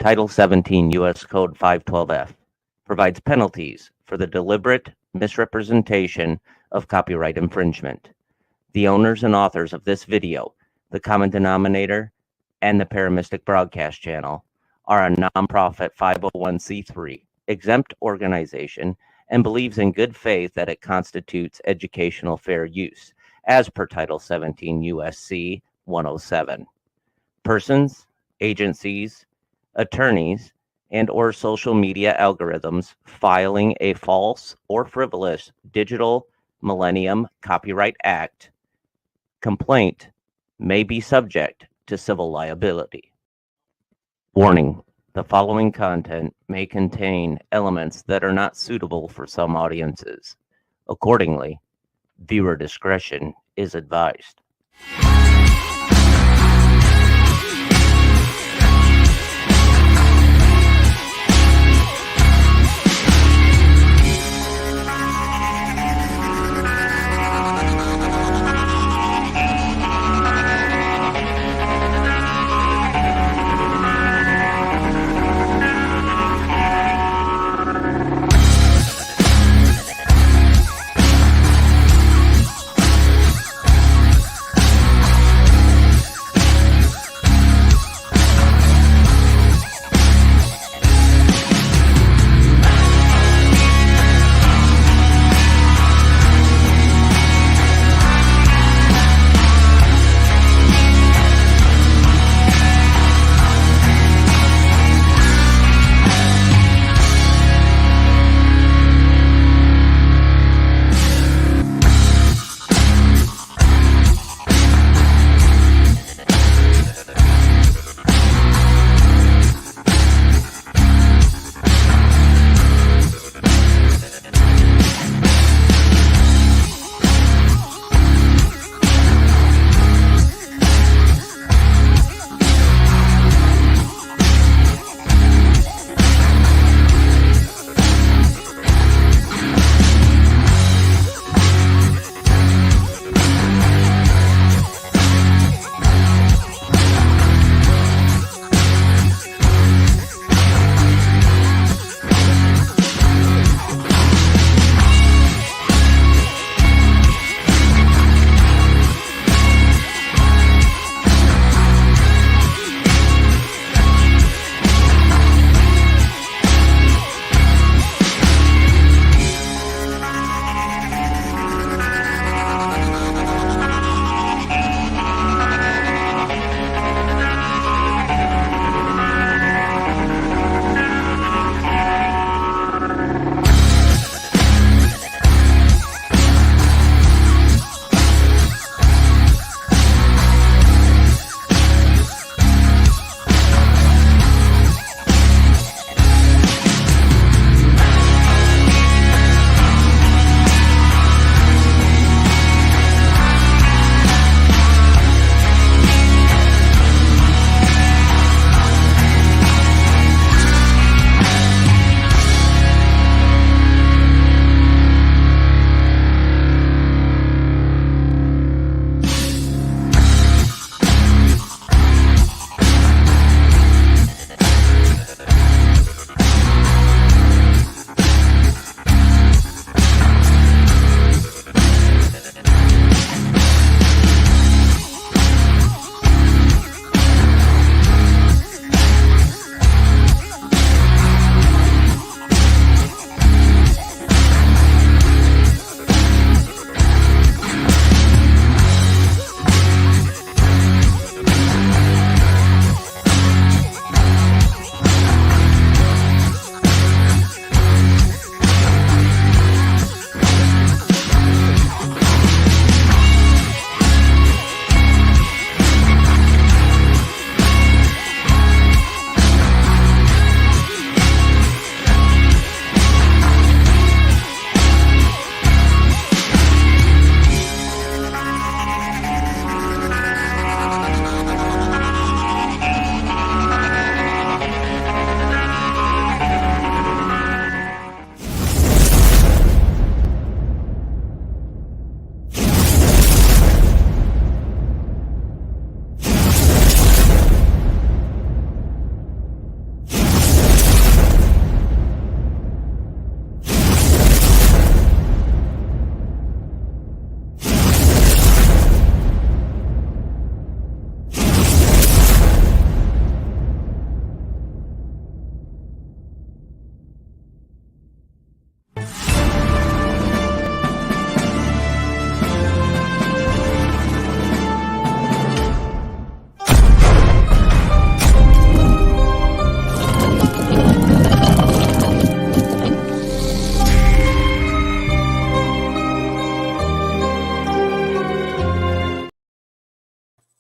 Title 17 U.S. Code 512F provides penalties for the deliberate misrepresentation of copyright infringement. The owners and authors of this video, the common denominator, and the Paramystic Broadcast Channel are a nonprofit 501c3 exempt organization and believes in good faith that it constitutes educational fair use, as per Title 17 U.S.C. 107. Persons, agencies, attorneys, and or social media algorithms filing a false or frivolous Digital Millennium Copyright Act complaint may be subject to civil liability. Warning: the following content may contain elements that are not suitable for some audiences. Accordingly, viewer discretion is advised.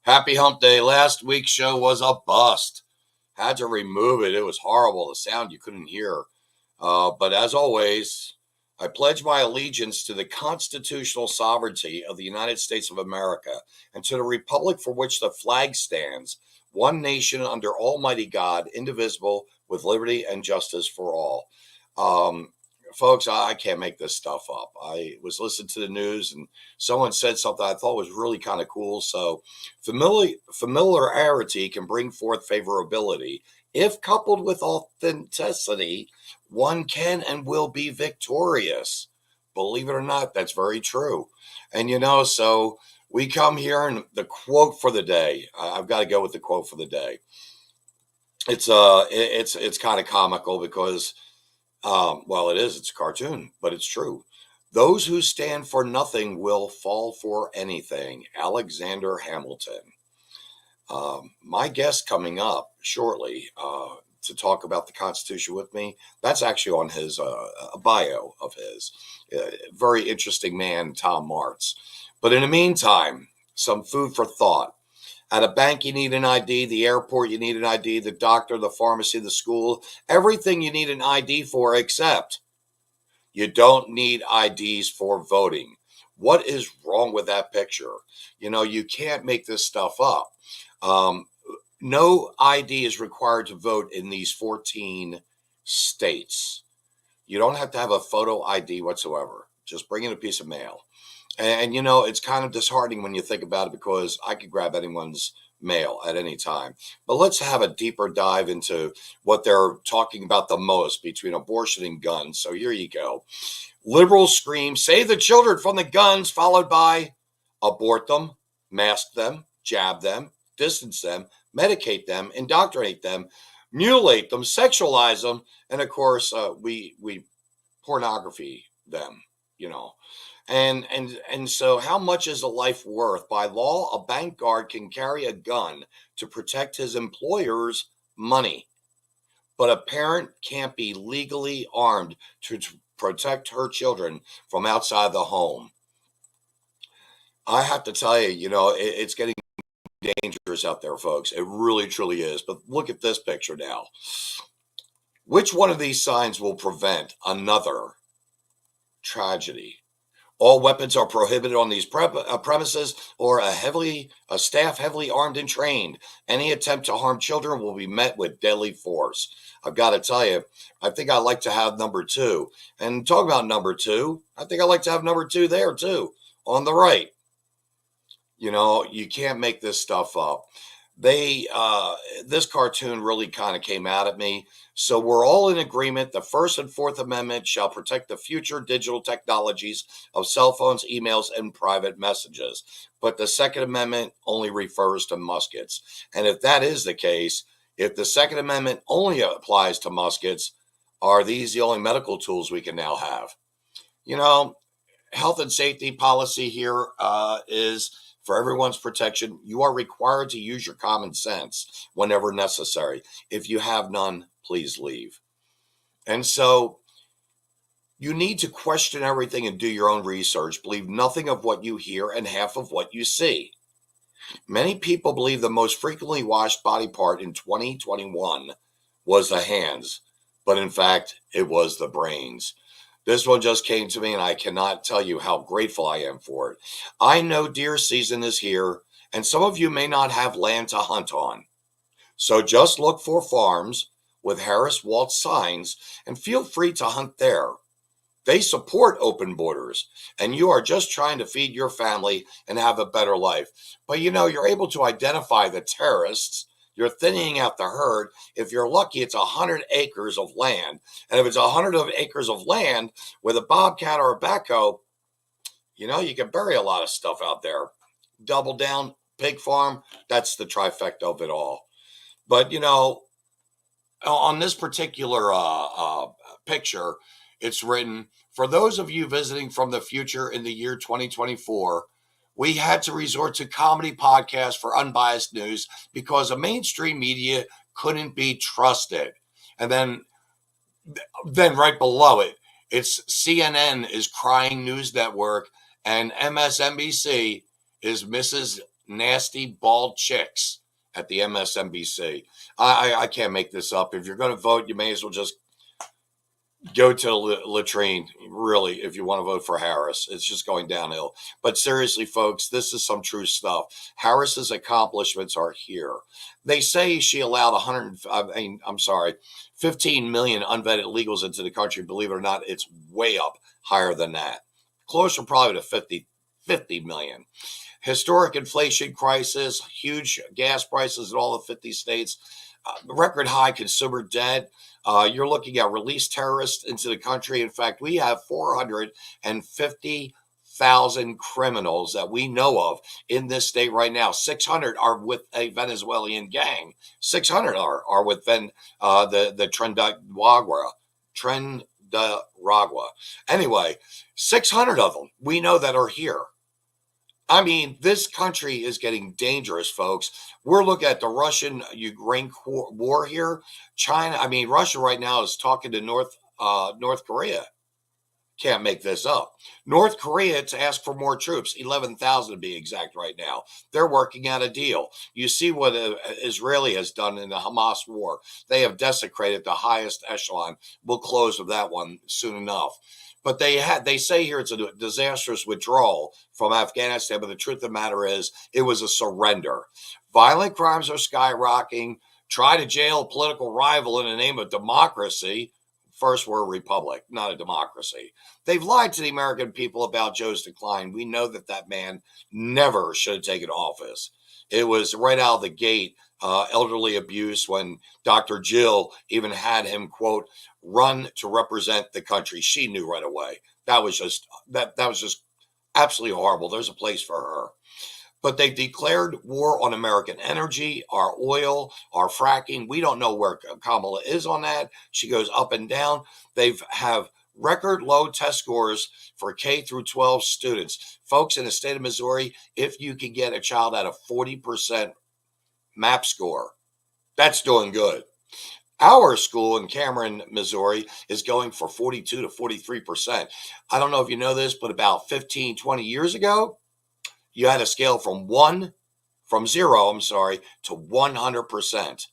Happy hump day. Last week's show was a bust. Had to remove it. It was horrible. The sound you couldn't hear. But as always, I pledge my allegiance to the constitutional sovereignty of the United States of America and to the republic for which the flag stands, one nation under Almighty God, indivisible, with liberty and justice for all. Folks, I can't make this stuff up. I was listening to the news and someone said something I thought was really kind of cool. So familiarity can bring forth favorability. If coupled with authenticity, one can and will be victorious. Believe it or not, that's very true. And so we come here and the quote for the day. I've got to go with the quote for the day. It's kind of comical because well, it is. It's a cartoon, but it's true. Those who stand for nothing will fall for anything. Alexander Hamilton. My guest coming up shortly to talk about the Constitution with me. That's actually on his bio of his. Very interesting man, Tom Martz. But in the meantime, some food for thought. At a bank, you need an ID. The airport, you need an ID. The doctor, the pharmacy, the school, everything you need an ID for, except you don't need IDs for voting. What is wrong with that picture? You can't make this stuff up. No ID is required to vote in these 14 states. You don't have to have a photo ID whatsoever. Just bring in a piece of mail. And, it's kind of disheartening when you think about it because I could grab anyone's mail at any time. But let's have a deeper dive into what they're talking about the most between abortion and guns. So here you go. Liberals scream, save the children from the guns, followed by abort them, mask them, jab them, distance them, medicate them, indoctrinate them, mutilate them, sexualize them, and of course, we pornography them, And so how much is a life worth? By law, a bank guard can carry a gun to protect his employer's money. But a parent can't be legally armed to protect her children from outside the home. I have to tell you, it's getting dangerous out there, folks. It really, truly is. But look at this picture now. Which one of these signs will prevent another tragedy? All weapons are prohibited on these premises or a staff heavily armed and trained. Any attempt to harm children will be met with deadly force. I've got to tell you, I think I like to have number 2. And talk about number 2, I think I like to have number 2 there too, on the right. You can't make this stuff up. This cartoon really kind of came out at me. So we're all in agreement. The First and Fourth Amendment shall protect the future digital technologies of cell phones, emails, and private messages. But the Second Amendment only refers to muskets. And if that is the case, if the Second Amendment only applies to muskets, are these the only medical tools we can now have? Health and safety policy here is for everyone's protection. You are required to use your common sense whenever necessary. If you have none, please leave. And so you need to question everything and do your own research. Believe nothing of what you hear and half of what you see. Many people believe the most frequently washed body part in 2021 was the hands, but in fact, it was the brains. This one just came to me, and I cannot tell you how grateful I am for it. I know deer season is here, and some of you may not have land to hunt on. So just look for farms with Harris Waltz signs and feel free to hunt there. They support open borders, and you are just trying to feed your family and have a better life. But you're able to identify the terrorists. You're thinning out the herd. If you're lucky, it's 100 acres of land. And if it's 100 acres of land with a bobcat or a backhoe, you can bury a lot of stuff out there. Double down, pig farm, that's the trifecta of it all. But, on this particular picture, it's written, for those of you visiting from the future in the year 2024, we had to resort to comedy podcasts for unbiased news because the mainstream media couldn't be trusted. And then right below it, it's CNN is crying news network and MSNBC is Mrs. nasty, bald chicks at the MSNBC. I can't make this up. If you're going to vote, you may as well just go to the latrine, really, if you want to vote for Harris. It's just going downhill. But seriously, folks, this is some true stuff. Harris's accomplishments are here. They say she allowed 15 million unvetted illegals into the country. Believe it or not, it's way up higher than that. Closer probably to 50 million. Historic inflation crisis, huge gas prices in all the 50 states, record high consumer debt. You're looking at released terrorists into the country. In fact, we have 450,000 criminals that we know of in this state right now. 600 are with a Venezuelan gang. 600 are with the Trendaragua. Anyway, 600 of them we know that are here. I mean, this country is getting dangerous, folks. We're looking at the Russian-Ukraine war here. Russia right now is talking to North Korea. Can't make this up. North Korea to ask for more troops, 11,000 to be exact right now. They're working out a deal. You see what Israeli has done in the Hamas war. They have desecrated the highest echelon. We'll close with that one soon enough. But they say here it's a disastrous withdrawal from Afghanistan, but the truth of the matter is it was a surrender. Violent crimes are skyrocketing. Try to jail a political rival in the name of democracy. First, we're a republic, not a democracy. They've lied to the American people about Joe's decline. We know that man never should have taken office. It was right out of the gate, elderly abuse, when Dr. Jill even had him, quote, run to represent the country. She knew right away. That was just absolutely horrible. There's a place for her. But they declared war on American energy, our oil, our fracking. We don't know where Kamala is on that. She goes up and down. They have record low test scores for K through 12 students. Folks, in the state of Missouri, if you can get a child at a 40% MAP score, that's doing good. Our school in Cameron, Missouri, is going for 42 to 43%. I don't know if you know this, but about 15, 20 years ago, you had a scale from zero to 100%.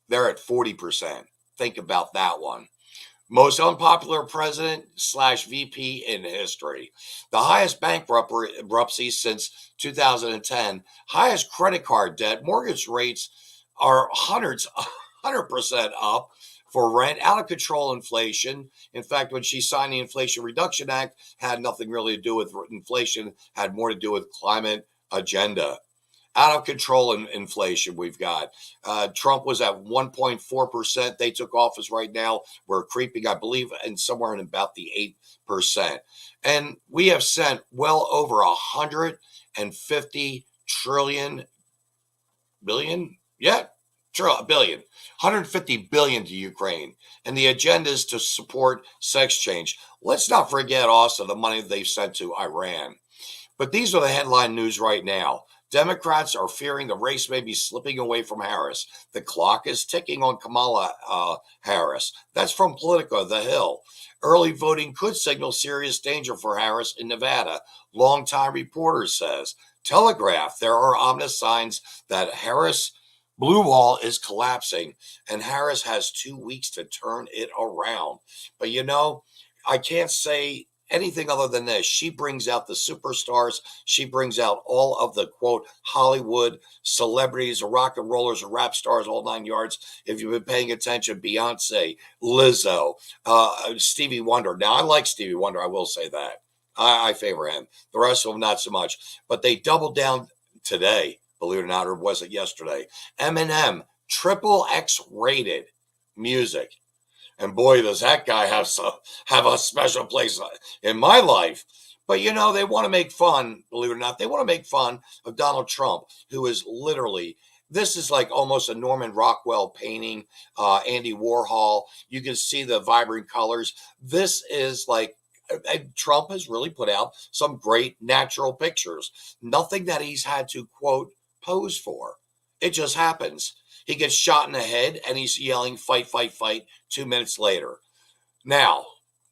They're at 40%. Think about that one. Most unpopular president / VP in history. The highest bankruptcy since 2010. Highest credit card debt. Mortgage rates are 100% up for rent. Out of control inflation. In fact, when she signed the Inflation Reduction Act, had nothing really to do with inflation, had more to do with climate agenda. Out of control inflation we've got. Trump was at 1.4%. They took office right now. We're creeping, I believe, and somewhere in about the 8%. And we have sent well over 150 billion. 150 billion to Ukraine. And the agenda is to support sex change. Let's not forget also the money they've sent to Iran. But these are the headline news right now. Democrats are fearing the race may be slipping away from Harris. The clock is ticking on Kamala Harris. That's from Politico, The Hill. Early voting could signal serious danger for Harris in Nevada. Longtime reporter says. Telegraph, there are ominous signs that Harris' blue wall is collapsing, and Harris has 2 weeks to turn it around. But I can't say anything other than this. She brings out the superstars. She brings out all of the, quote, Hollywood celebrities, the rock and rollers, the rap stars, all 9 yards. If you've been paying attention, Beyonce, Lizzo, Stevie Wonder. Now, I like Stevie Wonder. I will say that. I favor him. The rest of them, not so much. But they doubled down today, believe it or not, or was it yesterday? Eminem, XXX rated music. And boy, does that guy have a special place in my life. But, they want to make fun, believe it or not. They want to make fun of Donald Trump, who is literally, this is like almost a Norman Rockwell painting, Andy Warhol. You can see the vibrant colors. This is like, Trump has really put out some great natural pictures. Nothing that he's had to, quote, pose for. It just happens. He gets shot in the head and he's yelling, fight, fight, fight 2 minutes later. Now,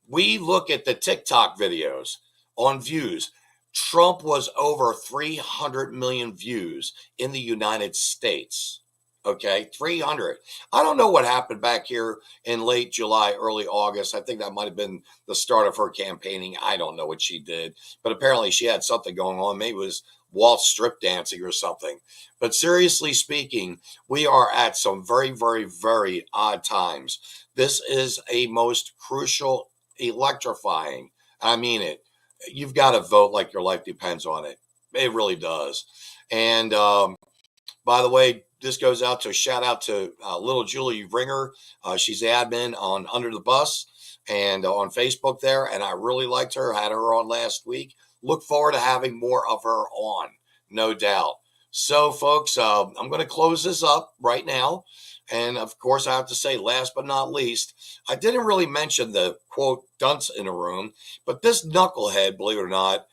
we look at the TikTok videos on views. Trump was over 300 million views in the United States. Okay, 300. I don't know what happened back here in late July, early August. I think that might have been the start of her campaigning. I don't know what she did, but apparently she had something going on. Maybe it was waltz strip dancing or something. But seriously speaking, we are at some very, very, very odd times. This is a most crucial, electrifying. I mean it. You've got to vote like your life depends on it. It really does. And by the way, this goes out to shout out to little Julie Ringer. She's the admin on Under the Bus and on Facebook there. And I really liked her. I had her on last week. Look forward to having more of her on, no doubt. So, folks, I'm going to close this up right now. And, of course, I have to say, last but not least, I didn't really mention the, quote, dunce in a room. But this knucklehead, believe it or not,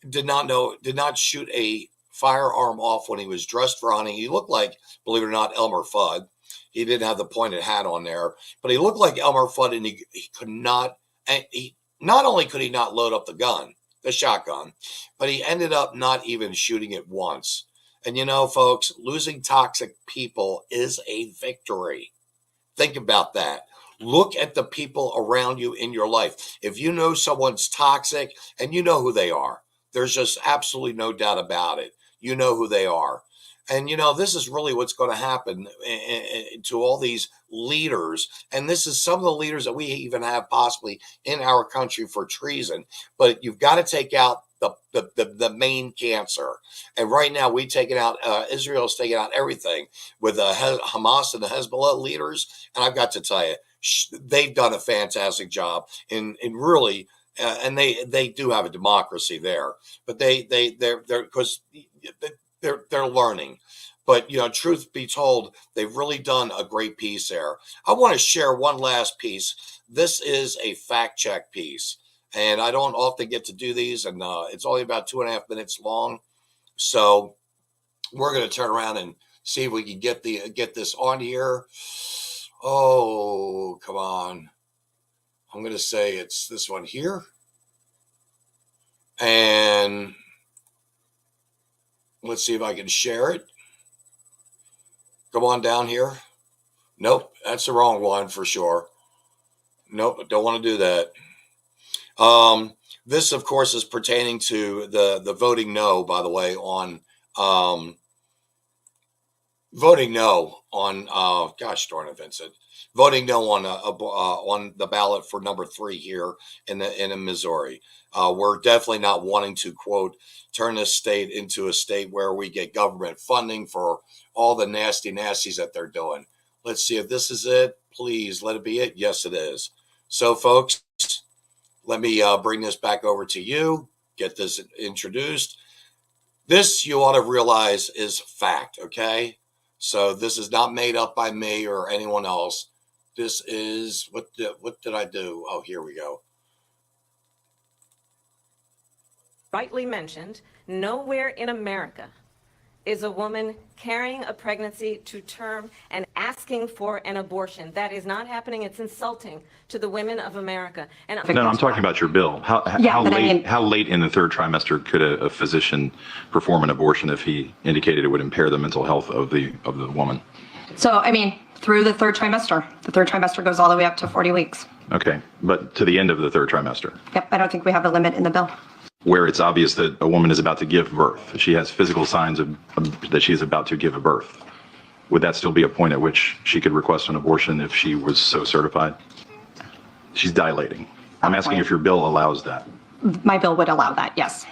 did not shoot a firearm off when he was dressed for hunting. He looked like, believe it or not, Elmer Fudd. He didn't have the pointed hat on there, but he looked like Elmer Fudd, and he could not. And he not only could he not load up the shotgun, but he ended up not even shooting it once. And you know, folks, losing toxic people is a victory. Think about that. Look at the people around you in your life. If you know someone's toxic, and you know who they are, there's just absolutely no doubt about it. You know who they are. And, you know, this is really what's going to happen to all these leaders. And this is some of the leaders that we even have possibly in our country for treason. But you've got to take out the main cancer. And right now we've taken out, Israel's taken out everything with Hamas and the Hezbollah leaders. And I've got to tell you, they've done a fantastic job in really, and they do have a democracy there, but they're because they're learning. But, you know, truth be told, they've really done a great piece there. I want to share one last piece. This is a fact check piece, and I don't often get to do these, and it's only about 2.5 minutes long. So we're going to turn around and see if we can get this on here. Oh, come on. I'm going to say it's this one here. And let's see if I can share it. Come on down here. Nope, that's the wrong one for sure. Nope, don't want to do that. This, of course, is pertaining to the voting no, by the way, on voting no on, gosh darn it, Vincent. Voting no on the ballot for number 3 here in Missouri. We're definitely not wanting to, quote, turn this state into a state where we get government funding for all the nasties that they're doing. Let's see if this is it. Please let it be it. Yes, it is. So, folks, let me bring this back over to you, get this introduced. This, you ought to realize, is fact, okay? So this is not made up by me or anyone else. This is, what did I do? Oh, here we go. Rightly mentioned, nowhere in America is a woman carrying a pregnancy to term and asking for an abortion. That is not happening. It's insulting to the women of America. And no, I'm talking about your bill. How late in the 3rd trimester could a physician perform an abortion if he indicated it would impair the mental health of the woman? So, I mean, through the 3rd trimester. The 3rd trimester goes all the way up to 40 weeks. Okay, but to the end of the 3rd trimester. Yep, I don't think we have a limit in the bill. Where it's obvious that a woman is about to give birth. She has physical signs that she is about to give a birth. Would that still be a point at which she could request an abortion if she was so certified? She's dilating. I'm asking if your bill allows that. My bill would allow that, yes.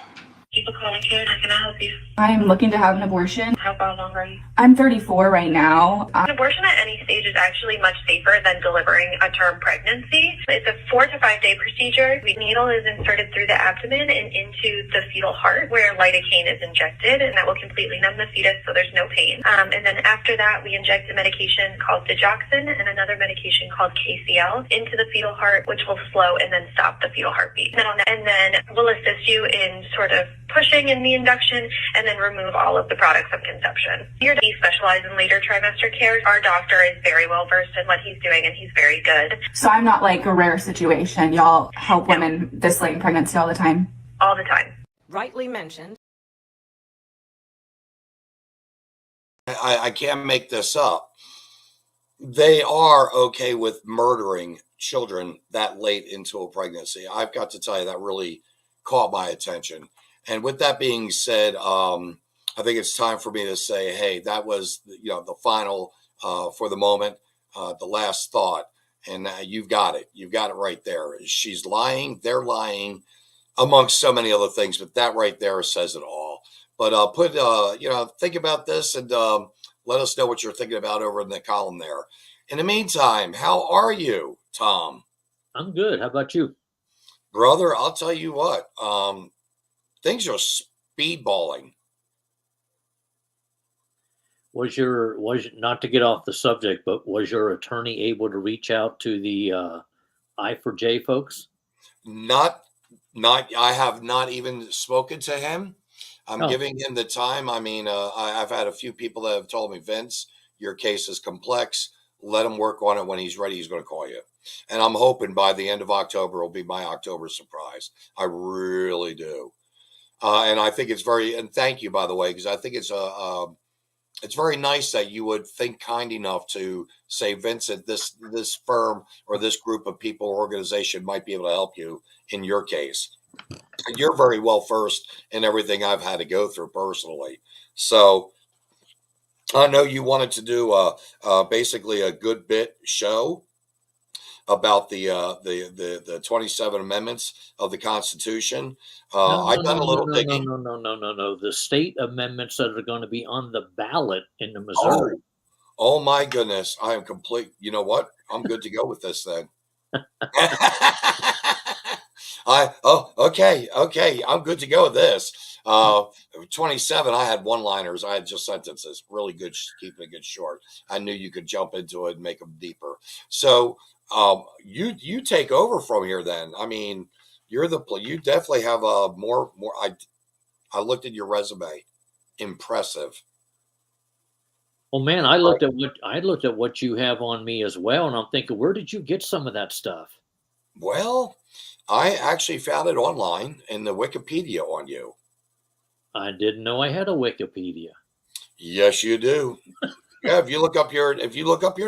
People calling here, how can I help you? I'm looking to have an abortion. How far along are you? I'm 34 right now. An abortion at any stage is actually much safer than delivering a term pregnancy. It's a 4 to 5 day procedure. The needle is inserted through the abdomen and into the fetal heart where lidocaine is injected, and that will completely numb the fetus so there's no pain. And then after that, we inject a medication called digoxin and another medication called KCL into the fetal heart, which will slow and then stop the fetal heartbeat. And then we'll assist you in sort of pushing in the induction and then remove all of the products of conception. We specialize in later trimester care. Our doctor is very well versed in what he's doing and he's very good. So I'm not like a rare situation. Y'all help women this late in pregnancy all the time? All the time. rightly mentioned. I can't make this up. They are okay with murdering children that late into a pregnancy. I've got to tell you, that really caught my attention. And with that being said, I think it's time for me to say, hey, that was the final for the moment, the last thought. And you've got it. You've got it right there. She's lying. They're lying, amongst so many other things. But that right there says it all. But think about this and let us know what you're thinking about over in the column there. In the meantime, how are you, Tom? I'm good. How about you? Brother, I'll tell you what. Things are speedballing. Was not to get off the subject, but was your attorney able to reach out to the I4J folks? Not. I have not even spoken to him. I'm giving him the time. I mean, I've had a few people that have told me, Vince, your case is complex. Let him work on it. When he's ready, he's going to call you. And I'm hoping by the end of October will be my October surprise. I really do. And I think it's and thank you, by the way, because I think it's very nice that you would think kind enough to say, Vincent, this firm or this group of people or organization might be able to help you in your case. You're very well versed in everything I've had to go through personally. So I know you wanted to do basically a good bit show about the 27 amendments of the Constitution. I've done a little digging. No. The state amendments that are going to be on the ballot in the Missouri. Oh my goodness. I am complete. You know what? I'm good to go with this then. Okay. I'm good to go with this. 27, I had one-liners. I had just sentences. Really good, keeping it good short. I knew you could jump into it and make them deeper. So you take over from here then. I mean, you definitely have a more. I looked at your resume. Impressive. Well, man, I looked at what you have on me as well, and I'm thinking, where did you get some of that stuff? Well, I actually found it online in the Wikipedia on you. I didn't know I had a Wikipedia. Yes, you do. Yeah, if you look up your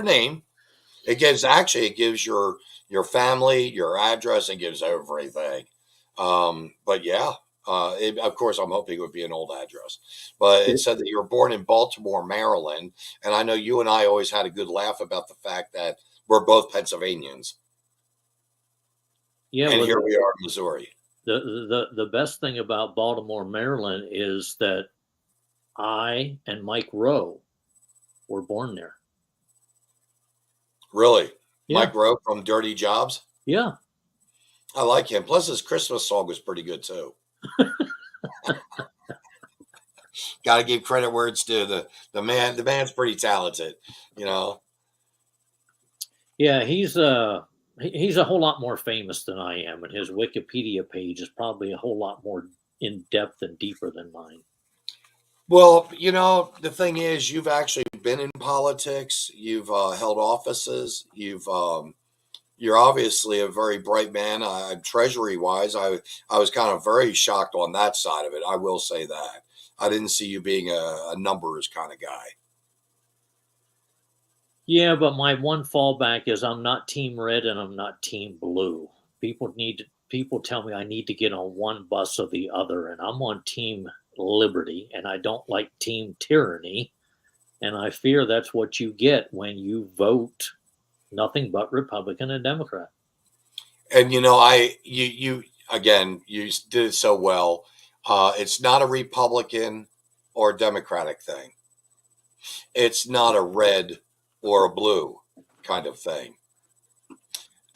name, it gives your family, your address, it gives everything. But yeah, of course, I'm hoping it would be an old address. But it said that you were born in Baltimore, Maryland, and I know you and I always had a good laugh about the fact that we're both Pennsylvanians. Yeah, and here we are in Missouri. The best thing about Baltimore, Maryland is that I and Mike Rowe were born there. Really? Yeah. Mike Rowe from Dirty Jobs? Yeah. I like him. Plus his Christmas song was pretty good too. Got to give credit where it's due. The man's pretty talented, you know. Yeah, he's a whole lot more famous than I am, and his Wikipedia page is probably a whole lot more in depth and deeper than mine. Well, you know, the thing is, you've actually been in politics. You've held offices. You're obviously a very bright man. Treasury wise, I was kind of very shocked on that side of it. I will say that. I didn't see you being a numbers kind of guy. Yeah, but my one fallback is I'm not team red and I'm not team blue. People tell me I need to get on one bus or the other, and I'm on team liberty, and I don't like team tyranny, and I fear that's what you get when you vote nothing but Republican and Democrat. And you know, you did it so well. It's not a Republican or Democratic thing. It's not a red or a blue kind of thing.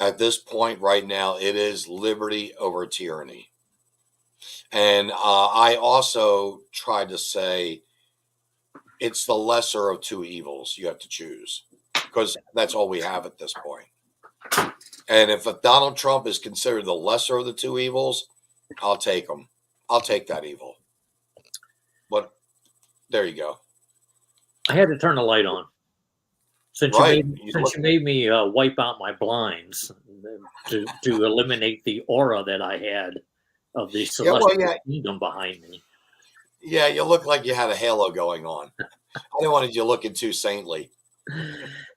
At this point right now, it is liberty over tyranny. And I also try to say it's the lesser of two evils you have to choose, because that's all we have at this point. And if Donald Trump is considered the lesser of the two evils, I'll take him. I'll take that evil. But there you go. I had to turn the light on. Since you made me wipe out my blinds to eliminate the aura that I had of the Yeah, well, celestial kingdom behind me. yeah, you look like you had a halo going on. I didn't want you looking too saintly.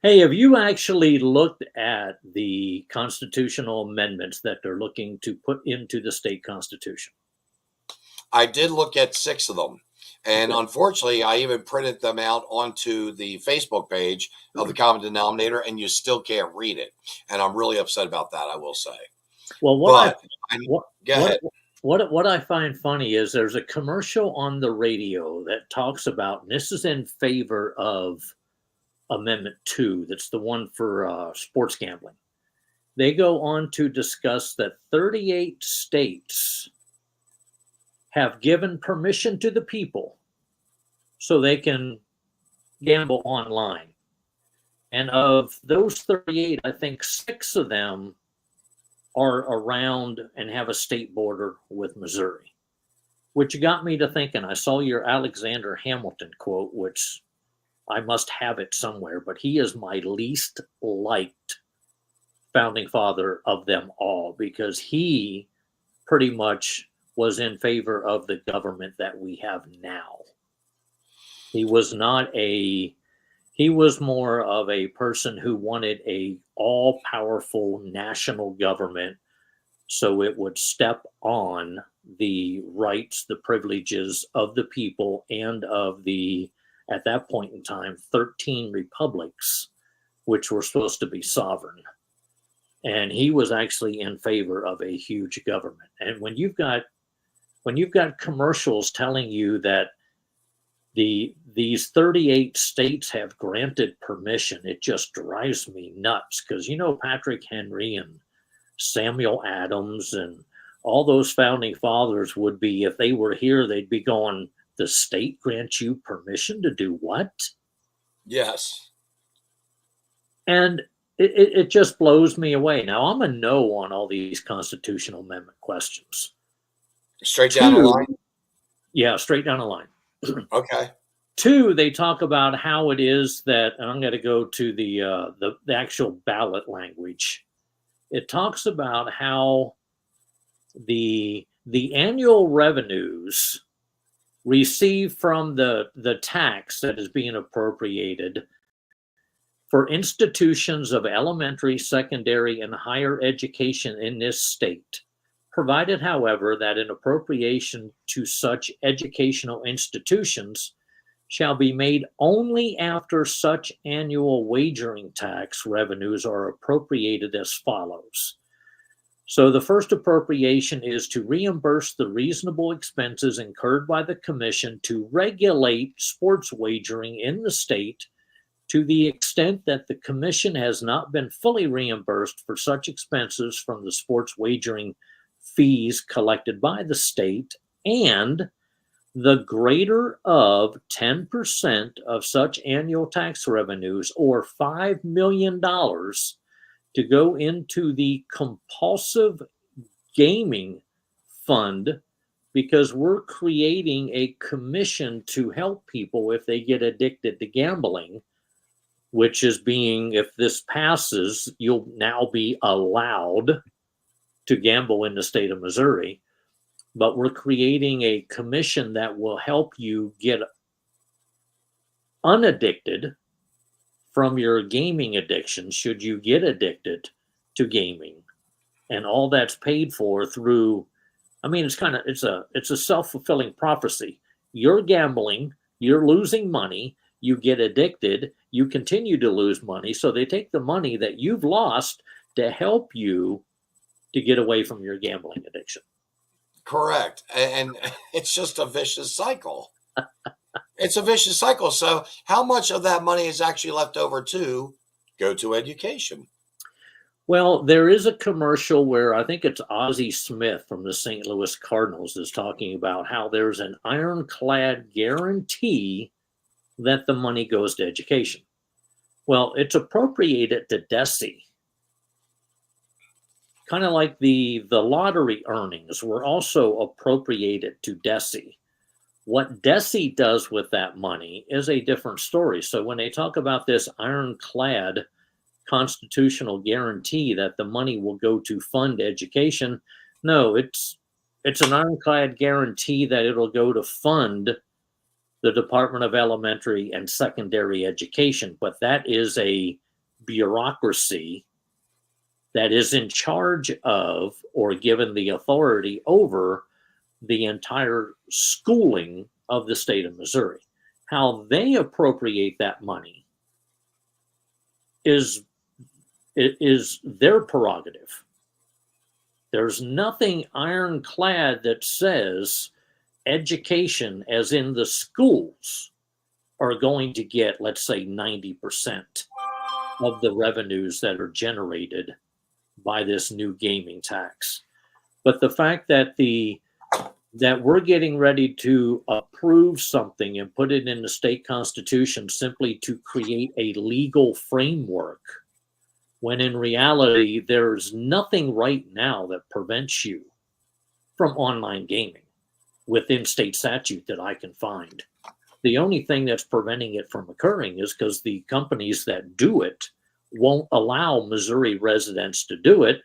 Hey, have you actually looked at the constitutional amendments that they're looking to put into the state constitution? I did look at 6 of them. And Okay. unfortunately, I even printed them out onto the Facebook page of the common denominator, and you still can't read it. And I'm really upset about that, I will say. Well, But what, go ahead. what I find funny is there's a commercial on the radio that talks about, and this is in favor of Amendment 2, that's the one for sports gambling. They go on to discuss that 38 states have given permission to the people so they can gamble online. And of those 38, I think 6 of them are around and have a state border with Missouri, which got me to thinking. I saw your Alexander Hamilton quote, which I must have it somewhere, but he is my least liked founding father of them all, because he pretty much was in favor of the government that we have now. He was more of a person who wanted a all-powerful national government so it would step on the rights, the privileges of the people and of the, at that point in time, 13 republics, which were supposed to be sovereign. And he was actually in favor of a huge government. And when you've got commercials telling you that these 38 states have granted permission, it just drives me nuts. Because Patrick Henry and Samuel Adams and all those founding fathers would be, if they were here, they'd be going, the state grants you permission to do what? Yes. And it just blows me away. Now, I'm a no on all these constitutional amendment questions. Straight down the line? Yeah, straight down the line. Okay. 2, they talk about how it is that, and I'm going to go to the actual ballot language. It talks about how the annual revenues received from the tax that is being appropriated for institutions of elementary, secondary, and higher education in this state, provided, however, that an appropriation to such educational institutions shall be made only after such annual wagering tax revenues are appropriated as follows. So the first appropriation is to reimburse the reasonable expenses incurred by the commission to regulate sports wagering in the state, to the extent that the commission has not been fully reimbursed for such expenses from the sports wagering fees collected by the state, and the greater of 10% of such annual tax revenues, or $5 million, to go into the compulsive gaming fund, because we're creating a commission to help people if they get addicted to gambling, which is being, if this passes, you'll now be allowed to gamble in the state of Missouri. But we're creating a commission that will help you get unaddicted from your gaming addiction, should you get addicted to gaming. And all that's paid for through, I mean, it's a self-fulfilling prophecy. You're gambling, you're losing money, you get addicted, you continue to lose money. So they take the money that you've lost to help you to get away from your gambling addiction. Correct. And it's just a vicious cycle. It's a vicious cycle. So how much of that money is actually left over to go to education? Well, there is a commercial where I think it's Ozzie Smith from the St. Louis Cardinals is talking about how there's an ironclad guarantee that the money goes to education. Well, it's appropriated to DESE. Kind of like the lottery earnings were also appropriated to DESE. What DESE does with that money is a different story. So when they talk about this ironclad constitutional guarantee that the money will go to fund education, no, it's it's an ironclad guarantee that it'll go to fund the Department of Elementary and Secondary Education, but that is a bureaucracy that is in charge of or given the authority over the entire schooling of the state of Missouri. How they appropriate that money is their prerogative. There's nothing ironclad that says education, as in the schools, are going to get, let's say, 90% of the revenues that are generated by this new gaming tax. But the fact that that we're getting ready to approve something and put it in the state constitution simply to create a legal framework, when in reality there's nothing right now that prevents you from online gaming within state statute that I can find. The only thing that's preventing it from occurring is because the companies that do it won't allow Missouri residents to do it,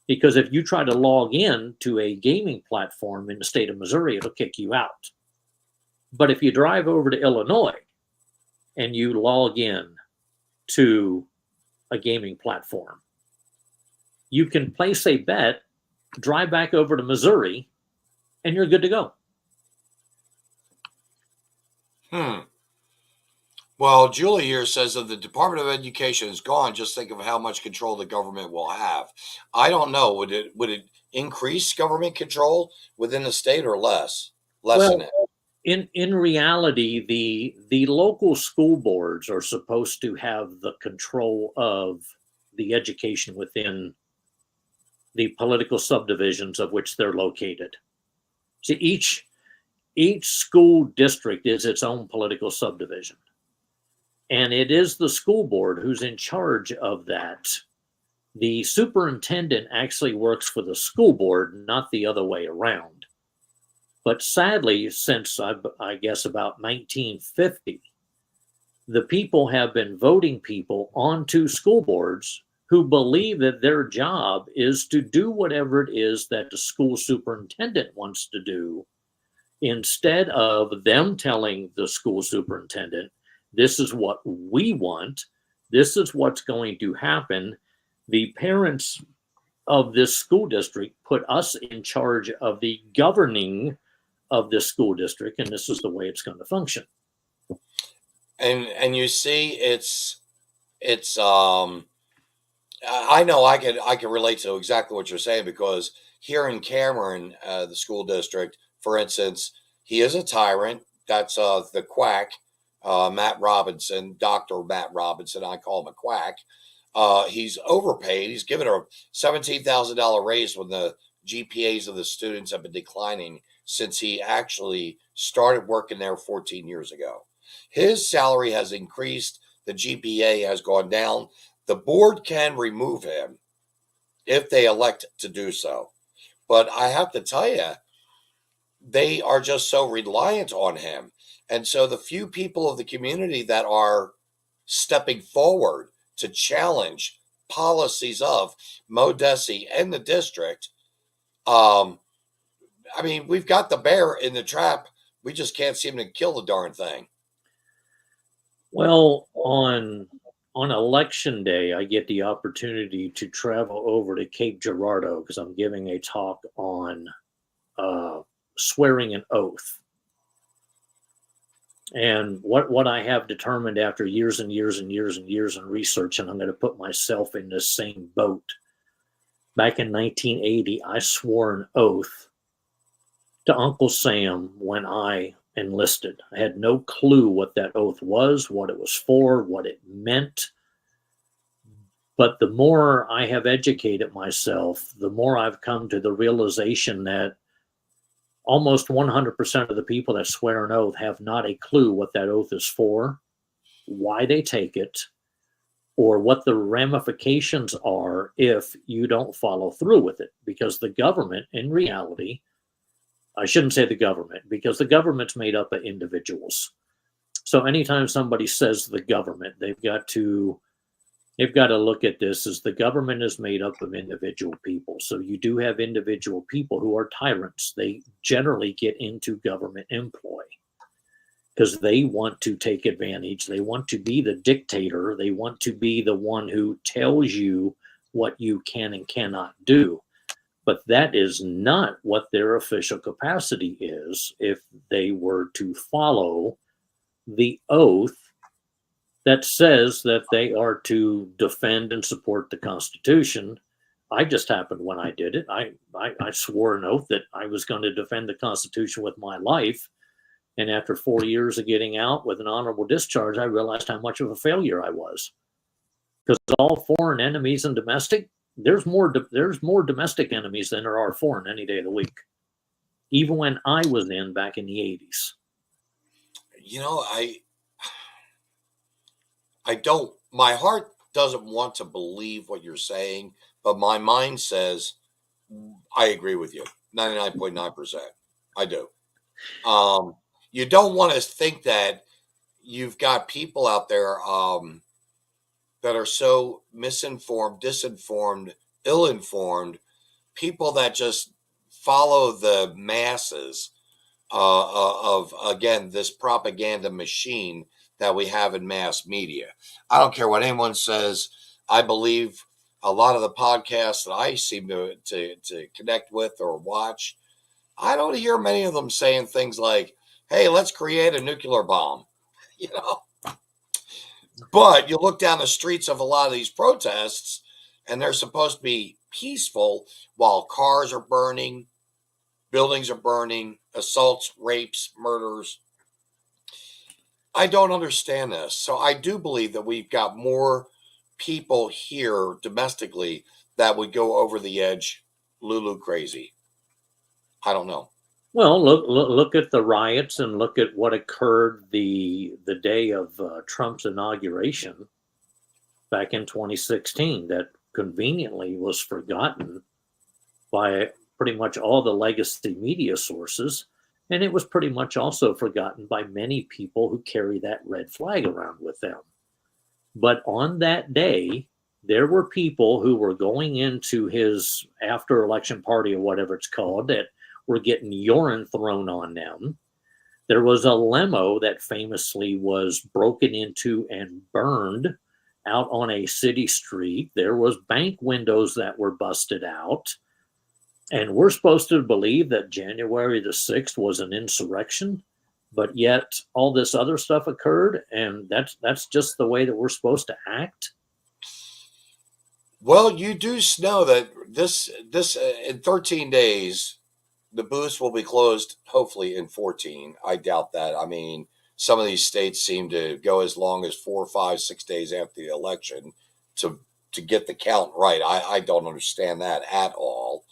because if you try to log in to a gaming platform in the state of Missouri, it'll kick you out. But if you drive over to Illinois and you log in to a gaming platform, you can place a bet, drive back over to Missouri, and you're good to go. Well, Julie here says that the Department of Education is gone. Just think of how much control the government will have. I don't know. Would it increase government control within the state or lessen it? In reality, the local school boards are supposed to have the control of the education within the political subdivisions of which they're located. See, each school district is its own political subdivision. And it is the school board who's in charge of that. The superintendent actually works for the school board, not the other way around. But sadly, since I guess about 1950, the people have been voting people onto school boards who believe that their job is to do whatever it is that the school superintendent wants to do, instead of them telling the school superintendent, this is what we want, this is what's going to happen. The parents of this school district put us in charge of the governing of this school district, and this is the way it's going to function. And you see, it's I know I can relate to exactly what you're saying, because here in Cameron, the school district, for instance, he is a tyrant. That's the quack, Matt Robinson, Dr. Matt Robinson. I call him a quack. He's overpaid. He's given a $17,000 raise when the GPAs of the students have been declining since he actually started working there 14 years ago. His salary has increased. The GPA has gone down. The board can remove him if they elect to do so. But I have to tell you, they are just so reliant on him. And so the few people of the community that are stepping forward to challenge policies of Modesi and the district, I mean, we've got the bear in the trap. We just can't seem to kill the darn thing. Well, on election day, I get the opportunity to travel over to Cape Girardeau because I'm giving a talk on swearing an oath. And what I have determined after years and years and years and years in research, and I'm going to put myself in this same boat. Back in 1980, I swore an oath to Uncle Sam when I enlisted. I had no clue what that oath was, what it was for, what it meant. But the more I have educated myself, the more I've come to the realization that almost 100% of the people that swear an oath have not a clue what that oath is for, why they take it, or what the ramifications are if you don't follow through with it. Because the government, in reality, I shouldn't say the government, because the government's made up of individuals. So anytime somebody says the government, they've got to they've got to look at this as the government is made up of individual people. So you do have individual people who are tyrants. They generally get into government employ because they want to take advantage. They want to be the dictator. They want to be the one who tells you what you can and cannot do. But that is not what their official capacity is if they were to follow the oath that says that they are to defend and support the Constitution. I just happened when I did it. I swore an oath that I was going to defend the Constitution with my life. And after 4 years of getting out with an honorable discharge, I realized how much of a failure I was. Because all foreign enemies and domestic, there's more domestic enemies than there are foreign any day of the week. Even when I was in back in the 80s. You know, I don't, my heart doesn't want to believe what you're saying, but my mind says, I agree with you 99.9%. I do. You don't want to think that you've got people out there that are so misinformed, disinformed, ill-informed, people that just follow the masses of, again, this propaganda machine that we have in mass media. I don't care what anyone says. I believe a lot of the podcasts that I seem to connect with or watch, I don't hear many of them saying things like, hey, let's create a nuclear bomb, you know. But you look down the streets of a lot of these protests, and they're supposed to be peaceful while cars are burning, buildings are burning, assaults, rapes, murders. I don't understand this. So I do believe that we've got more people here domestically that would go over the edge, Lulu crazy. I don't know. Well, look at the riots and look at what occurred the day of Trump's inauguration back in 2016 that conveniently was forgotten by pretty much all the legacy media sources. And it was pretty much also forgotten by many people who carry that red flag around with them. But on that day, there were people who were going into his after election party or whatever it's called that were getting urine thrown on them. There was a limo that famously was broken into and burned out on a city street. There was bank windows that were busted out. And we're supposed to believe that January the 6th was an insurrection, but yet all this other stuff occurred, and that's just the way that we're supposed to act. Well, you do know that this in 13 days, the booths will be closed, hopefully in 14. I doubt that. I mean, some of these states seem to go as long as 4, 5, 6 days after the election to get the count right. I don't understand that at all.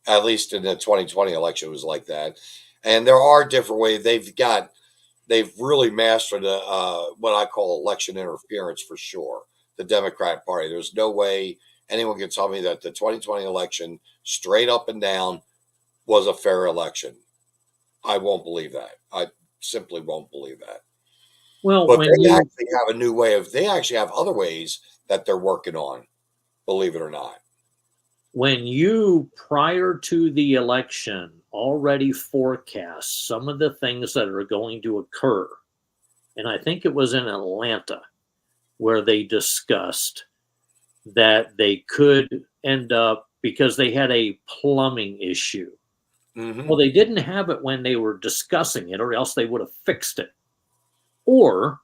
At least in the 2020 election, it was like that. And there are different ways. They've really mastered what I call election interference for sure. The Democratic Party. There's no way anyone can tell me that the 2020 election, straight up and down, was a fair election. I won't believe that. I simply won't believe that. Well, but they actually have a new way of. They actually have other ways that they're working on. Believe it or not. When you, prior to the election, already forecast some of the things that are going to occur, and I think it was in Atlanta, where they discussed that they could end up, because they had a plumbing issue. Mm-hmm. Well, they didn't have it when they were discussing it, or else they would have fixed it. Or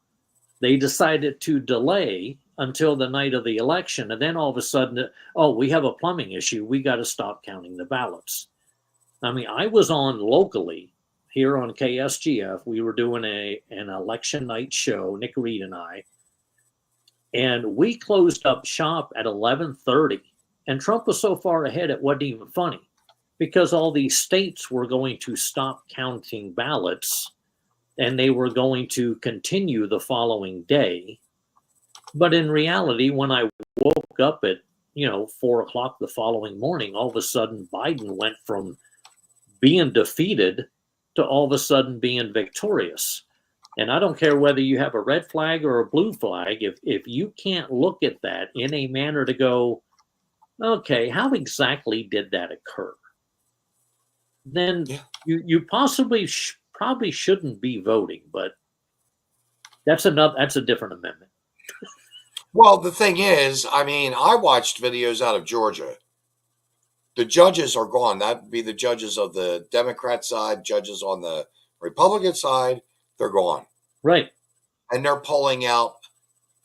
they decided to delay until the night of the election, and then all of a sudden, oh, we have a plumbing issue. We got to stop counting the ballots. I mean, I was on locally here on KSGF. We were doing an election night show, Nick Reed and I, and we closed up shop at 11:30. And Trump was so far ahead, it wasn't even funny, because all these states were going to stop counting ballots, and they were going to continue the following day. But in reality, when I woke up at 4 o'clock the following morning, all of a sudden Biden went from being defeated to all of a sudden being victorious. And I don't care whether you have a red flag or a blue flag. If you can't look at that in a manner to go, okay, how exactly did that occur? Then you possibly probably shouldn't be voting, but that's a different amendment. Well, the thing is, I mean, I watched videos out of Georgia. The judges are gone. That'd be the judges of the Democrat side, judges on the Republican side. They're gone. Right. And they're pulling out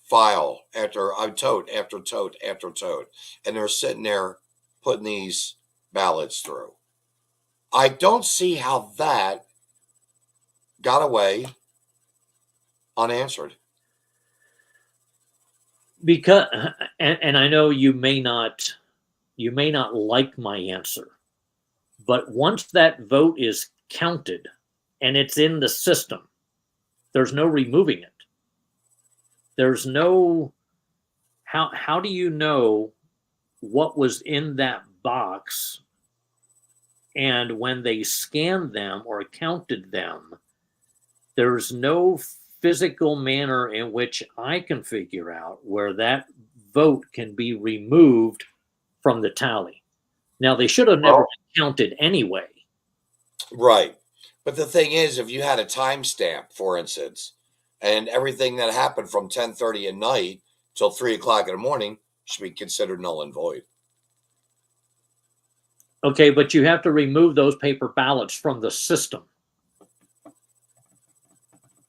file after tote after tote after tote. And they're sitting there putting these ballots through. I don't see how that got away unanswered. Because, and I know you may not like my answer, but once that vote is counted and it's in the system, there's no removing it. There's no, how do you know what was in that box? And when they scanned them or counted them, there's no physical manner in which I can figure out where that vote can be removed from the tally. Now, they should have never been counted anyway. Right. But the thing is, if you had a timestamp, for instance, and everything that happened from 10:30 at night till 3 o'clock in the morning should be considered null and void. Okay, but you have to remove those paper ballots from the system.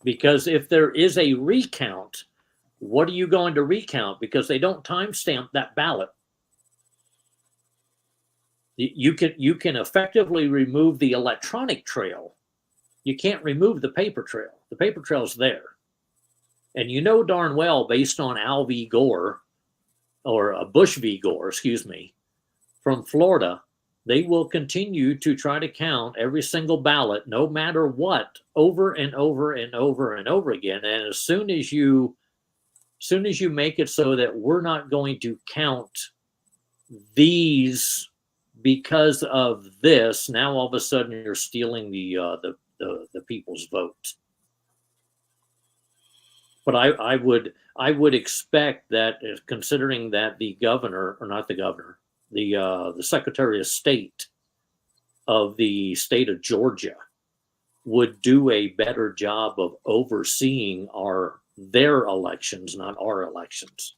Because if there is a recount, what are you going to recount? Because they don't timestamp that ballot. You can effectively remove the electronic trail. You can't remove the paper trail. The paper trail's there. And you know darn well, based on Al v. Gore, or Bush v. Gore, excuse me, from Florida, they will continue to try to count every single ballot, no matter what, over and over and over and over again. And as soon as you make it so that we're not going to count these because of this, now all of a sudden you're stealing the people's vote. But I would expect that, considering that the governor, or not the governor, the Secretary of State of the state of Georgia would do a better job of overseeing their elections, not our elections.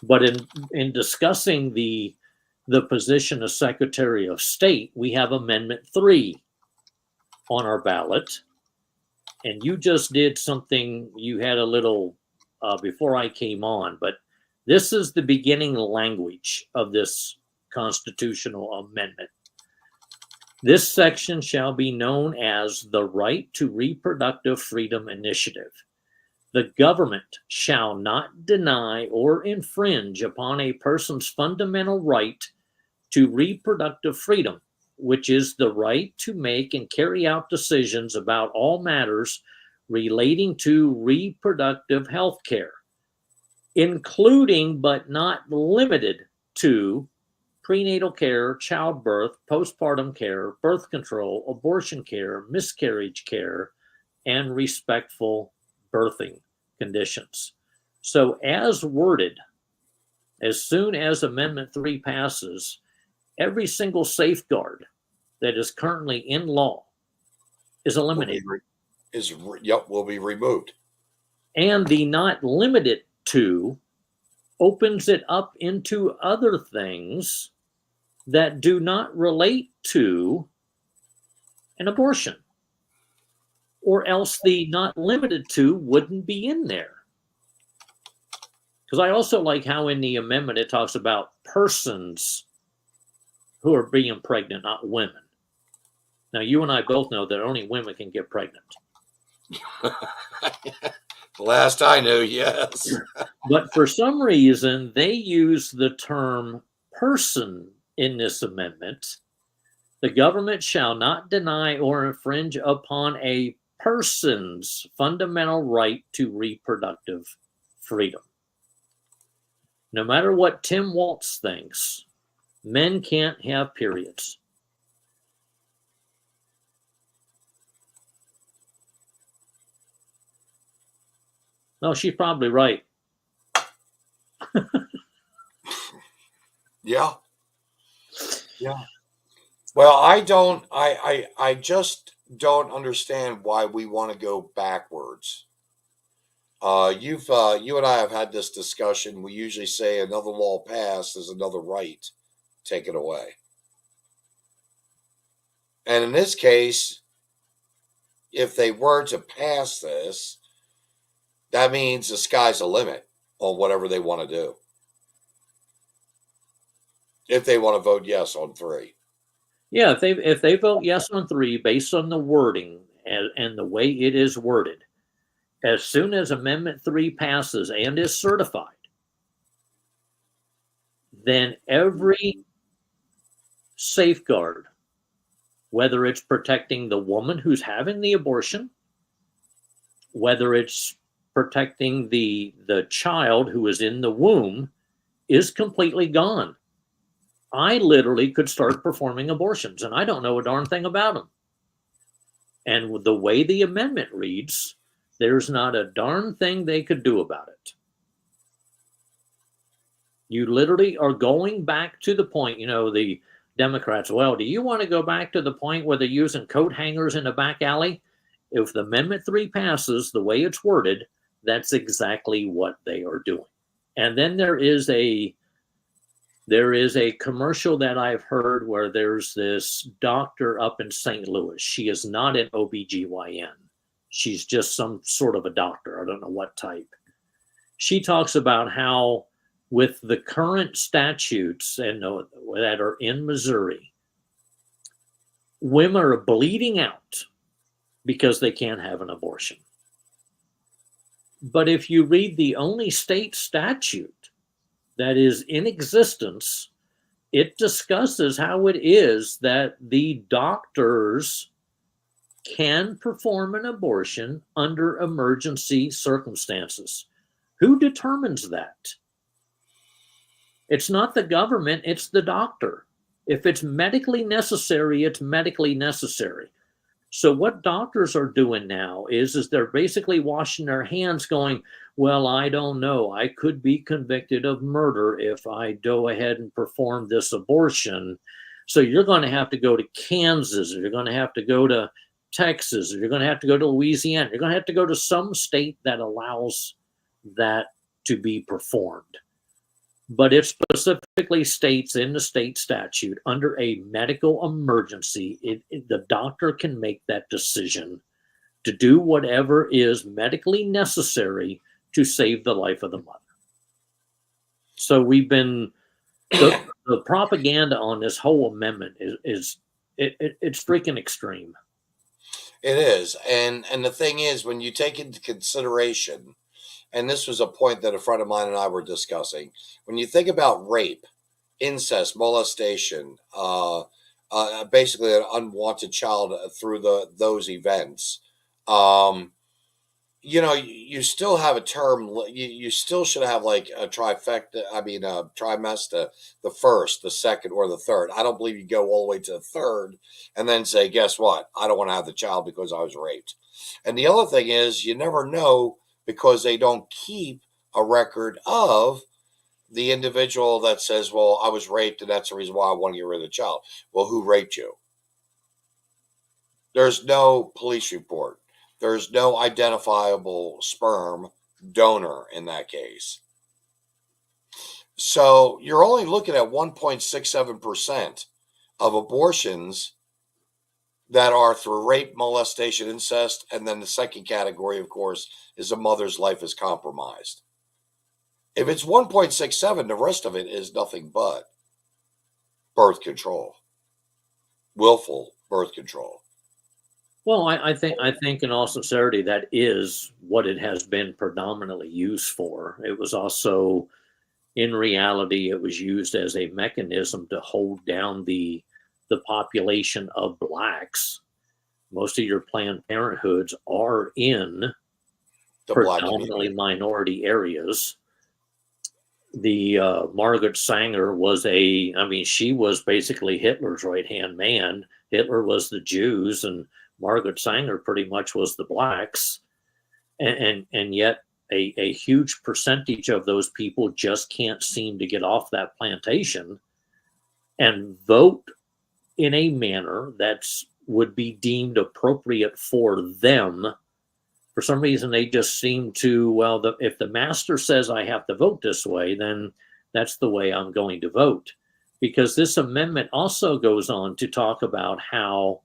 But in discussing the position of Secretary of State, we have Amendment 3 on our ballot. And you just did something, you had a little, before I came on, but this is the beginning language of this constitutional amendment. This section shall be known as the Right to Reproductive Freedom Initiative. The government shall not deny or infringe upon a person's fundamental right to reproductive freedom, which is the right to make and carry out decisions about all matters relating to reproductive health care, including but not limited to prenatal care, childbirth, postpartum care, birth control, abortion care, miscarriage care, and respectful birthing conditions. So as worded, as soon as Amendment 3 passes, every single safeguard that is currently in law is eliminated. Will be removed. And the not limited to opens it up into other things that do not relate to an abortion, or else the not limited to wouldn't be in there. Because I also like how in the amendment it talks about persons who are being pregnant, not women. Now, you and I both know that only women can get pregnant. Last I knew, yes. But for some reason, they use the term person in this amendment. The government shall not deny or infringe upon a person's fundamental right to reproductive freedom. No matter what Tim Waltz thinks, men can't have periods. No, she's probably right. Yeah. Yeah. Well, I just don't understand why we want to go backwards. You and I have had this discussion. We usually say another law passed is another right taken away. And in this case, if they were to pass this, that means the sky's the limit on whatever they want to do. If they want to vote yes on 3. Yeah, if they vote yes on 3 based on the wording and the way it is worded, as soon as Amendment 3 passes and is certified, then every safeguard, whether it's protecting the woman who's having the abortion, whether it's protecting the child who is in the womb, is completely gone. I literally could start performing abortions, and I don't know a darn thing about them. And with the way the amendment reads, there's not a darn thing they could do about it. You literally are going back to the point, the Democrats, well, do you want to go back to the point where they're using coat hangers in a back alley? If the Amendment 3 passes the way it's worded, that's exactly what they are doing. And then there is a commercial that I've heard where there's this doctor up in St. Louis. She is not an OBGYN. She's just some sort of a doctor. I don't know what type. She talks about how with the current statutes that are in Missouri, women are bleeding out because they can't have an abortion. But if you read the only state statute that is in existence, it discusses how it is that the doctors can perform an abortion under emergency circumstances. Who determines that? It's not the government, it's the doctor. If it's medically necessary, it's medically necessary. So what doctors are doing now is they're basically washing their hands going, well, I don't know. I could be convicted of murder if I go ahead and perform this abortion. So you're going to have to go to Kansas, or you're going to have to go to Texas, or you're going to have to go to Louisiana. You're going to have to go to some state that allows that to be performed. But it specifically states in the state statute, under a medical emergency, the doctor can make that decision to do whatever is medically necessary to save the life of the mother. So we've been, the propaganda on this whole amendment it's freaking extreme. It is. And the thing is, when you take into consideration, and this was a point that a friend of mine and I were discussing, when you think about rape, incest, molestation, basically an unwanted child through those events, you still have a term. You still should have like a trifecta. I mean, a trimester, the first, the second, or the third. I don't believe you go all the way to the third and then say, guess what? I don't want to have the child because I was raped. And the other thing is, you never know, because they don't keep a record of the individual that says, well, I was raped and that's the reason why I want to get rid of the child. Well, who raped you? There's no police report. There's no identifiable sperm donor in that case. So you're only looking at 1.67% of abortions that are through rape, molestation, incest, and then the second category, of course, is a mother's life is compromised. If it's 1.67, the rest of it is nothing but birth control, willful birth control. Well, I think in all sincerity, that is what it has been predominantly used for. It was also, in reality, it was used as a mechanism to hold down the population of blacks. Most of your Planned Parenthoods are in The predominantly minority areas. The Margaret Sanger was she was basically Hitler's right-hand man. Hitler was the Jews, and Margaret Sanger pretty much was the blacks. And yet a huge percentage of those people just can't seem to get off that plantation and vote in a manner that's would be deemed appropriate for them. For some reason, they just seem to, well, if the master says I have to vote this way, then that's the way I'm going to vote. Because this amendment also goes on to talk about how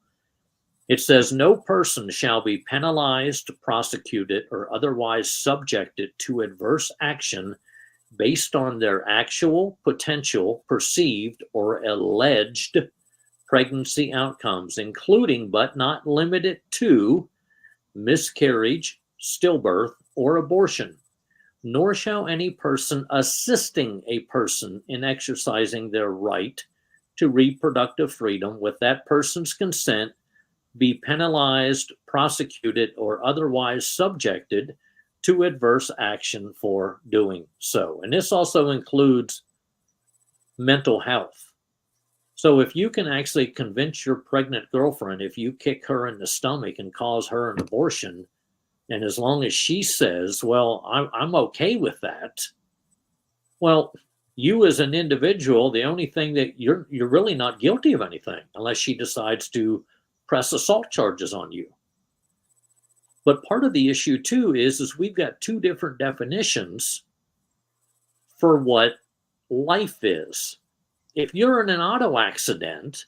it says no person shall be penalized, prosecuted, or otherwise subjected to adverse action based on their actual, potential, perceived, or alleged pregnancy outcomes, including but not limited to miscarriage, stillbirth, or abortion. Nor shall any person assisting a person in exercising their right to reproductive freedom with that person's consent be penalized, prosecuted, or otherwise subjected to adverse action for doing so. And this also includes mental health. So if you can actually convince your pregnant girlfriend, if you kick her in the stomach and cause her an abortion, and as long as she says, well, I'm okay with that, well, you as an individual, the only thing that you're really not guilty of anything unless she decides to press assault charges on you. But part of the issue too is we've got two different definitions for what life is. If you're in an auto accident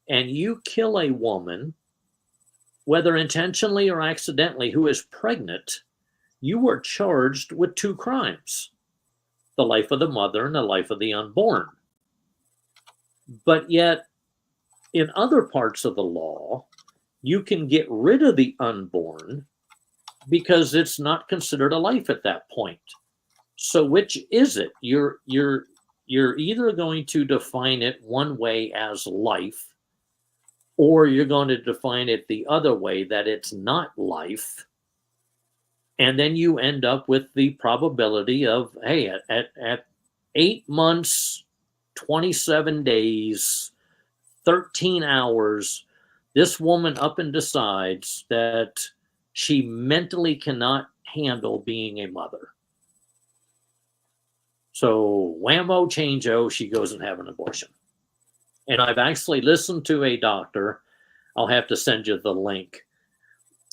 and you kill a woman, whether intentionally or accidentally, who is pregnant, you are charged with two crimes: the life of the mother and the life of the unborn. But yet, in other parts of the law, you can get rid of the unborn because it's not considered a life at that point. So which is it? You're either going to define it one way as life, or you're going to define it the other way, that it's not life. And then you end up with the probability of, hey, at 8 months, 27 days, 13 hours, this woman up and decides that she mentally cannot handle being a mother. So whammo chango, she goes and have an abortion. And I've actually listened to a doctor. I'll have to send you the link.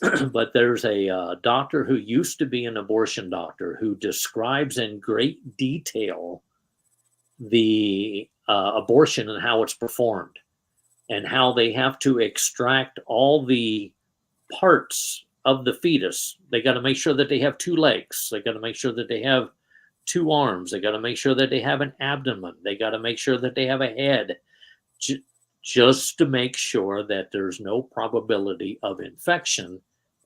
But there's a doctor who used to be an abortion doctor who describes in great detail the abortion and how it's performed, and how they have to extract all the parts of the fetus. They got to make sure that they have 2 legs. They got to make sure that they have 2 arms. They got to make sure that they have an abdomen. They got to make sure that they have a head, just to make sure that there's no probability of infection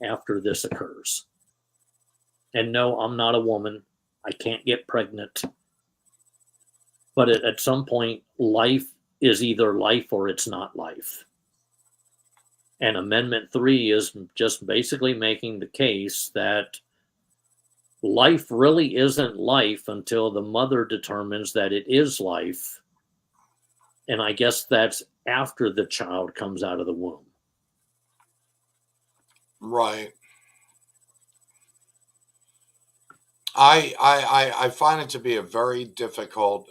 after this occurs. And no, I'm not a woman. I can't get pregnant. But at some point, life is either life or it's not life. And Amendment 3 is just basically making the case that life really isn't life until the mother determines that it is life. And I guess that's after the child comes out of the womb. Right. I find it to be a very difficult.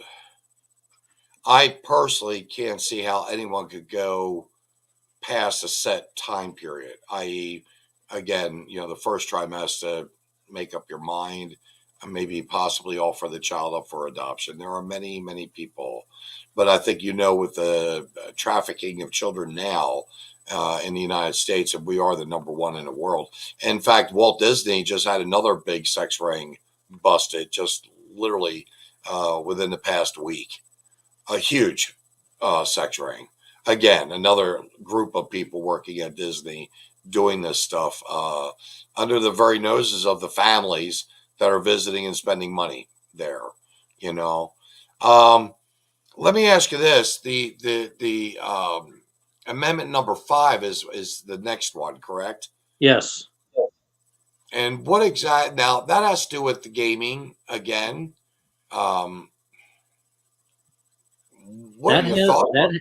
I personally can't see how anyone could go past a set time period, i.e., again, the first trimester, make up your mind, and maybe possibly offer the child up for adoption. There are many, many people, but I think with the trafficking of children now in the United States, and we are the number 1 in the world. In fact, Walt Disney just had another big sex ring busted, just literally within the past week. A huge sex ring. Again, another group of people working at Disney doing this stuff under the very noses of the families that are visiting and spending money there. Let me ask you this: the amendment number 5 is the next one, correct? Yes. And what exactly? Now that has to do with the gaming again. What are your thoughts?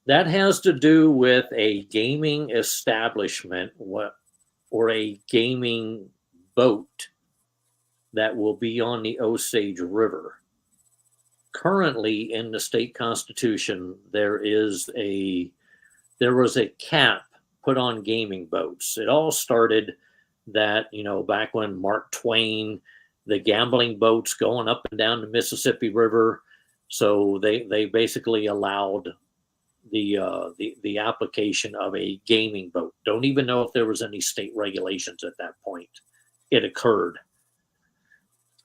That has to do with a gaming establishment or a gaming boat that will be on the Osage River. Currently, in the state constitution, there was a cap put on gaming boats. It all started that, back when Mark Twain, the gambling boats going up and down the Mississippi River. So they basically allowed the application of a gaming boat. Don't even know if there was any state regulations at that point. It occurred.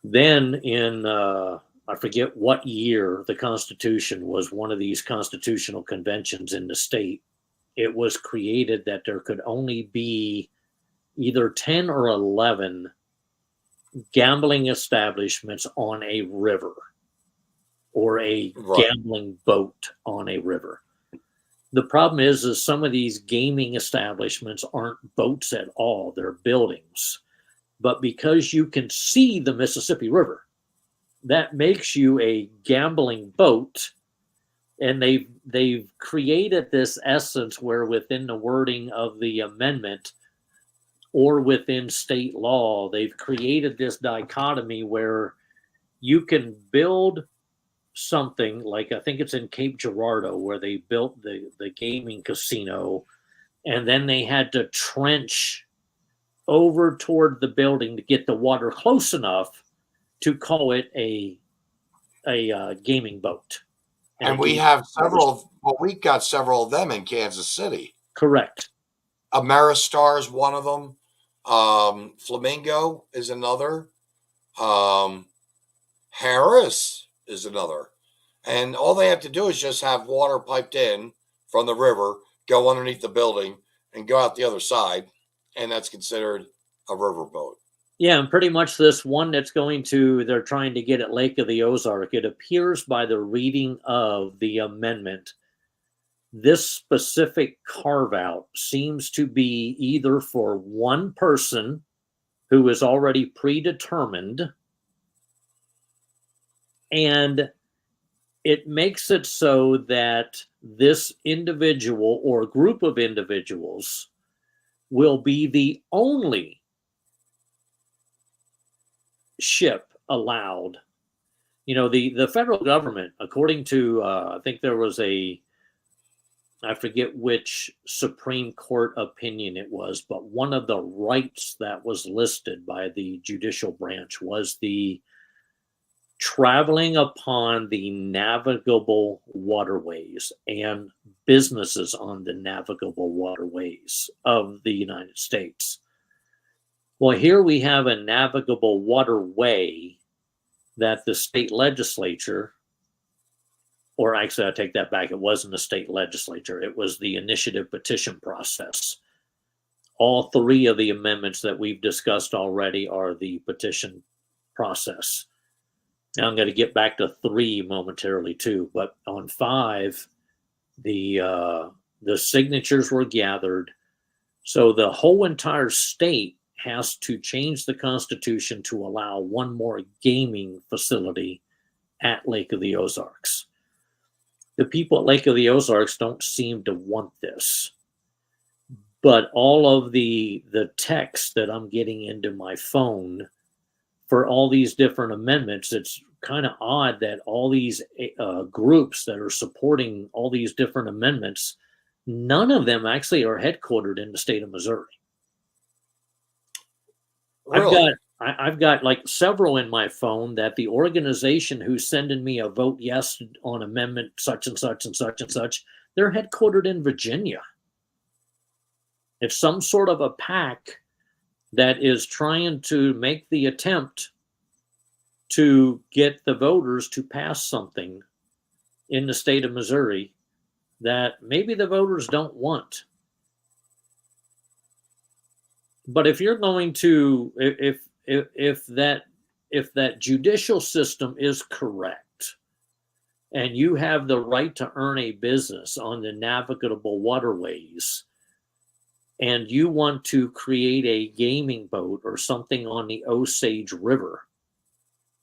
Then in I forget what year the Constitution was one of these constitutional conventions in the state. It was created that there could only be either 10 or 11 gambling establishments on a river or a gambling boat on a river. The problem is some of these gaming establishments aren't boats at all. They're buildings. But because you can see the Mississippi River, that makes you a gambling boat. And they've created this essence where within the wording of the amendment or within state law, they've created this dichotomy where you can build something like, I think it's in Cape Girardeau, where they built the gaming casino, and then they had to trench over toward the building to get the water close enough to call it a gaming boat. And we have several. Well, we got several of them in Kansas City. Correct. Ameristar is one of them. Flamingo is another. Harris is another. And all they have to do is just have water piped in from the river, go underneath the building, and go out the other side. And that's considered a riverboat. Yeah, and pretty much this one they're trying to get at Lake of the Ozark. It appears by the reading of the amendment, this specific carve out seems to be either for one person who is already predetermined, and it makes it so that this individual or group of individuals will be the only ship allowed. The federal government, according to I think there was I forget which Supreme Court opinion it was, but one of the rights that was listed by the judicial branch was the traveling upon the navigable waterways and businesses on the navigable waterways of the United States. Well, here we have a navigable waterway that the state legislature, or actually I take that back, it wasn't the state legislature, it was the initiative petition process. All three of the amendments that we've discussed already are the petition process. Now I'm going to get back to 3 momentarily too, but on 5, the signatures were gathered. So the whole entire state has to change the Constitution to allow one more gaming facility at Lake of the Ozarks. The people at Lake of the Ozarks don't seem to want this. But all of the text that I'm getting into my phone for all these different amendments, it's kind of odd that all these groups that are supporting all these different amendments, none of them actually are headquartered in the state of Missouri. Really? I've got like several in my phone that the organization who's sending me a vote yes on amendment such and such and such and such, they're headquartered in Virginia. It's some sort of a PAC that is trying to make the attempt to get the voters to pass something in the state of Missouri that maybe the voters don't want. But if you're going to, if that judicial system is correct, and you have the right to earn a business on the navigable waterways, and you want to create a gaming boat or something on the Osage River,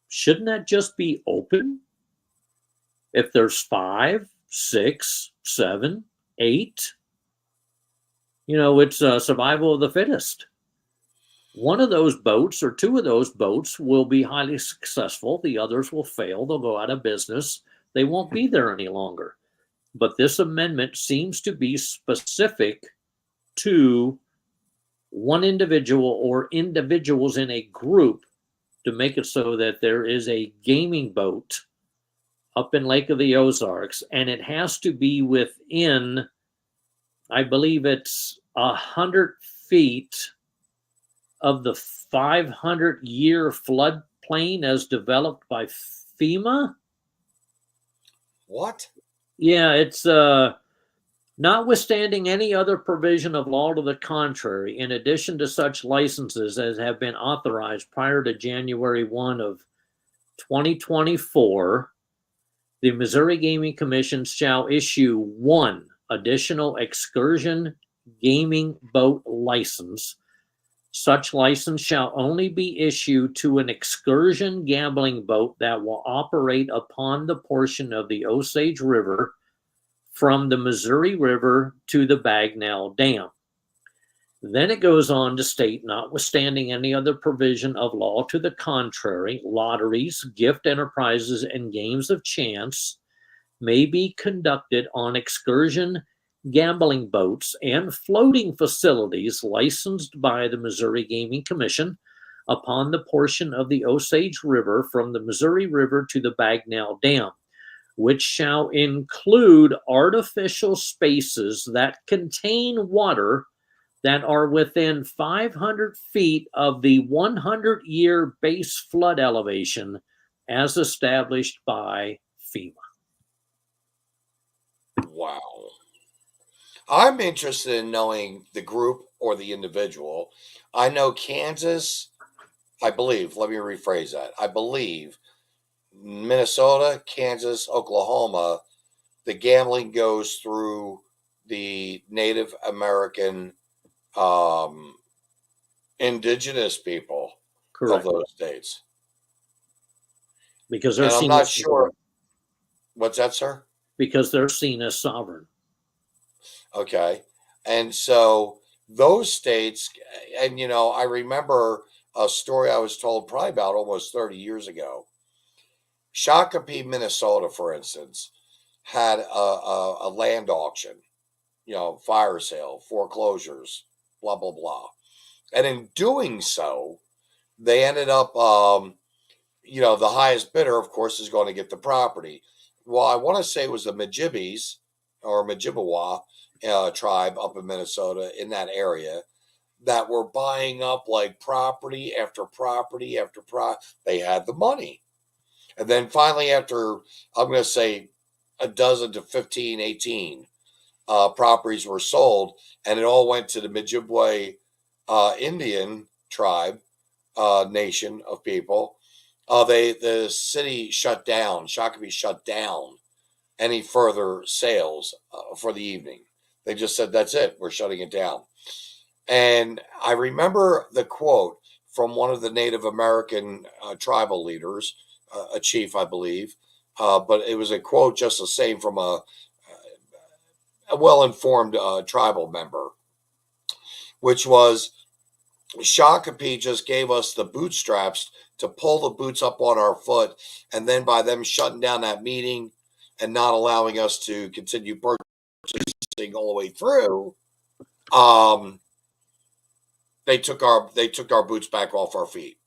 shouldn't that just be open? If there's 5, 6, 7, 8, it's survival of the fittest. One of those boats or two of those boats will be highly successful. The others will fail. They'll go out of business. They won't be there any longer. But this amendment seems to be specific to one individual or individuals in a group to make it so that there is a gaming boat up in Lake of the Ozarks, and it has to be within, I believe it's 100 feet of the 500-year floodplain as developed by FEMA. What? Yeah, it's notwithstanding any other provision of law to the contrary, in addition to such licenses as have been authorized prior to January 1 of 2024, the Missouri Gaming Commission shall issue one additional excursion gaming boat license. Such license shall only be issued to an excursion gambling boat that will operate upon the portion of the Osage River from the Missouri River to the Bagnell Dam. Then it goes on to state, notwithstanding any other provision of law to the contrary, lotteries, gift enterprises, and games of chance may be conducted on excursion gambling boats and floating facilities licensed by the Missouri Gaming Commission upon the portion of the Osage River from the Missouri River to the Bagnell Dam, which shall include artificial spaces that contain water that are within 500 feet of the 100-year base flood elevation as established by FEMA. Wow. I'm interested in knowing the group or the individual. I know Kansas, I believe, let me rephrase that. I believe Minnesota, Kansas, Oklahoma, the gambling goes through the Native American indigenous people Correct. of those states. Because they're and I'm seen not as sure. sovereign. What's that, sir? Because they're seen as sovereign. Okay. And so those states, and I remember a story I was told probably about almost 30 years ago. Shakopee, Minnesota, for instance, had a land auction, fire sale, foreclosures, blah, blah, blah. And in doing so, they ended up, the highest bidder, of course, is going to get the property. Well, I want to say it was the Majibis or Majibwa tribe up in Minnesota in that area that were buying up like property after property after property. They had the money. And then finally, after, I'm going to say a dozen to 15, 18 properties were sold, and it all went to the Ojibwe Indian tribe, nation of people. The city shut down. Shakopee shut down any further sales for the evening. They just said, that's it. We're shutting it down. And I remember the quote from one of the Native American tribal leaders, a chief, I believe. But it was a quote just the same from a well-informed tribal member, which was, Shakopee just gave us the bootstraps to pull the boots up on our foot, and then by them shutting down that meeting and not allowing us to continue purchasing all the way through, they took our boots back off our feet.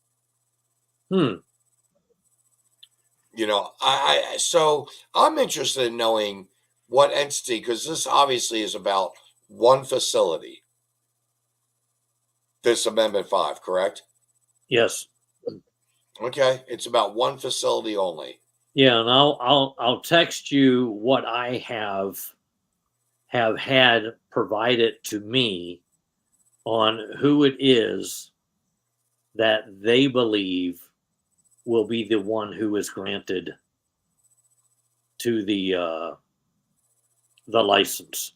So I'm interested in knowing what entity, because this obviously is about one facility. This Amendment 5, correct? Yes. Okay, it's about one facility only. Yeah, and I'll text you what I have had provided to me on who it is that they believe will be the one who is granted to the license.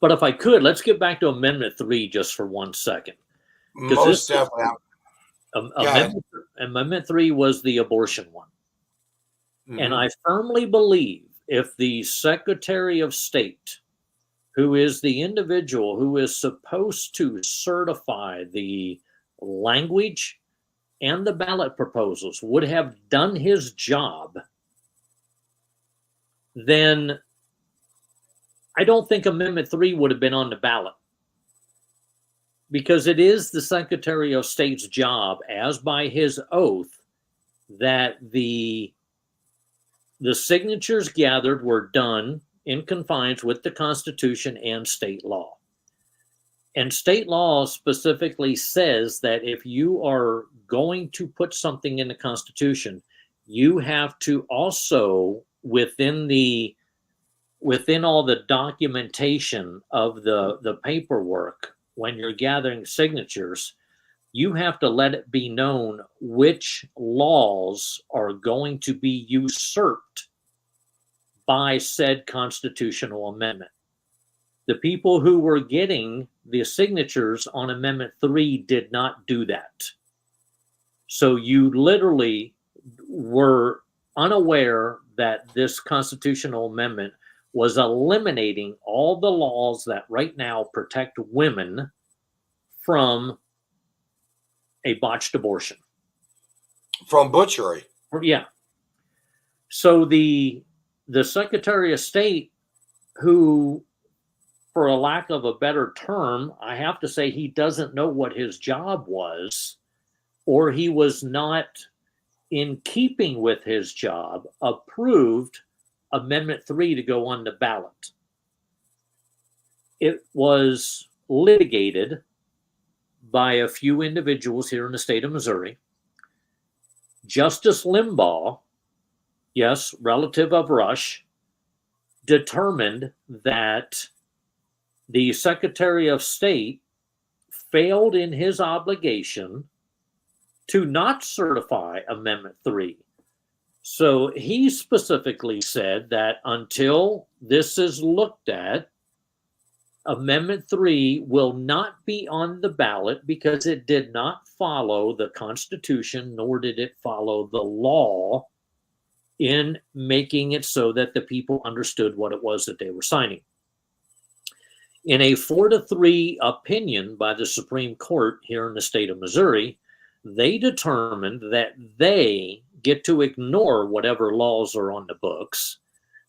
But if I could, let's get back to Amendment 3 just for 1 second. Most definitely. Amendment 3 was the abortion one. Mm-hmm. And I firmly believe if the Secretary of State, who is the individual who is supposed to certify the language and the ballot proposals would have done his job, then I don't think Amendment 3 would have been on the ballot, because it is the Secretary of State's job, as by his oath, that the signatures gathered were done in compliance with the Constitution and state law. And state law specifically says that if you are going to put something in the Constitution, you have to also, within all the documentation of the paperwork, when you're gathering signatures, you have to let it be known which laws are going to be usurped by said constitutional amendment. The people who were getting the signatures on Amendment 3 did not do that. So you literally were unaware that this constitutional amendment was eliminating all the laws that right now protect women from a botched abortion. From butchery. Yeah. So the Secretary of State, who, for a lack of a better term, I have to say he doesn't know what his job was, or he was not in keeping with his job, approved Amendment 3 to go on the ballot. It was litigated by a few individuals here in the state of Missouri. Justice Limbaugh, yes, relative of Rush, determined that the Secretary of State failed in his obligation to not certify Amendment 3. So he specifically said that until this is looked at, Amendment 3 will not be on the ballot because it did not follow the Constitution, nor did it follow the law in making it so that the people understood what it was that they were signing. In a 4-3 opinion by the Supreme Court here in the state of Missouri, they determined that they get to ignore whatever laws are on the books.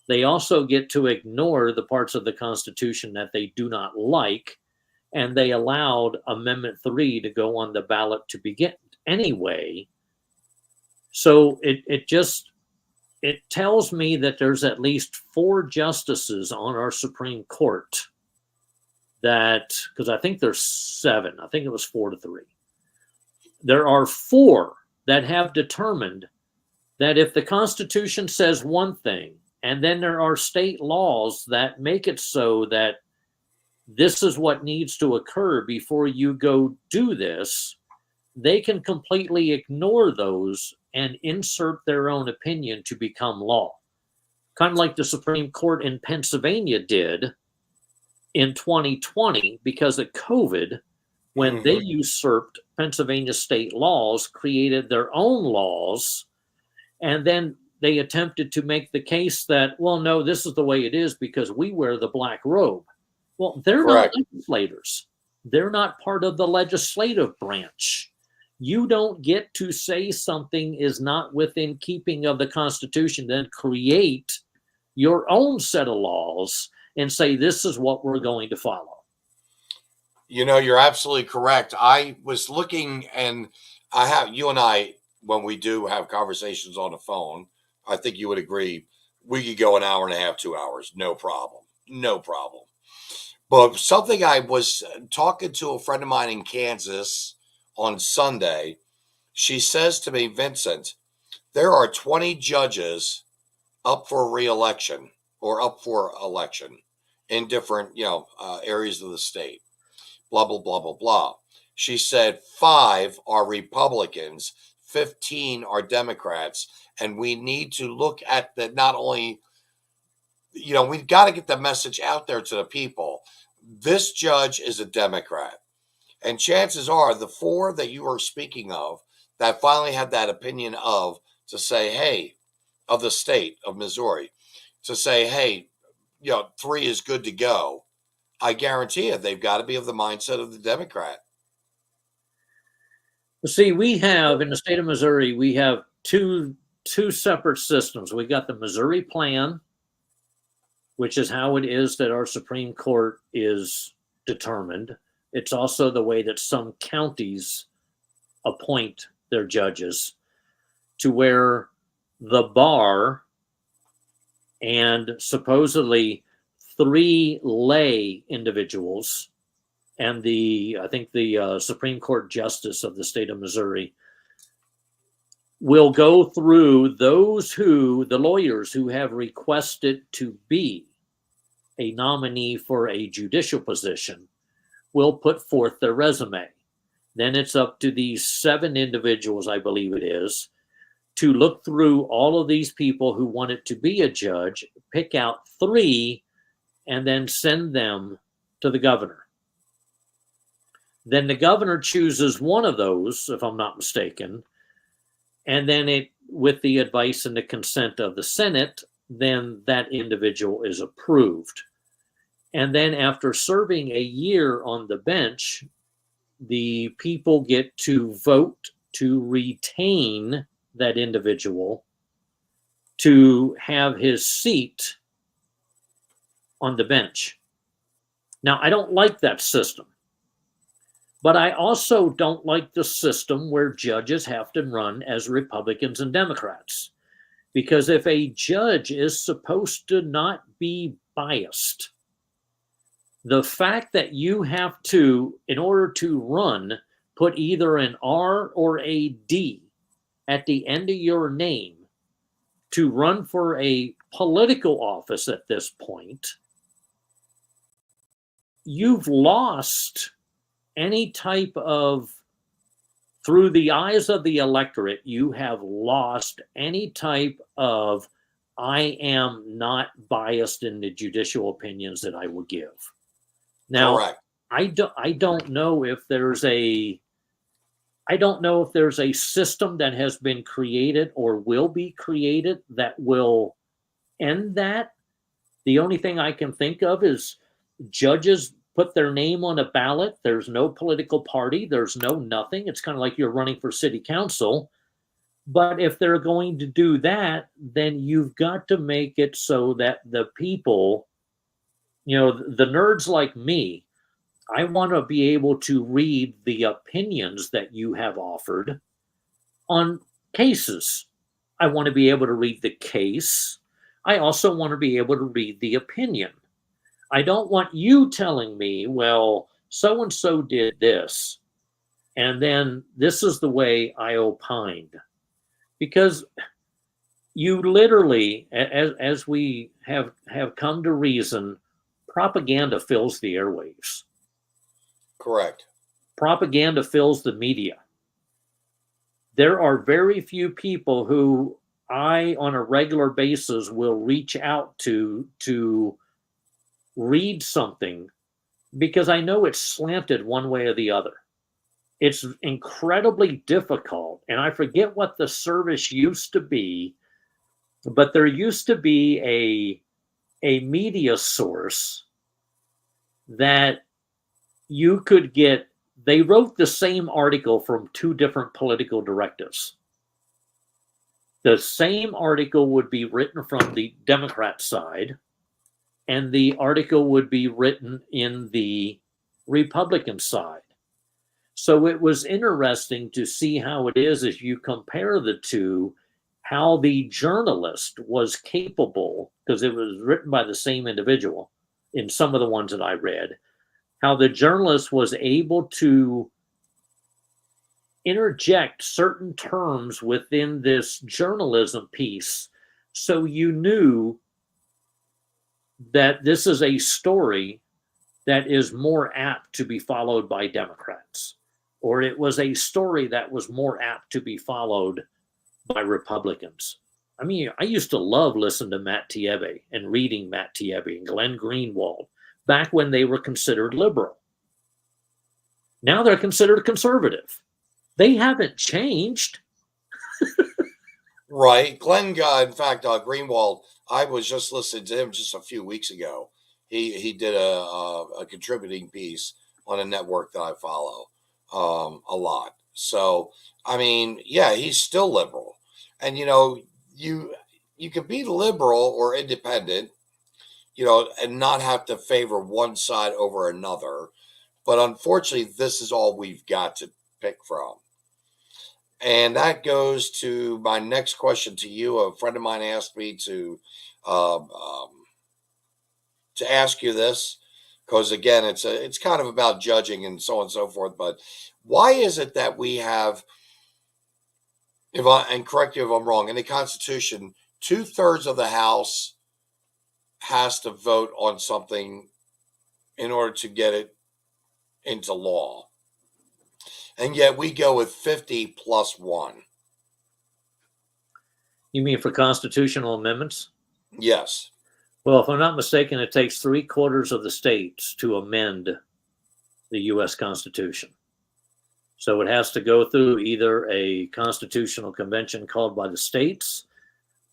They also get to ignore the parts of the Constitution that they do not like, and they allowed Amendment 3 to go on the ballot to begin anyway. So it tells me that there's at least 4 justices on our Supreme Court that, because I think there's 7, I think it was 4-3. There are 4 that have determined that if the Constitution says one thing, and then there are state laws that make it so that this is what needs to occur before you go do this, they can completely ignore those and insert their own opinion to become law. Kind of like the Supreme Court in Pennsylvania did in 2020 because of COVID, when they usurped Pennsylvania state laws, created their own laws, and then they attempted to make the case that, well, no, this is the way it is because we wear the black robe. Well, they're Correct. not legislators. They're not part of the legislative branch. You don't get to say something is not within keeping of the Constitution, then create your own set of laws and say, this is what we're going to follow. You know, you're absolutely correct. I was looking, and you and I, when we do have conversations on the phone, I think you would agree, we could go an hour and a half, 2 hours, no problem. No problem. But something, I was talking to a friend of mine in Kansas on Sunday. She says to me, Vincent, there are 20 judges up for re-election or up for election in different, areas of the state. Blah, blah, blah, blah, blah. She said 5 are Republicans, 15 are Democrats, and we need to look at that. Not only, we've got to get the message out there to the people. This judge is a Democrat. And chances are the 4 that you are speaking of that finally had that opinion to say, hey, of the state of Missouri, to say, hey, 3 is good to go. I guarantee you they've got to be of the mindset of the Democrat. See, we have in the state of Missouri, we have two separate systems. We got the Missouri Plan, which is how it is that our Supreme Court is determined. It's also the way that some counties appoint their judges, to where the bar and supposedly 3 lay individuals and I think the Supreme Court Justice of the state of Missouri will go through the lawyers who have requested to be a nominee for a judicial position will put forth their resume. Then it's up to these 7 individuals, I believe it is, to look through all of these people who wanted to be a judge, pick out 3, and then send them to the governor. Then the governor chooses one of those, if I'm not mistaken, and then with the advice and the consent of the Senate, then that individual is approved. And then after serving a year on the bench, the people get to vote to retain that individual to have his seat on the bench. Now, I don't like that system, but I also don't like the system where judges have to run as Republicans and Democrats. Because if a judge is supposed to not be biased, the fact that you have to, in order to run, put either an R or a D at the end of your name to run for a political office at this point, you've lost any type of, through the eyes of the electorate, you have lost any type of, I am not biased in the judicial opinions that I will give. Now, Correct. I don't know if there's a system that has been created or will be created that will end that. The only thing I can think of is judges put their name on a ballot. There's no political party. There's no nothing. It's kind of like you're running for city council. But if they're going to do that, then you've got to make it so that the people, the nerds like me, I want to be able to read the opinions that you have offered on cases. I want to be able to read the case. I also want to be able to read the opinion. I don't want you telling me, well, so-and-so did this, and then this is the way I opined. Because you literally, as we have come to reason, propaganda fills the airwaves. Correct. Propaganda fills the media. There are very few people who I, on a regular basis, will reach out to read something because I know it's slanted one way or the other. It's incredibly difficult, and I forget what the service used to be, but there used to be a media source that you could get. They wrote the same article from 2 different political directives. The same article would be written from the Democrat side, and the article would be written in the Republican side. So it was interesting to see how it is as you compare the two, how the journalist was capable, because it was written by the same individual in some of the ones that I read, how the journalist was able to interject certain terms within this journalism piece so you knew that this is a story that is more apt to be followed by Democrats, or it was a story that was more apt to be followed by Republicans. I mean, I used to love listening to Matt Taibbi and reading Matt Taibbi and Glenn Greenwald back when they were considered liberal. Now they're considered conservative. They haven't changed. Right. Glenn, in fact, Greenwald, I was just listening to him just a few weeks ago. He did a contributing piece on a network that I follow a lot. So, I mean, yeah, he's still liberal. And, you know, you can be liberal or independent, you know, and not have to favor one side over another. But unfortunately, this is all we've got to pick from. And that goes to my next question to you. A friend of mine asked me to ask you this, because again, it's kind of about judging and so on and so forth. But why is it that we have, and correct me if I'm wrong, in the Constitution, 2/3 of the House has to vote on something in order to get it into law, and yet we go with 50+1? You mean for constitutional amendments? Yes. Well, if I'm not mistaken, it takes 3/4 of the states to amend the U.S. Constitution. So it has to go through either a constitutional convention called by the states,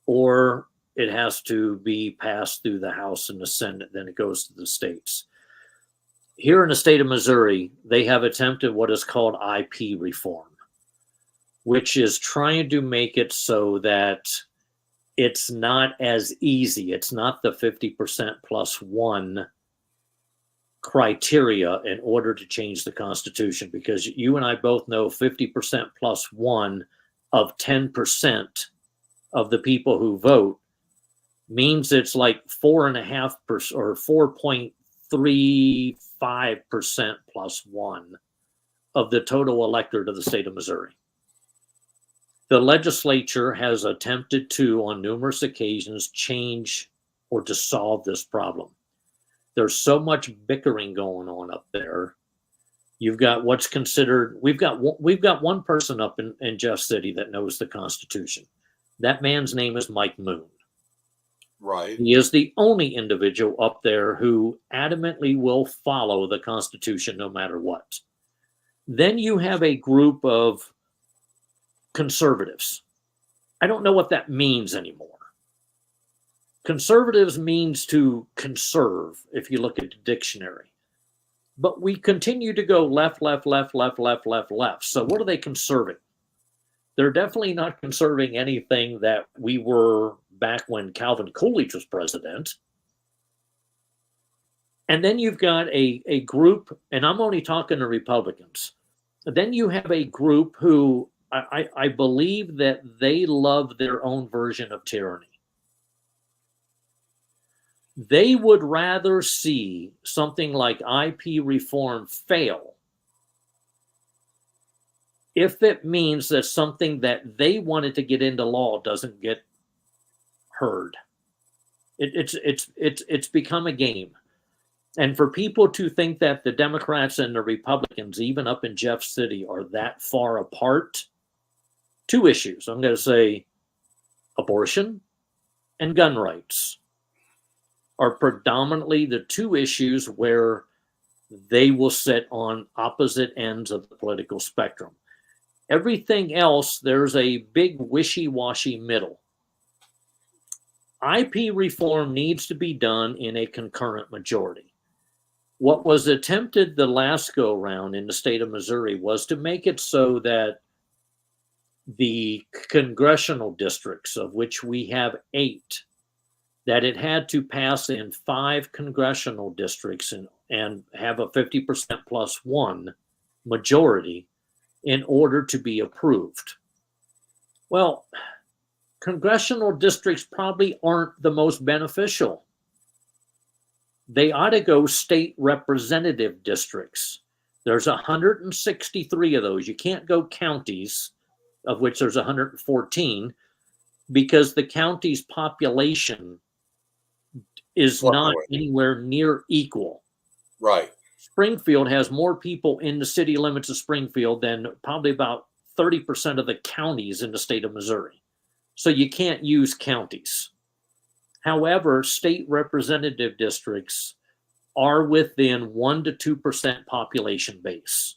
or it has to be passed through the House and the Senate, then it goes to the states. Here in the state of Missouri, they have attempted what is called IP reform, which is trying to make it so that it's not as easy. It's not the 50%+1 criteria in order to change the Constitution, because you and I both know 50%+1 of 10% of the people who vote means it's like 4.5% or 4.35%+1 of the total electorate of the state of Missouri. The legislature has attempted to, on numerous occasions, change or to solve this problem. There's so much bickering going on up there. You've got what's considered, we've got one person up in Jeff City that knows the Constitution. That man's name is Mike Moon. Right. He is the only individual up there who adamantly will follow the Constitution no matter what. Then you have a group of conservatives. I don't know what that means anymore. Conservatives means to conserve, if you look at the dictionary. But we continue to go left, left, left, left, left, left, left. So what are they conserving? They're definitely not conserving anything that we were back when Calvin Coolidge was president. And then you've got a group, and I'm only talking to Republicans. Then you have a group who I believe that they love their own version of tyranny. They would rather see something like IP reform fail if it means that something that they wanted to get into law doesn't get heard. It's become a game. And for people to think that the Democrats and the Republicans, even up in Jeff City, are that far apart, two issues. I'm going to say abortion and gun rights are predominantly the two issues where they will sit on opposite ends of the political spectrum. Everything else, there's a big wishy-washy middle. IP reform needs to be done in a concurrent majority. What was attempted the last go-round in the state of Missouri was to make it so that the congressional districts, of which we have 8, that it had to pass in 5 congressional districts and have a 50%+1 majority in order to be approved. Well, congressional districts probably aren't the most beneficial. They ought to go state representative districts. There's 163 of those. You can't go counties, of which there's 114, because the county's population is not anywhere near equal. Right. Springfield has more people in the city limits of Springfield than probably about 30% of the counties in the state of Missouri. So you can't use counties. However, state representative districts are within 1 to 2% population base.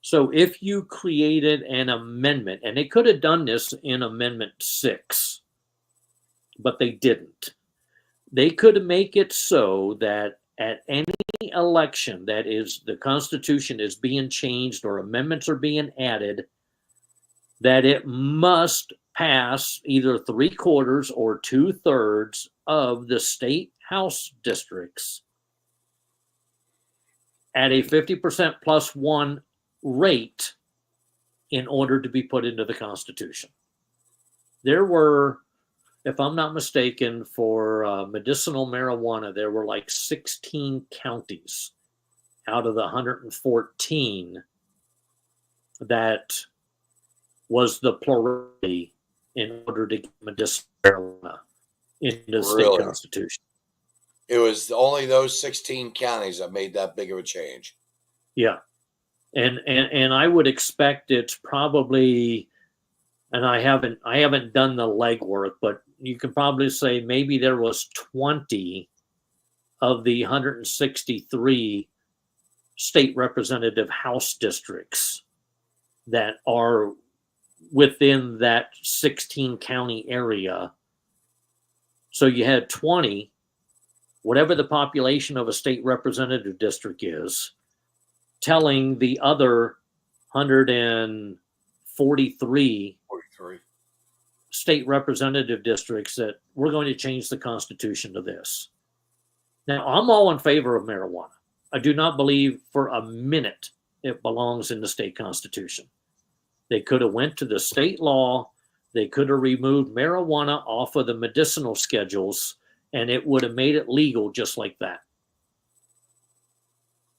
So if you created an amendment, and they could have done this in Amendment 6, but they didn't. They could make it so that at any election that is the Constitution is being changed or amendments are being added, that it must pass either 3/4 or 2/3 of the state house districts at a 50% plus one rate in order to be put into the Constitution. There were, if I'm not mistaken, for medicinal marijuana, there were like 16 counties out of the 114 that was the plurality in order to get medicinal marijuana into the state constitution. It was only those 16 counties that made that big of a change. Yeah. And I would expect it's probably, and I haven't done the legwork, but you can probably say maybe there was 20 of the 163 state representative house districts that are within that 16 county area. So you had 20, whatever the population of a state representative district is, telling the other 143 state representative districts that we're going to change the Constitution to this. Now, I'm all in favor of marijuana. I do not believe for a minute it belongs in the state constitution. They could have went to the state law. They could have removed marijuana off of the medicinal schedules, and it would have made it legal just like that.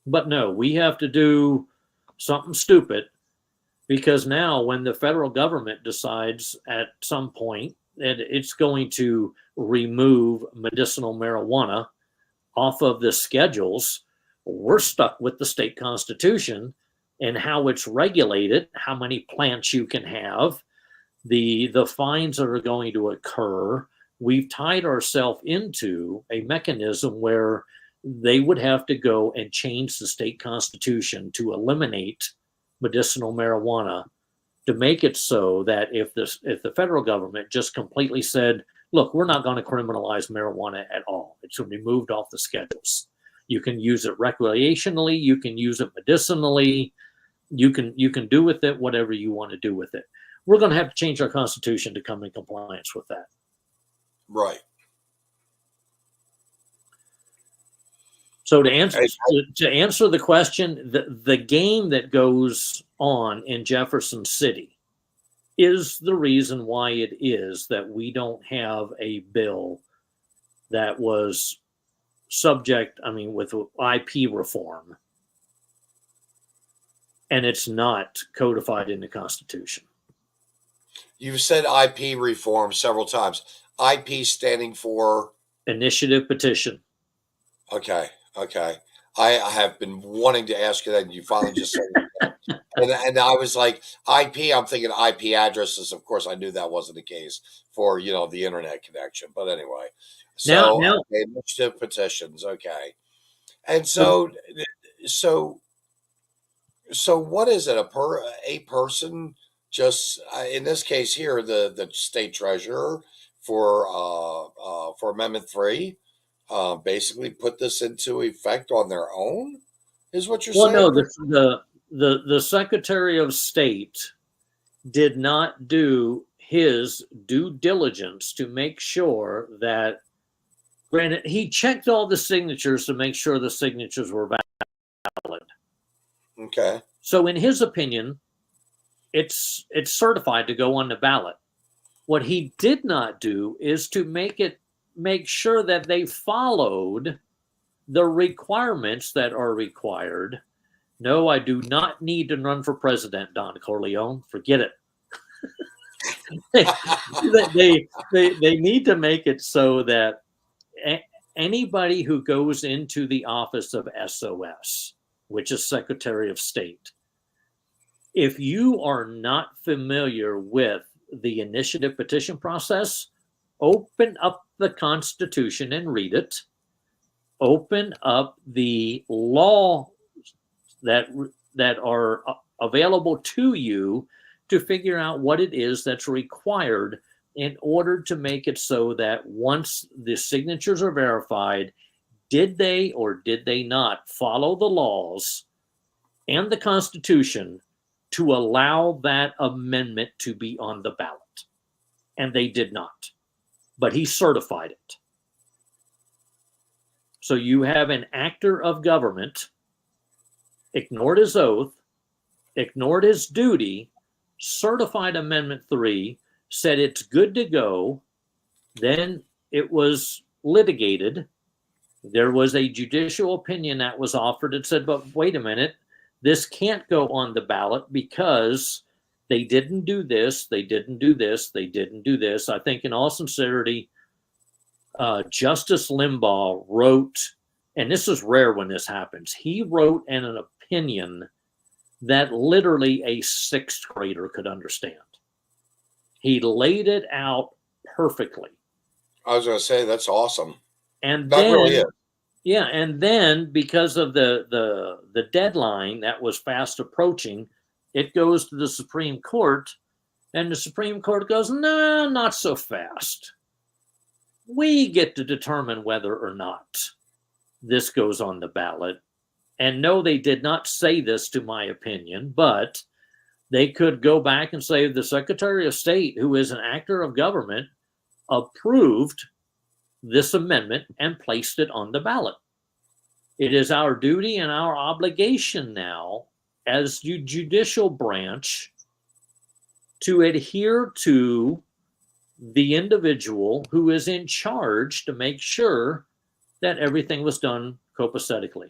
But no, we have to do something stupid, because now when the federal government decides at some point that it's going to remove medicinal marijuana off of the schedules, we're stuck with the state constitution and how it's regulated, how many plants you can have, the fines that are going to occur. We've tied ourselves into a mechanism where they would have to go and change the state constitution to eliminate medicinal marijuana, to make it so that if the federal government just completely said, look, we're not going to criminalize marijuana at all, it's removed off the schedules. You can use it recreationally, you can use it medicinally, you can do with it whatever you want to do with it. We're going to have to change our constitution to come in compliance with that. Right. So to answer the question, the game that goes on in Jefferson City is the reason why it is that we don't have a bill that was subject, with IP reform, and it's not codified in the Constitution. You've said IP reform several times. IP standing for? Initiative Petition. Okay. I have been wanting to ask you that, and you finally just said it. And I was like, IP, I'm thinking IP addresses. Of course, I knew that wasn't the case for, the internet connection. But anyway, so now initiative petitions. Okay. And so what is it? A person, just in this case here, the state treasurer for Amendment 3, basically put this into effect on their own, is what you're saying? Well, no, the Secretary of State did not do his due diligence to make sure that, granted, he checked all the signatures to make sure the signatures were valid. Okay. So in his opinion, it's certified to go on the ballot. What he did not do is to make sure that they followed the requirements that are required. No, I do not need to run for president, Don Corleone. Forget it. they need to make it so that anybody who goes into the office of SOS, which is Secretary of State, if you are not familiar with the initiative petition process, open up the Constitution and read it. Open up the law that are available to you to figure out what it is that's required in order to make it so that once the signatures are verified, did they or did they not follow the laws and the Constitution to allow that amendment to be on the ballot? And they did not. But he certified it. So you have an actor of government, ignored his oath, ignored his duty, certified Amendment 3, said it's good to go. Then it was litigated. There was a judicial opinion that was offered that said, but wait a minute, this can't go on the ballot because they didn't do this, they didn't do this, they didn't do this. I think in all sincerity, Justice Limbaugh wrote, and this is rare when this happens, he wrote an opinion that literally a sixth grader could understand. He laid it out perfectly. I was going to say, that's awesome. And that then, really is. Yeah, and then because of the deadline that was fast approaching, it goes to the Supreme Court, and the Supreme Court goes, no, not so fast. We get to determine whether or not this goes on the ballot. And no, they did not say this, to my opinion, but they could go back and say the Secretary of State, who is an actor of government, approved this amendment and placed it on the ballot. It is our duty and our obligation now as the judicial branch to adhere to the individual who is in charge to make sure that everything was done copacetically.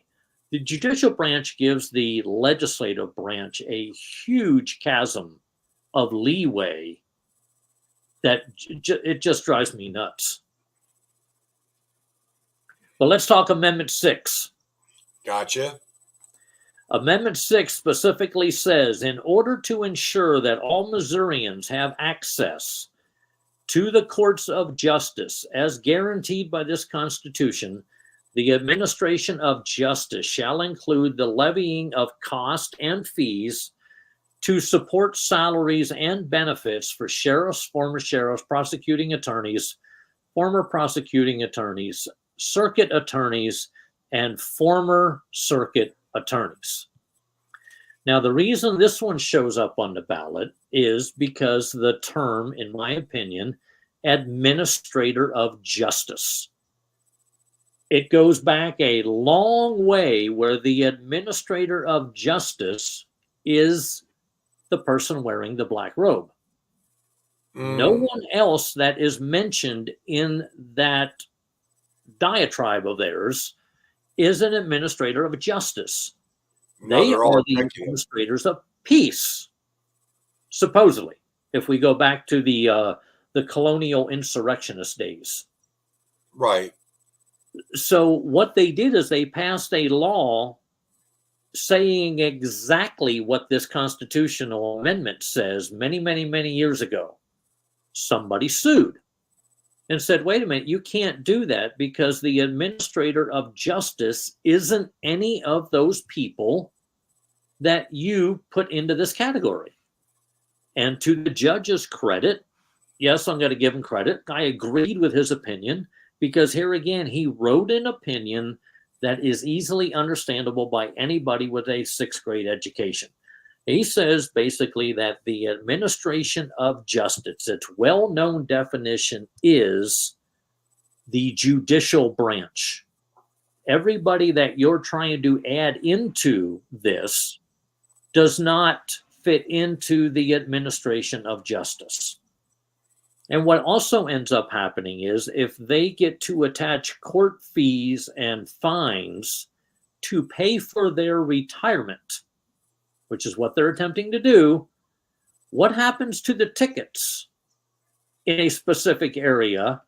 The judicial branch gives the legislative branch a huge chasm of leeway that it just drives me nuts. But let's talk Amendment 6. Gotcha. Amendment 6 specifically says, in order to ensure that all Missourians have access to the courts of justice as guaranteed by this Constitution, the administration of justice shall include the levying of cost and fees to support salaries and benefits for sheriffs, former sheriffs, prosecuting attorneys, former prosecuting attorneys, circuit attorneys, and former circuit attorneys. Now, the reason this one shows up on the ballot is because the term, in my opinion, administrator of justice. It goes back a long way where the administrator of justice is the person wearing the black robe. No one else that is mentioned in that diatribe of theirs is an administrator of justice. They are the administrators of peace, supposedly, if we go back to the colonial insurrectionist days. Right. So what they did is they passed a law saying exactly what this constitutional amendment says many, many, many years ago. Somebody sued and said, wait a minute, you can't do that because the administrator of justice isn't any of those people that you put into this category. And to the judge's credit, yes, I'm going to give him credit. I agreed with his opinion because here again, he wrote an opinion that is easily understandable by anybody with a sixth grade education. He says basically that the administration of justice, its well-known definition is the judicial branch. Everybody that you're trying to add into this does not fit into the administration of justice. And what also ends up happening is if they get to attach court fees and fines to pay for their retirement, which is what they're attempting to do, what happens to the tickets in a specific area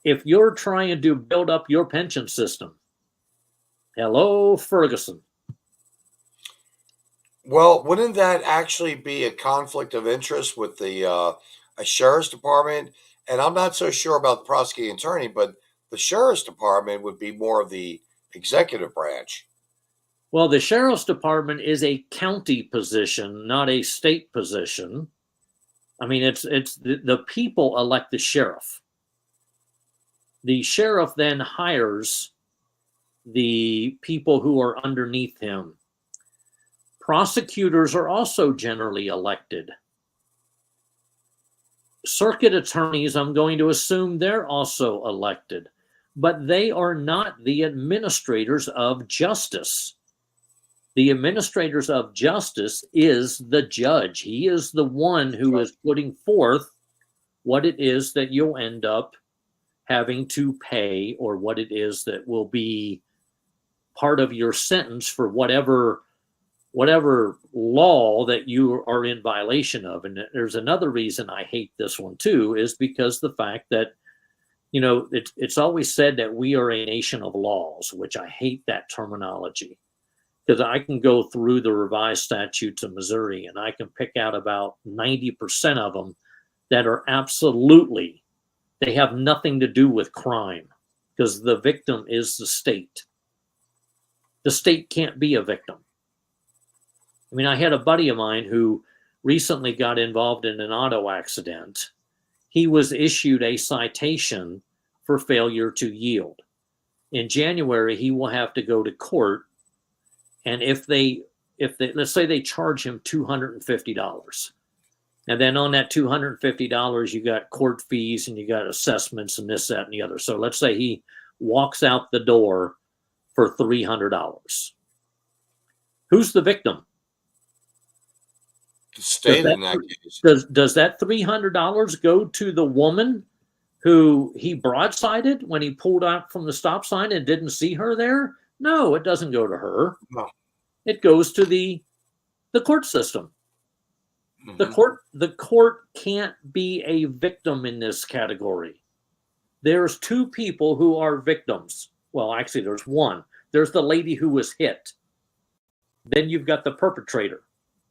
if you're trying to build up your pension system? Hello, Ferguson. Well, wouldn't that actually be a conflict of interest with the a sheriff's department? And I'm not so sure about the prosecuting attorney, but the sheriff's department would be more of the executive branch. Well, the sheriff's department is a county position, not a state position. I mean, it's the people elect the sheriff. The sheriff then hires the people who are underneath him. Prosecutors are also generally elected. Circuit attorneys, I'm going to assume they're also elected, but they are not the administrators of justice. The administrators of justice is the judge. He is the one who is putting forth what it is that you'll end up having to pay, or what it is that will be part of your sentence for whatever law that you are in violation of. And there's another reason I hate this one too, is because the fact that, you know, it's always said that we are a nation of laws, which I hate that terminology, because I can go through the revised statutes of Missouri and I can pick out about 90% of them that are absolutely, they have nothing to do with crime, because the victim is the state. The state can't be a victim. I mean, I had a buddy of mine who recently got involved in an auto accident. He was issued a citation for failure to yield. In January, he will have to go to court. And if they let's say they charge him $250, and then on that $250, you got court fees and you got assessments and this, that, and the other. So let's say he walks out the door for $300. Who's the victim? The state in that case. Does that $300 go to the woman who he broadsided when he pulled out from the stop sign and didn't see her there? No, it doesn't go to her. No. It goes to the court system. Mm-hmm. The court can't be a victim in this category. There's two people who are victims. Well, actually, there's one. There's the lady who was hit. Then you've got the perpetrator.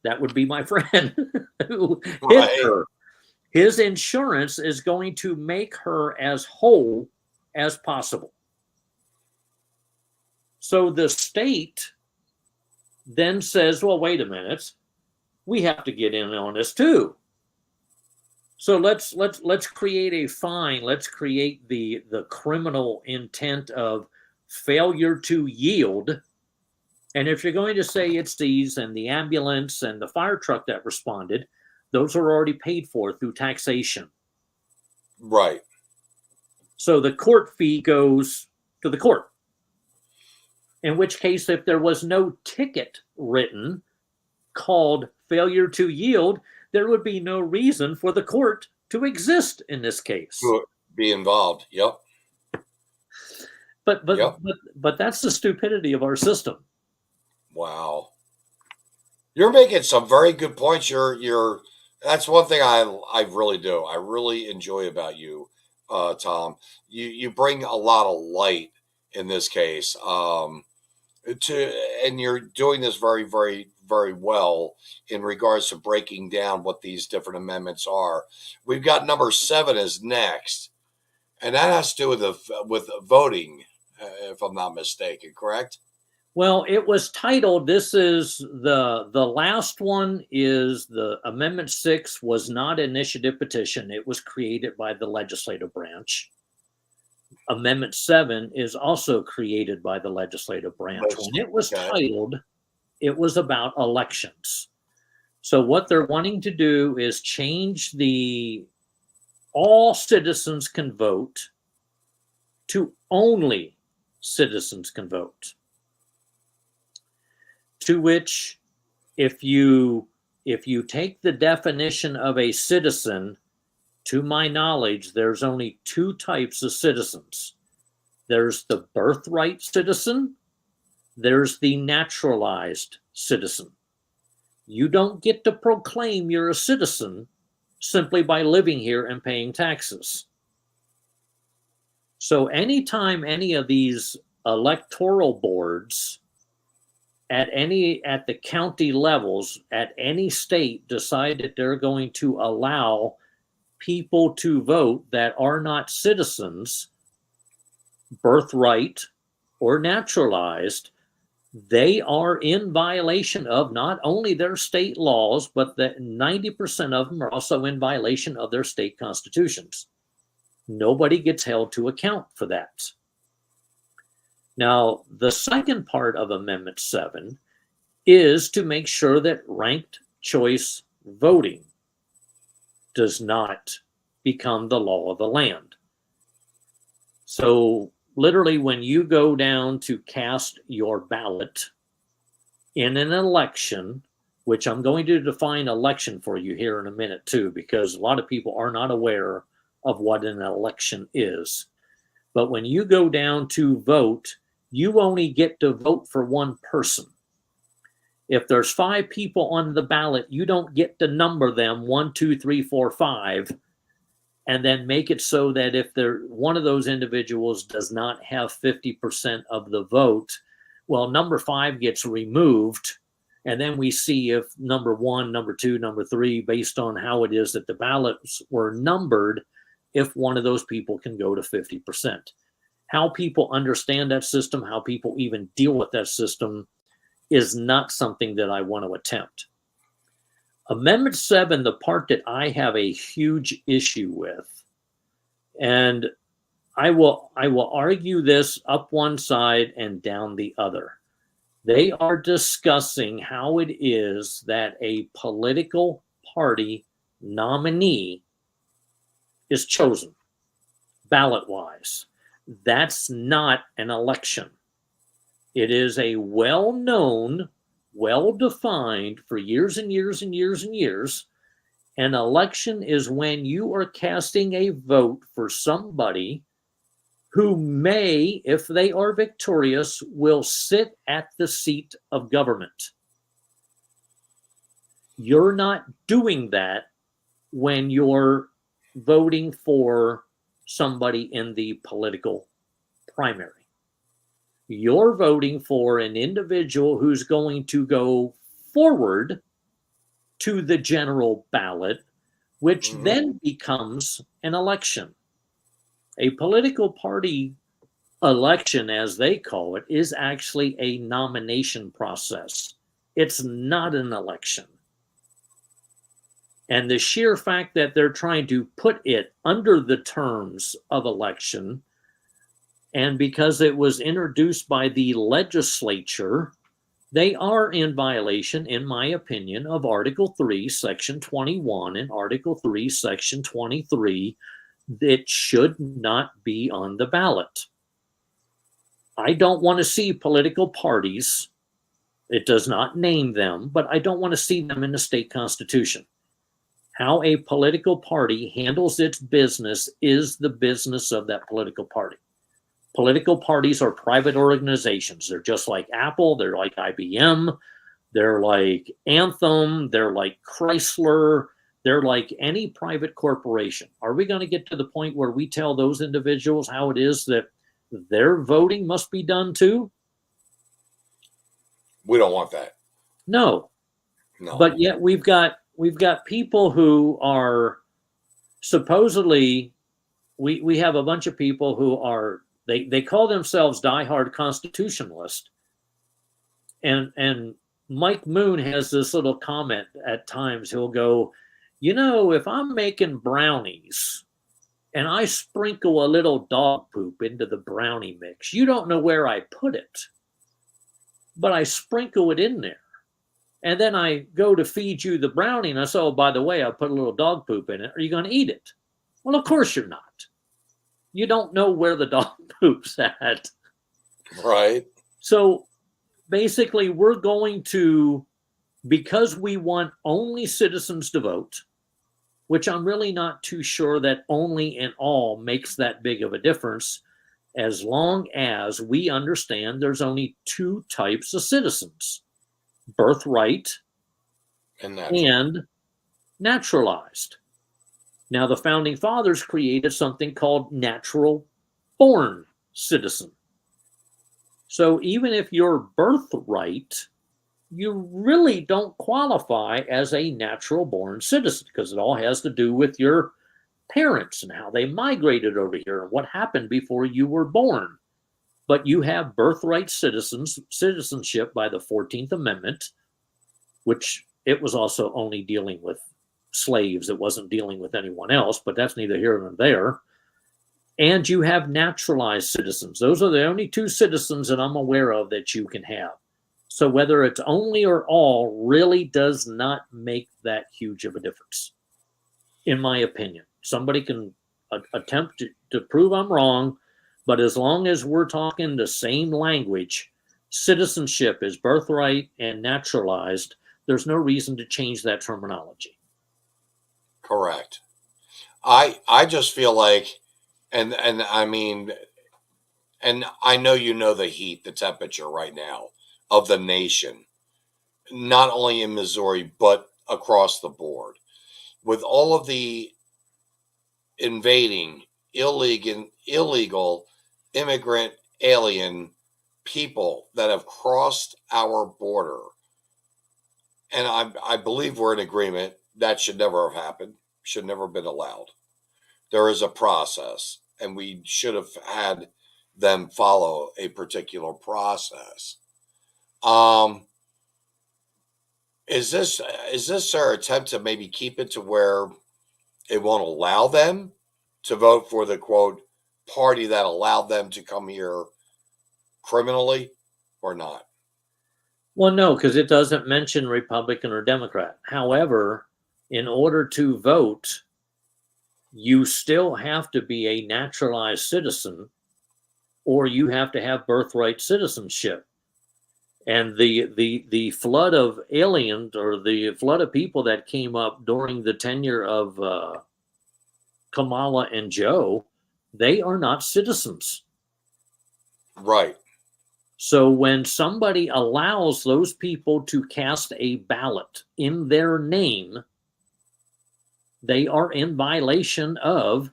That would be my friend who hit her. His insurance is going to make her as whole as possible. So the state then says, well, wait a minute, we have to get in on this too. So let's create a fine. Let's create the criminal intent of failure to yield. And if you're going to say it's these and the ambulance and the fire truck that responded, those are already paid for through taxation. Right. So the court fee goes to the court. In which case, if there was no ticket written called failure to yield, there would be no reason for the court to exist in this case. Be involved. Yep. But that's the stupidity of our system. Wow. You're making some very good points. That's one thing I really do. I really enjoy about you, Tom. You bring a lot of light in this case. And you're doing this very, very, very well in regards to breaking down what these different amendments are. We've got number 7 is next, and that has to do with voting, if I'm not mistaken, correct? Well, it was titled, this is the last one is the Amendment 6 was not initiative petition. It was created by the legislative branch. Amendment 7 is also created by the legislative branch. When it was titled, it was about elections. So what they're wanting to do is change all citizens can vote to only citizens can vote. To which, if you take the definition of a citizen, to my knowledge, there's only 2 types of citizens. There's the birthright citizen. There's the naturalized citizen. You don't get to proclaim you're a citizen simply by living here and paying taxes. So anytime any of these electoral boards at the county levels, at any state, decide that they're going to allow people to vote that are not citizens, birthright or naturalized, they are in violation of not only their state laws, but that 90% of them are also in violation of their state constitutions. Nobody gets held to account for that. Now, the second part of Amendment 7 is to make sure that ranked choice voting does not become the law of the land. So literally, when you go down to cast your ballot in an election, which I'm going to define election for you here in a minute too, because a lot of people are not aware of what an election is. But when you go down to vote, you only get to vote for one person. If there's 5 people on the ballot, you don't get to number them 1, 2, 3, 4, 5, and then make it so that if one of those individuals does not have 50% of the vote, well, number 5 gets removed, and then we see if number 1, number 2, number 3, based on how it is that the ballots were numbered, if one of those people can go to 50%. How people understand that system, how people even deal with that system, is not something that I want to attempt. Amendment 7, the part that I have a huge issue with, and I will argue this up one side and down the other. They are discussing how it is that a political party nominee is chosen ballot-wise. That's not an election. It is a well-known, well-defined for years and years and years and years. An election is when you are casting a vote for somebody who may, if they are victorious, will sit at the seat of government. You're not doing that when you're voting for somebody in the political primary. You're voting for an individual who's going to go forward to the general ballot, which then becomes an election. A political party election, as they call it, is actually a nomination process. It's not an election. And the sheer fact that they're trying to put it under the terms of election, and because it was introduced by the legislature, they are in violation, in my opinion, of Article 3, Section 21 and Article 3, Section 23. That should not be on the ballot. I don't want to see political parties. It does not name them, but I don't want to see them in the state constitution. How a political party handles its business is the business of that political party. Political parties are private organizations. They're just like Apple. They're like IBM. They're like Anthem. They're like Chrysler. They're like any private corporation. Are we going to get to the point where we tell those individuals how it is that their voting must be done too? We don't want that. No. But yet we've got people who are supposedly, we have a bunch of people who are, they call themselves diehard constitutionalists. And Mike Moon has this little comment at times. He'll go, you know, if I'm making brownies and I sprinkle a little dog poop into the brownie mix, you don't know where I put it, but I sprinkle it in there. And then I go to feed you the brownie and I say, oh, by the way, I put a little dog poop in it. Are you going to eat it? Well, of course you're not. You don't know where the dog poop's at. Right. So basically we're going to, because we want only citizens to vote, which I'm really not too sure that only and all makes that big of a difference, as long as we understand there's only 2 types of citizens: birthright and naturalized. Now, the founding fathers created something called natural born citizen. So even if you're birthright, you really don't qualify as a natural born citizen, because it all has to do with your parents and how they migrated over here and what happened before you were born. But you have birthright citizenship by the 14th Amendment, which it was also only dealing with slaves. It wasn't dealing with anyone else, but that's neither here nor there. And you have naturalized citizens. Those are the only two citizens that I'm aware of that you can have. So whether it's only or all really does not make that huge of a difference, in my opinion. Somebody can attempt to prove I'm wrong, but as long as we're talking the same language, citizenship is birthright and naturalized, there's no reason to change that terminology. Correct. I just feel like, and I mean, and I know you know the heat, the temperature right now of the nation, not only in Missouri, but across the board. With all of the invading, illegal immigrant, alien people that have crossed our border, and I believe we're in agreement that should never have happened, should never have been allowed. There is a process, and we should have had them follow a particular process. Is this their attempt to maybe keep it to where it won't allow them to vote for the quote party that allowed them to come here criminally, or not? Well, no, because it doesn't mention Republican or Democrat. However, in order to vote, you still have to be a naturalized citizen, or you have to have birthright citizenship. And the flood of aliens, or the flood of people that came up during the tenure of Kamala and Joe, they are not citizens. Right. So when somebody allows those people to cast a ballot in their name, they are in violation of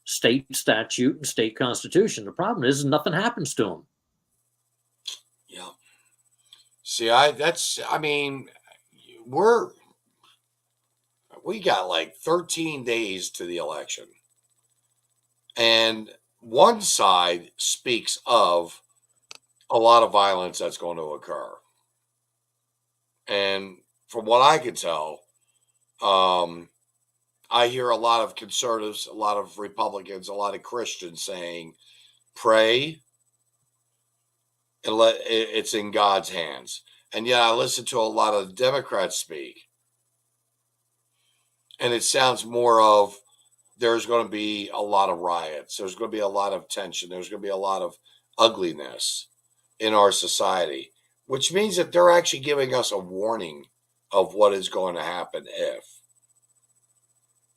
state statute and state constitution. The problem is nothing happens to them. Yeah. See, I mean, we got like 13 days to the election. And one side speaks of a lot of violence that's going to occur. And from what I can tell, I hear a lot of conservatives, a lot of Republicans, a lot of Christians saying, pray and it's in God's hands. And yet I listen to a lot of Democrats speak, and it sounds more of there's going to be a lot of riots. There's going to be a lot of tension. There's going to be a lot of ugliness in our society, which means that they're actually giving us a warning of what is going to happen if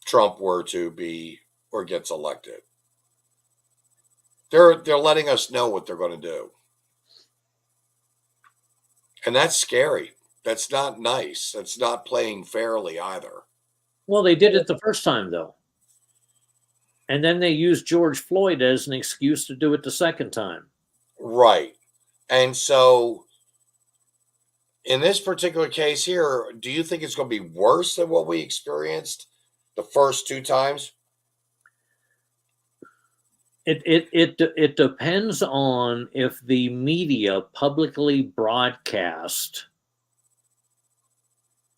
Trump were to be or gets elected. They're letting us know what they're going to do. And that's scary. That's not nice. That's not playing fairly either. Well, they did it the first time, though. And then they used George Floyd as an excuse to do it the second time. Right. And so in this particular case here, do you think it's going to be worse than what we experienced the first two times? It depends on if the media publicly broadcast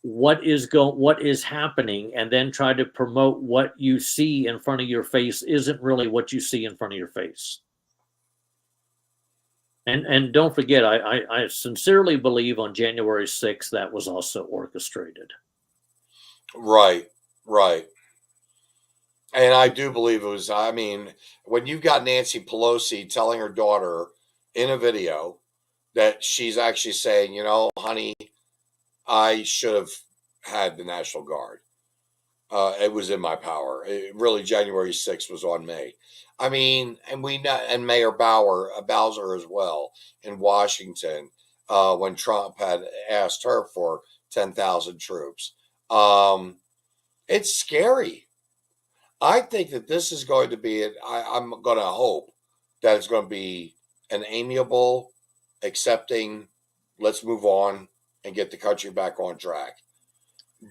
what is happening, and then try to promote what you see in front of your face isn't really what you see in front of your face. And don't forget, I sincerely believe on January 6th that was also orchestrated. Right. And I do believe it was, I mean, when you've got Nancy Pelosi telling her daughter in a video that she's actually saying, you know, honey, I should have had the National Guard. It was in my power. Really, January 6th was on me. I mean, and Mayor Bowser as well in Washington, when Trump had asked her for 10,000 troops. It's scary. I think that this is going to be, I'm going to hope that it's going to be an amiable, accepting, let's move on and get the country back on track.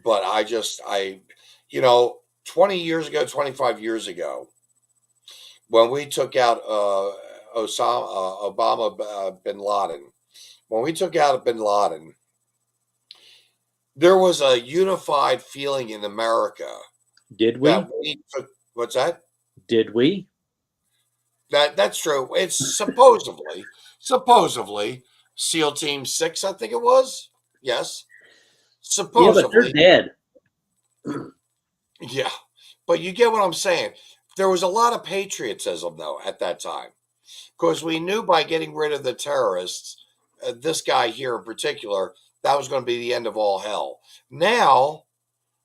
But 20 years ago, 25 years ago, when we took out bin Laden, there was a unified feeling in America. Did we? What's that? Did we? That's true. It's supposedly SEAL Team 6, I think it was. Yes. Yeah, but they're Supposedly. dead. Yeah. But you get what I'm saying. There was a lot of patriotism, though, at that time. Because we knew by getting rid of the terrorists, this guy here in particular, that was going to be the end of all hell. Now,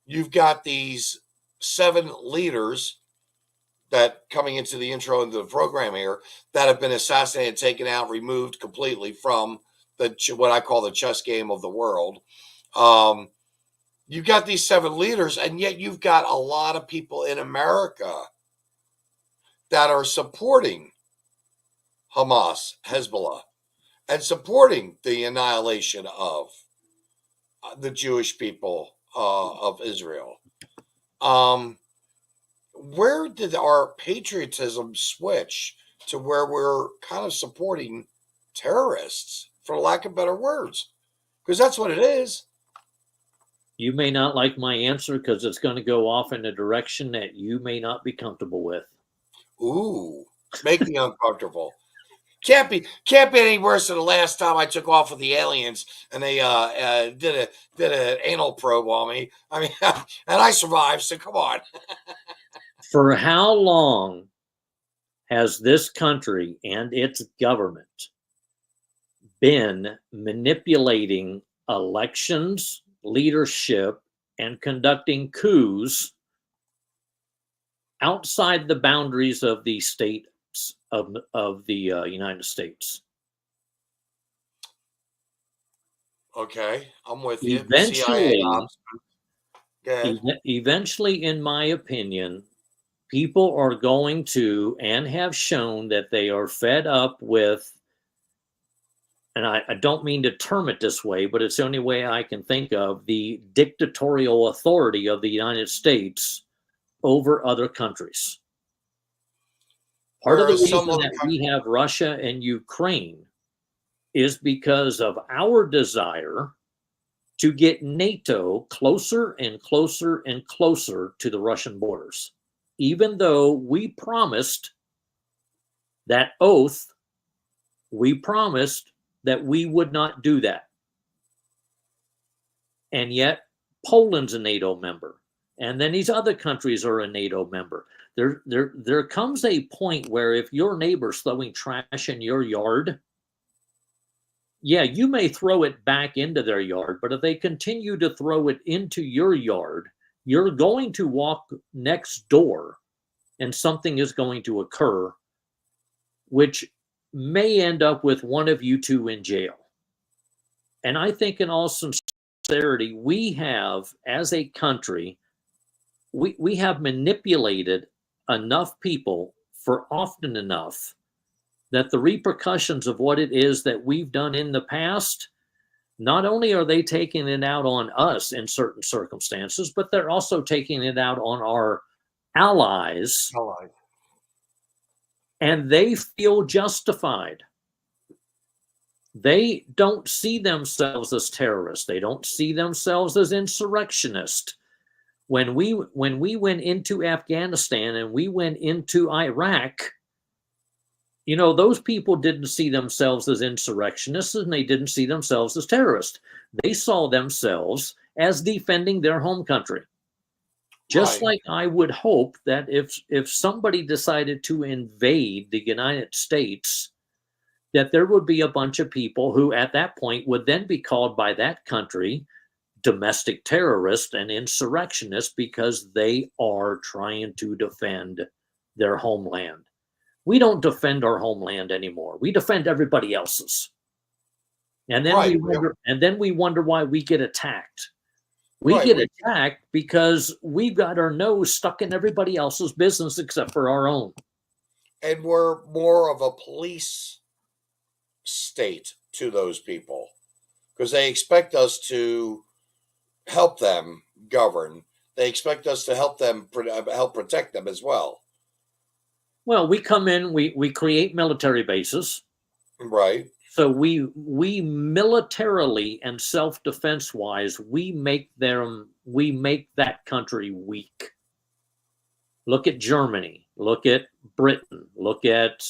you've got these 7 leaders that coming into the intro into the program here that have been assassinated, taken out, removed completely from the what I call the chess game of the world. You've got these 7 leaders, and yet you've got a lot of people in America that are supporting Hamas, Hezbollah, and supporting the annihilation of the Jewish people of Israel. Where did our patriotism switch to where we're kind of supporting terrorists, for lack of better words? Because that's what it is. You may not like my answer because it's going to go off in a direction that you may not be comfortable with. Ooh, make me uncomfortable. Can't be any worse than the last time I took off with the aliens and they did an anal probe on me. I mean, and I survived. So come on. For how long has this country and its government been manipulating elections, leadership, and conducting coups outside the boundaries of the states of the United States? Okay, I'm with you. Eventually, in my opinion, people are going to and have shown that they are fed up with, and I don't mean to term it this way, but it's the only way I can think of, the dictatorial authority of the United States over other countries. Part of the reason that we have Russia and Ukraine is because of our desire to get NATO closer and closer and closer to the Russian borders, even though we promised that oath, we promised that we would not do that. And yet Poland's a NATO member. And then these other countries are a NATO member. There comes a point where if your neighbor's throwing trash in your yard, yeah, you may throw it back into their yard, but if they continue to throw it into your yard, you're going to walk next door and something is going to occur, which may end up with one of you two in jail. And I think in all sincerity, we have, as a country, we have manipulated enough people for often enough that the repercussions of what it is that we've done in the past, not only are they taking it out on us in certain circumstances, but they're also taking it out on our allies. And they feel justified. They don't see themselves as terrorists. They don't see themselves as insurrectionists. When we went into Afghanistan and we went into Iraq, you know, those people didn't see themselves as insurrectionists and they didn't see themselves as terrorists. They saw themselves as defending their home country. Just like I would hope that if somebody decided to invade the United States, that there would be a bunch of people who at that point would then be called by that country domestic terrorists and insurrectionists because they are trying to defend their homeland. We don't defend our homeland anymore. We defend everybody else's. And then we wonder why we get attacked. We get attacked because we've got our nose stuck in everybody else's business except for our own. And we're more of a police state to those people because they expect us to help them govern. They expect us to help them help protect them as well. Well, we come in, we create military bases. Right. So we militarily and self-defense wise, we make that country weak. Look at Germany. Look at Britain. Look at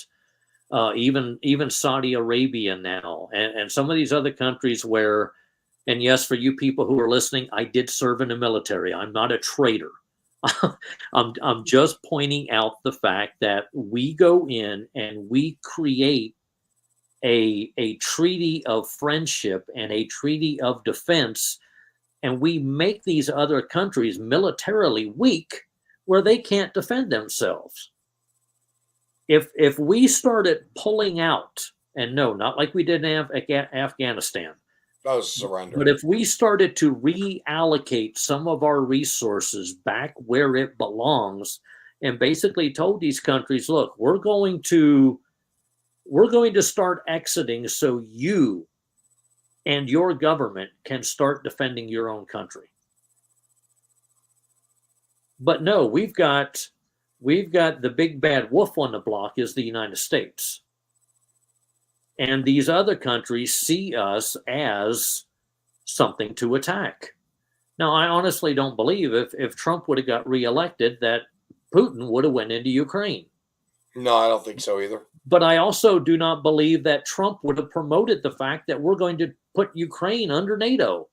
even Saudi Arabia now, and some of these other countries where, and yes, for you people who are listening, I did serve in the military. I'm not a traitor. I'm just pointing out the fact that we go in and we create a treaty of friendship and a treaty of defense, and we make these other countries militarily weak where they can't defend themselves. If we started pulling out, and no, not like we did in Afghanistan, That was surrender. but if we started to reallocate some of our resources back where it belongs, and basically told these countries, look, we're going to start exiting so you and your government can start defending your own country. But no, we've got the big bad wolf on the block is the United States. And these other countries see us as something to attack. Now, I honestly don't believe if Trump would have got reelected that Putin would have went into Ukraine. No, I don't think so either. But I also do not believe that Trump would have promoted the fact that we're going to put Ukraine under NATO.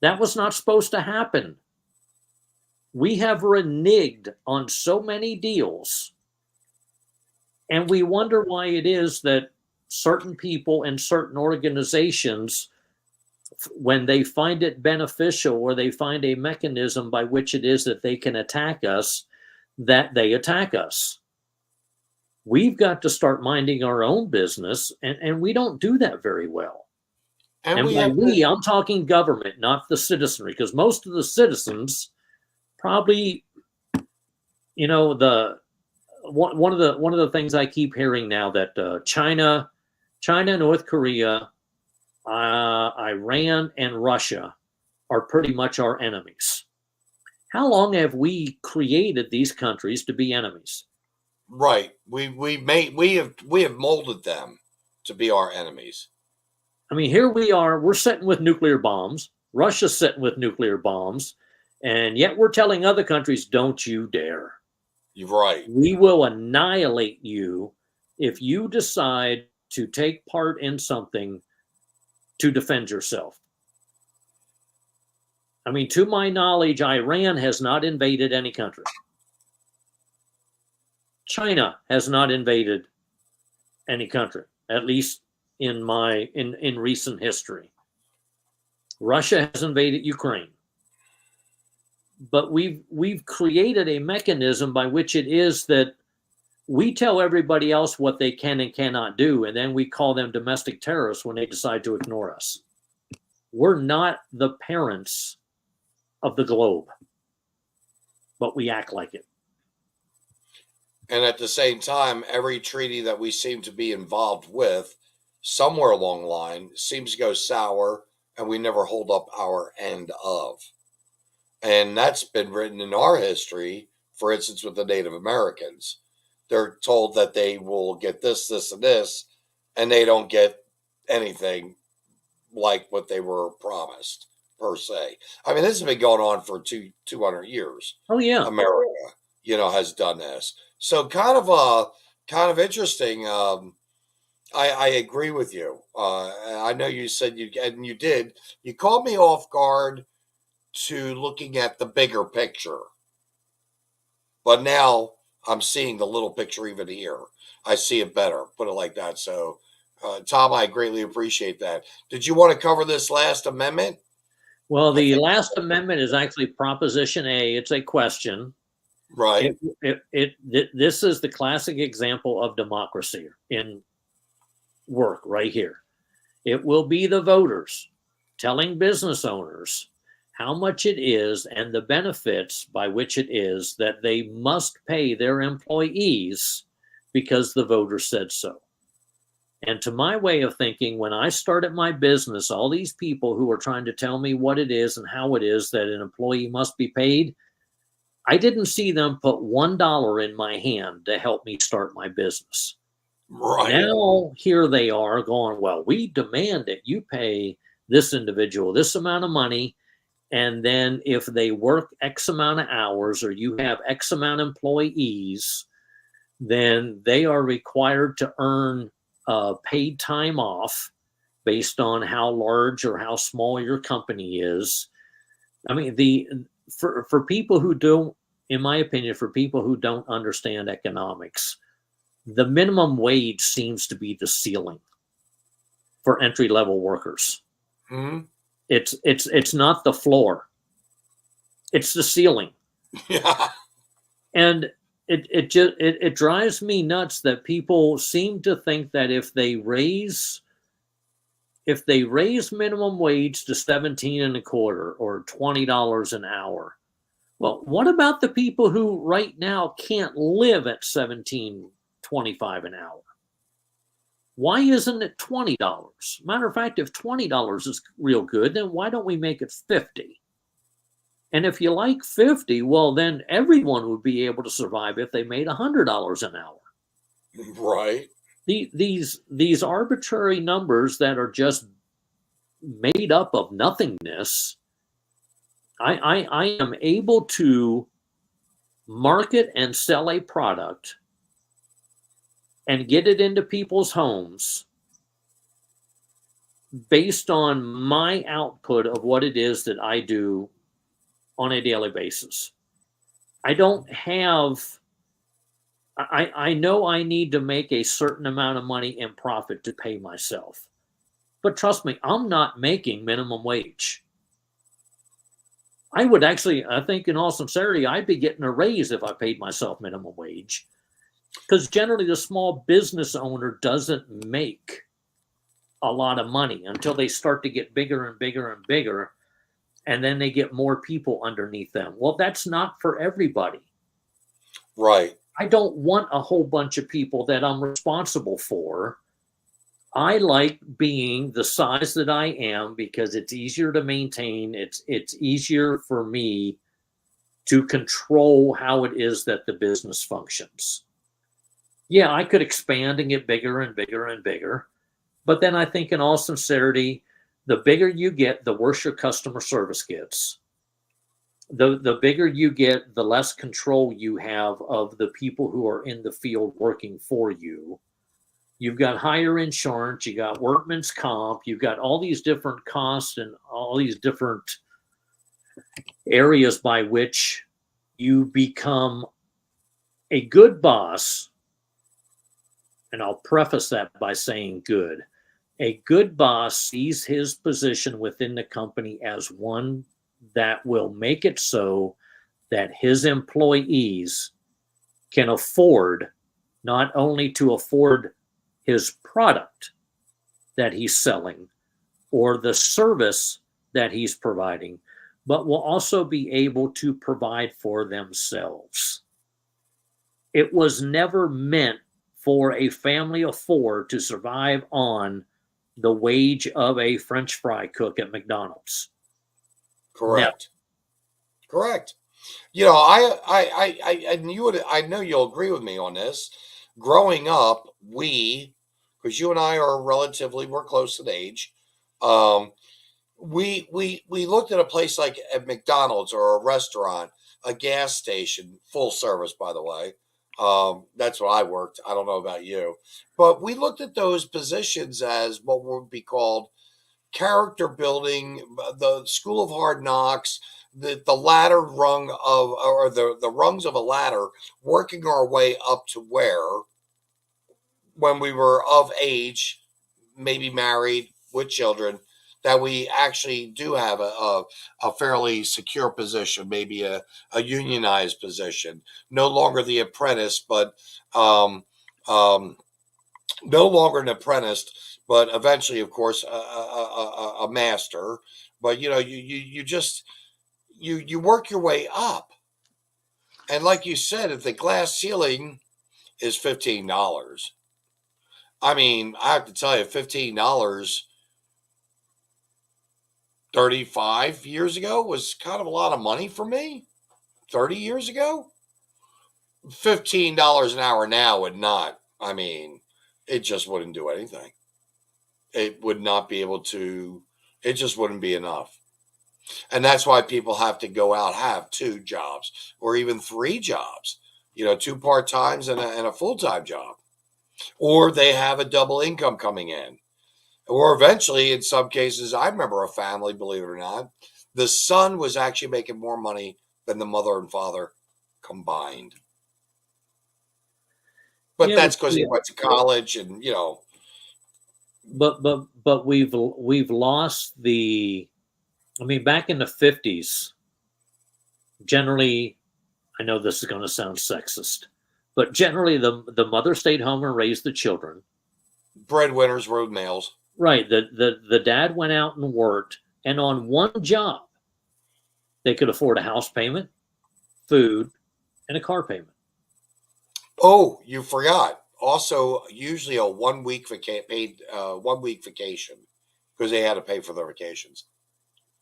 That was not supposed to happen. We have reneged on so many deals. And we wonder why it is that certain people and certain organizations, when they find it beneficial or they find a mechanism by which it is that they can attack us, that they attack us. We've got to start minding our own business, and we don't do that very well. And by we, I'm talking government, not the citizenry, because most of the citizens probably, you know, one of the things I keep hearing now that China, North Korea, Iran, and Russia are pretty much our enemies. How long have we created these countries to be enemies? Right. We have molded them to be our enemies. I mean, here we are, we're sitting with nuclear bombs. Russia's sitting with nuclear bombs. And yet we're telling other countries, don't you dare. You're right. We will annihilate you if you decide to take part in something to defend yourself. I mean, to my knowledge, Iran has not invaded any country. China has not invaded any country, at least in recent history. Russia has invaded Ukraine. But we've created a mechanism by which it is that we tell everybody else what they can and cannot do, and then we call them domestic terrorists when they decide to ignore us. We're not the parents of the globe, but we act like it. And at the same time, every treaty that we seem to be involved with, somewhere along the line, seems to go sour, and we never hold up our end of. And that's been written in our history, for instance, with the Native Americans. They're told that they will get this, this, and this, and they don't get anything like what they were promised, per se. I mean, this has been going on for 200 years. Oh, yeah. America, has done this. So kind of interesting. I agree with you. I know you said you did. You called me off guard to looking at the bigger picture. But now I'm seeing the little picture even here. I see it better, put it like that. So, Tom, I greatly appreciate that. Did you want to cover this last amendment? Well, the last amendment is actually Proposition A. It's a question. Right. This is the classic example of democracy in work right here. It will be the voters telling business owners how much it is and the benefits by which it is that they must pay their employees because the voters said so. And to my way of thinking, when I started my business, all these people who are trying to tell me what it is and how it is that an employee must be paid, I didn't see them put $1 in my hand to help me start my business. Right. Now, here they are going, well, we demand that you pay this individual this amount of money, And then if they work X amount of hours or you have X amount of employees, then they are required to earn paid time off based on how large or how small your company is. I mean, for people who don't, in my opinion, for people who don't understand economics, the minimum wage seems to be the ceiling for entry-level workers. Hmm? It's not the floor. It's the ceiling. Yeah. And it drives me nuts that people seem to think that if they raise minimum wage to 17 and a quarter or $20 an hour, well, what about the people who right now can't live at $17.25 an hour? Why isn't it $20? Matter of fact, if $20 is real good, then why don't we make it 50? And if you like 50, well, then everyone would be able to survive if they made $100 an hour. Right. These arbitrary numbers that are just made up of nothingness. I am able to market and sell a product and get it into people's homes based on my output of what it is that I do on a daily basis. I don't have, I know I need to make a certain amount of money in profit to pay myself. But trust me, I'm not making minimum wage. I would actually, I think in all sincerity, I'd be getting a raise if I paid myself minimum wage. Because generally the small business owner doesn't make a lot of money until they start to get bigger and bigger and bigger. And then they get more people underneath them. Well, that's not for everybody. Right. I don't want a whole bunch of people that I'm responsible for. I like being the size that I am because it's easier to maintain. It's easier for me to control how it is that the business functions. Yeah, I could expand and get bigger and bigger and bigger. But then I think in all sincerity, the bigger you get, the worse your customer service gets. The bigger you get, the less control you have of the people who are in the field working for you. You've got higher insurance, you got workman's comp, you've got all these different costs and all these different areas by which you become a good boss. And I'll preface that by saying good. A good boss sees his position within the company as one that will make it so that his employees can afford not only to afford his product that he's selling or the service that he's providing, but will also be able to provide for themselves. It was never meant for a family of four to survive on the wage of a French fry cook at McDonald's. Correct. No. Correct. You know, I know you'll agree with me on this. Growing up, because you and I we're close in age. We looked at a place like a McDonald's or a restaurant, a gas station, full service, by the way. That's what I worked. I don't know about you, but we looked at those positions as what would be called character building, the school of hard knocks, the ladder rung of, or the rungs of a ladder, working our way up to where, when we were of age, maybe married with children, that we actually do have a fairly secure position, maybe a unionized position, no longer the apprentice, but no longer an apprentice, but eventually, of course, a master. But you know, you just you work your way up, and like you said, if the glass ceiling is $15, I mean, I have to tell you, $15 35 years ago was kind of a lot of money for me. 30 years ago, $15 an hour now would not. I mean, it just wouldn't do anything. It would not be able to. It just wouldn't be enough. And that's why people have to go out, have 2 jobs or even 3 jobs, 2 part-times and a full-time job. Or they have a double income coming in. Or eventually, in some cases, I remember a family, believe it or not, the son was actually making more money than the mother and father combined. But Yeah, that's because he went to college and, But we've lost the. I mean, back in the 50s, generally, I know this is going to sound sexist, but generally the mother stayed home and raised the children. breadwinners, road males. Right. The dad went out and worked, and on one job, they could afford a house payment, food, and a car payment. Oh, you forgot. Also, usually a 1 week paid 1 week vacation because they had to pay for their vacations.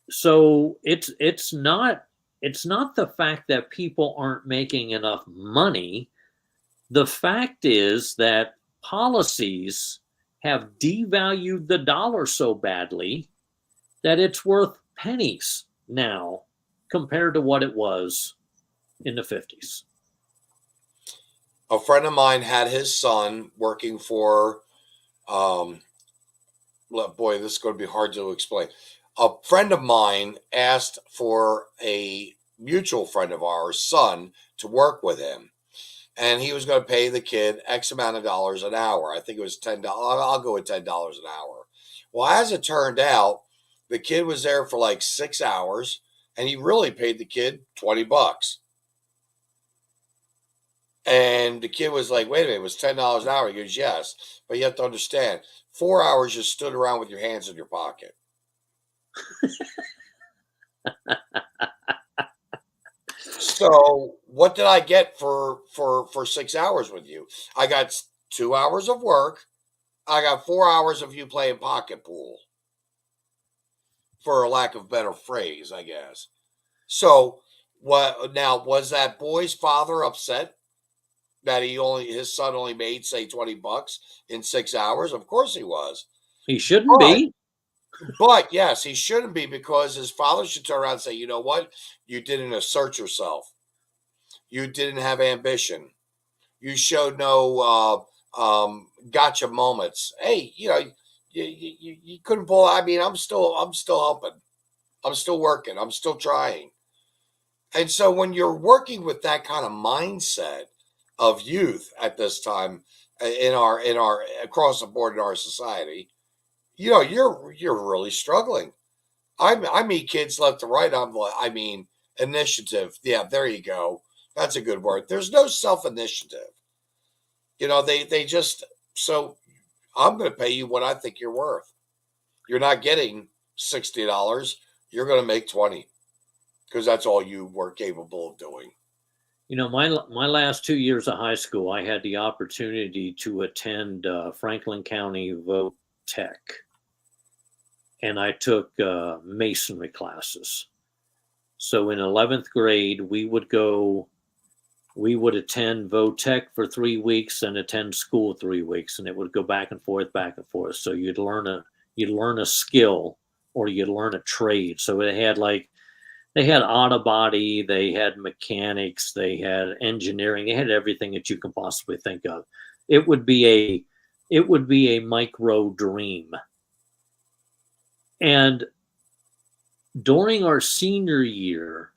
So it's not the fact that people aren't making enough money. The fact is that policies have devalued the dollar so badly that it's worth pennies now compared to what it was in the 50s. A friend of mine had his son working for, boy, this is going to be hard to explain. A friend of mine asked for a mutual friend of ours' son to work with him. And he was going to pay the kid X amount of dollars an hour. I think it was $10. I'll go with $10 an hour. Well, as it turned out, the kid was there for like 6 hours, and he really paid the kid $20. And the kid was like, wait a minute, it was $10 an hour. He goes, yes. But you have to understand, 4 hours you stood around with your hands in your pocket. So what did I get for 6 hours with you? I got 2 hours of work. I got 4 hours of you playing pocket pool, for a lack of better phrase, I guess. So what now, was that boy's father upset that his son only made, say, $20 in 6 hours? Of course he was. He shouldn't be. But yes, he shouldn't be, because his father should turn around and say, you know what? You didn't assert yourself. You didn't have ambition. You showed no gotcha moments. Hey, you couldn't pull. I mean, I'm still helping. I'm still working. I'm still trying. And so when you're working with that kind of mindset of youth at this time in our across the board in our society, you're really struggling. I meet kids left and right. Initiative. Yeah, there you go. That's a good word. There's no self-initiative. They just, so I'm going to pay you what I think you're worth. You're not getting $60. You're going to make 20 because that's all you were capable of doing. My last 2 years of high school, I had the opportunity to attend Franklin County Voc Tech, and I took Masonry classes. So in 11th grade, we would attend Votech for 3 weeks and attend school 3 weeks, and it would go back and forth. So you'd learn a skill, or you'd learn a trade. So they had auto body, they had mechanics, they had engineering, they had everything that you can possibly think of. It would be a micro dream. And during our senior year,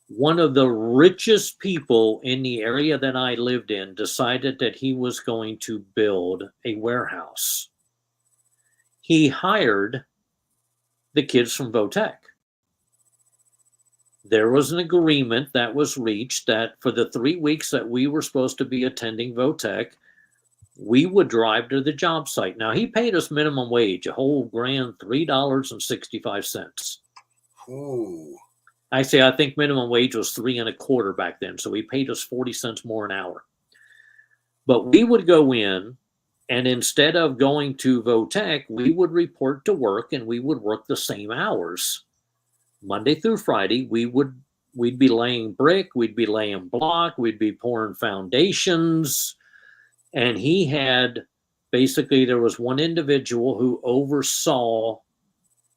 one of the richest people in the area that I lived in decided that he was going to build a warehouse. He hired the kids from Votech. There was an agreement that was reached that for the 3 weeks that we were supposed to be attending Votech, we would drive to the job site. Now, he paid us minimum wage, a whole grand $3.65. Ooh. I think minimum wage was $3.25 back then, so he paid us 40 cents more an hour. But we would go in, and instead of going to Votech, we would report to work, and we would work the same hours. Monday through Friday, we'd be laying brick, we'd be laying block, we'd be pouring foundations. And he had, basically, there was one individual who oversaw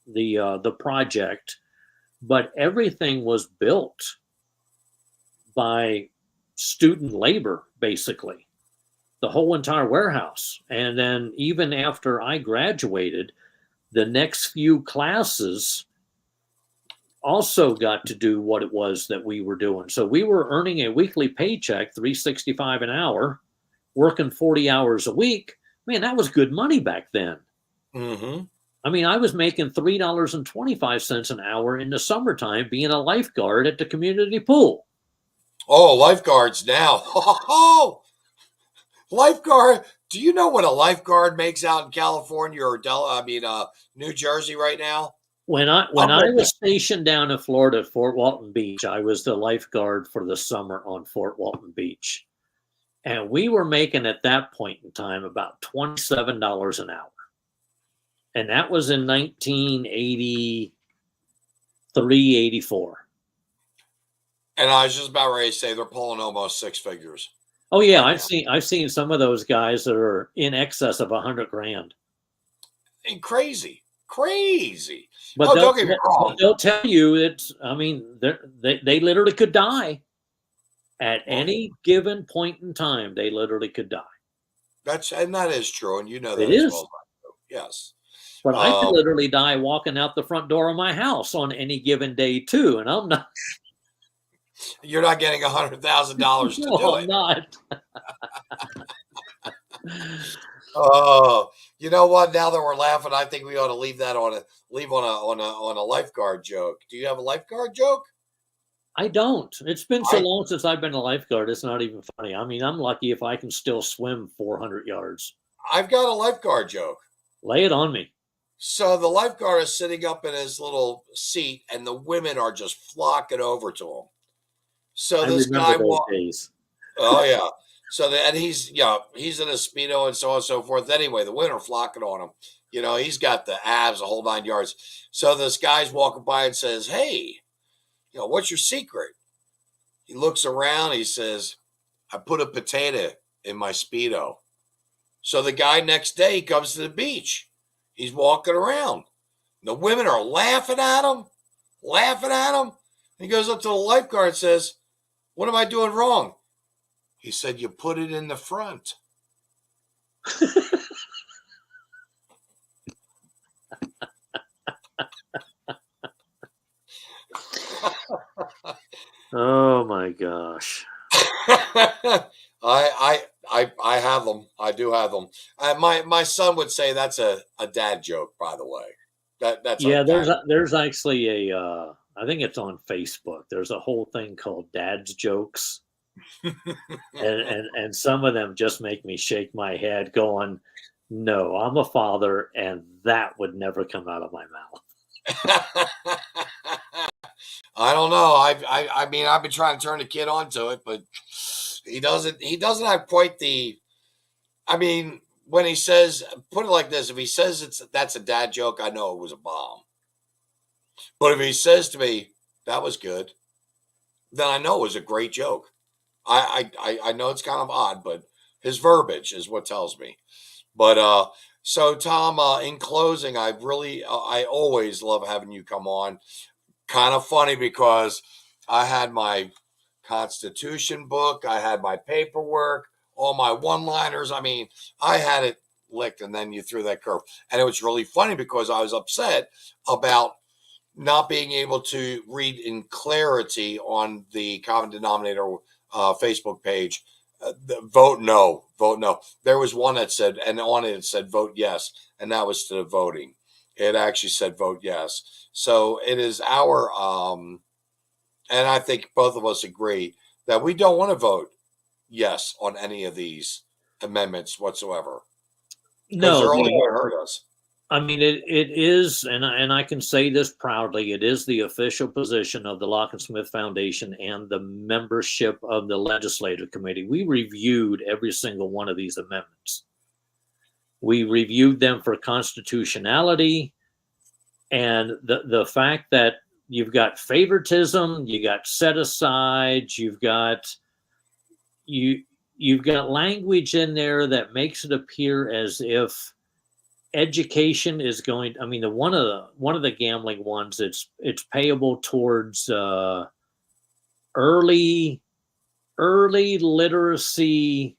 the project, but everything was built by student labor, basically, the whole entire warehouse. And then even after I graduated, the next few classes also got to do what it was that we were doing. So we were earning a weekly paycheck, $3.65 an hour, working 40 hours a week. Man, that was good money back then. Mm-hmm. I mean, I was making $3.25 an hour in the summertime being a lifeguard at the community pool. Oh, lifeguards now. Oh, lifeguard. Do you know what a lifeguard makes out in California or New Jersey right now? When I was stationed down in Florida at Fort Walton Beach, I was the lifeguard for the summer on Fort Walton Beach. And we were making at that point in time about $27 an hour. And that was in 1983, 84. And I was just about ready to say they're pulling almost six figures. Oh yeah, I've seen some of those guys that are in excess of $100,000. And crazy. But don't get me wrong. They'll tell you it's. I mean, they literally could die at any given point in time. They literally could die. That is true, and you know that It as is. well. Yes. But I could literally die walking out the front door of my house on any given day too, and I'm not. You're not getting $100,000 to No, do I'm it. not. Oh, you know what? Now that we're laughing, I think we ought to leave that on a lifeguard joke. Do you have a lifeguard joke? I don't. It's been so long since I've been a lifeguard. It's not even funny. I mean, I'm lucky if I can still swim 400 yards. I've got a lifeguard joke. Lay it on me. So the lifeguard is sitting up in his little seat, and the women are just flocking over to him. So this guy days. Oh yeah. So and he's in a Speedo and so on and so forth. Anyway, the women are flocking on him. You know, he's got the abs, the whole 9 yards. So this guy's walking by and says, "Hey, what's your secret?" He looks around. He says, "I put a potato in my Speedo." So the guy next day he comes to the beach. He's walking around. The women are laughing at him. He goes up to the lifeguard and says, "What am I doing wrong?" He said, "You put it in the front." Oh my gosh. I have them. I do have them. My son would say that's a dad joke, by the way. That's there's actually a I think it's on Facebook. There's a whole thing called Dad's Jokes. and some of them just make me shake my head going, no, I'm a father and that would never come out of my mouth. I don't know. I mean, I've been trying to turn the kid onto it, but he doesn't have quite the, I mean, when he says, put it like this, if he says that's a dad joke, I know it was a bomb. But if he says to me, "That was good," then I know it was a great joke. I know it's kind of odd, but his verbiage is what tells me. But so Tom, in closing, I always love having you come on. Kind of funny because I had my Constitution book, I had my paperwork, all my one-liners. I mean, I had it licked, and then you threw that curve. And it was really funny because I was upset about not being able to read in clarity on the common denominator Facebook page. Vote no. There was one that said, and on it said vote yes, and that was to the voting. It actually said vote yes. So it is our, and I think both of us agree that we don't want to vote yes on any of these amendments whatsoever. No, they're only going to hurt us. I mean, it is, and I can say this proudly, it is the official position of the Locke and Smith Foundation and the membership of the Legislative Committee. We reviewed every single one of these amendments. We reviewed them for constitutionality, and the fact that you've got favoritism, you got set aside, you've got language in there that makes it appear as if education is going. I mean, one of the gambling ones. It's payable towards early literacy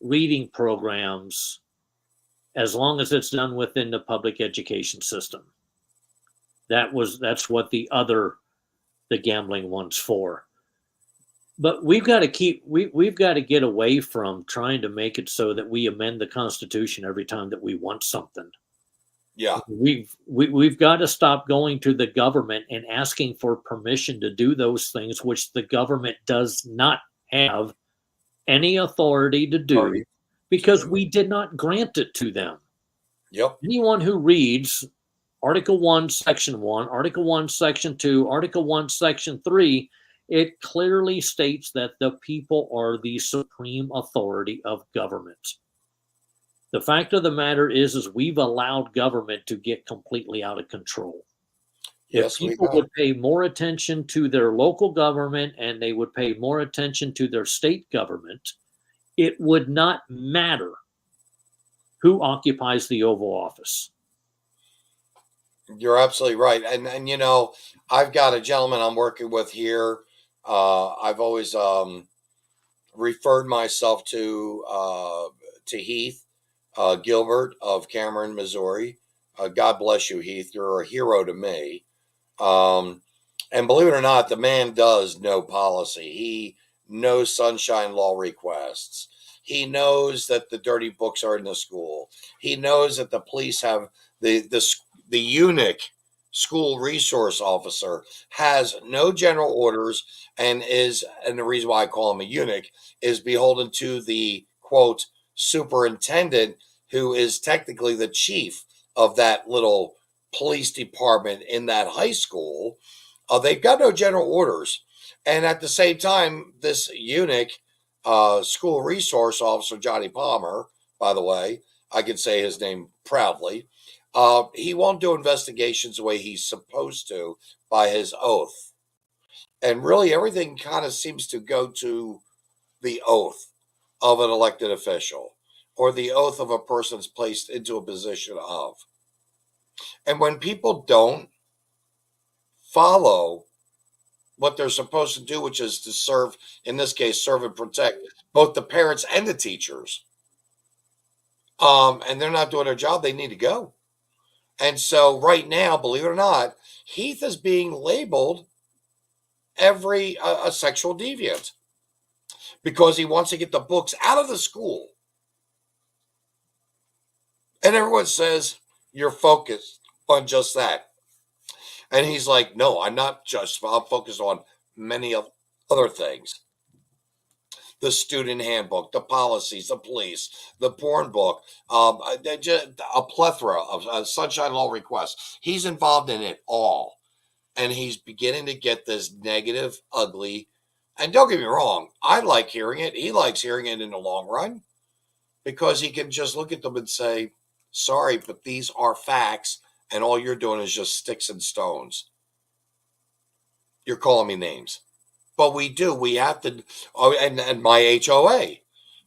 reading programs, as long as it's done within the public education system. That's what the gambling one's for. But we've got to get away from trying to make it so that we amend the Constitution every time that we want something. Yeah. We've got to stop going to the government and asking for permission to do those things, which the government does not have any authority to do, because we did not grant it to them. Yep. Anyone who reads Article 1, Section 1, Article 1, Section 2, Article 1, Section 3, it clearly states that the people are the supreme authority of government. The fact of the matter is we've allowed government to get completely out of control. Yes, if people would pay more attention to their local government and they would pay more attention to their state government, it would not matter who occupies the Oval Office. You're absolutely right. And you know, I've got a gentleman I'm working with here. I've always referred myself to Heath Gilbert of Cameron, Missouri. God bless you, Heath. You're a hero to me. And believe it or not, the man does know policy. He knows sunshine law requests. He knows that the dirty books are in the school. He knows that the police have the eunuch school resource officer has no general orders and the reason why I call him a eunuch is beholden to the quote superintendent, who is technically the chief of that little police department in that high school. They've got no general orders. And at the same time, this eunuch school resource officer, Johnny Palmer, by the way, I can say his name proudly, he won't do investigations the way he's supposed to by his oath. And really everything kind of seems to go to the oath of an elected official or the oath of a person that's placed into a position of. And when people don't follow what they're supposed to do, which is to serve, in this case, serve and protect both the parents and the teachers, and they're not doing their job, they need to go. And so right now, believe it or not, Heath is being labeled a sexual deviant because he wants to get the books out of the school. And everyone says, you're focused on just that. And he's like, no, I'm not just, I'm focused on many other things. The student handbook, the policies, the police, the porn book, a plethora of sunshine law requests. He's involved in it all. And he's beginning to get this negative, ugly, and don't get me wrong, I like hearing it. He likes hearing it in the long run because he can just look at them and say, sorry, but these are facts. And all you're doing is just sticks and stones. You're calling me names. But we have to, and my HOA. I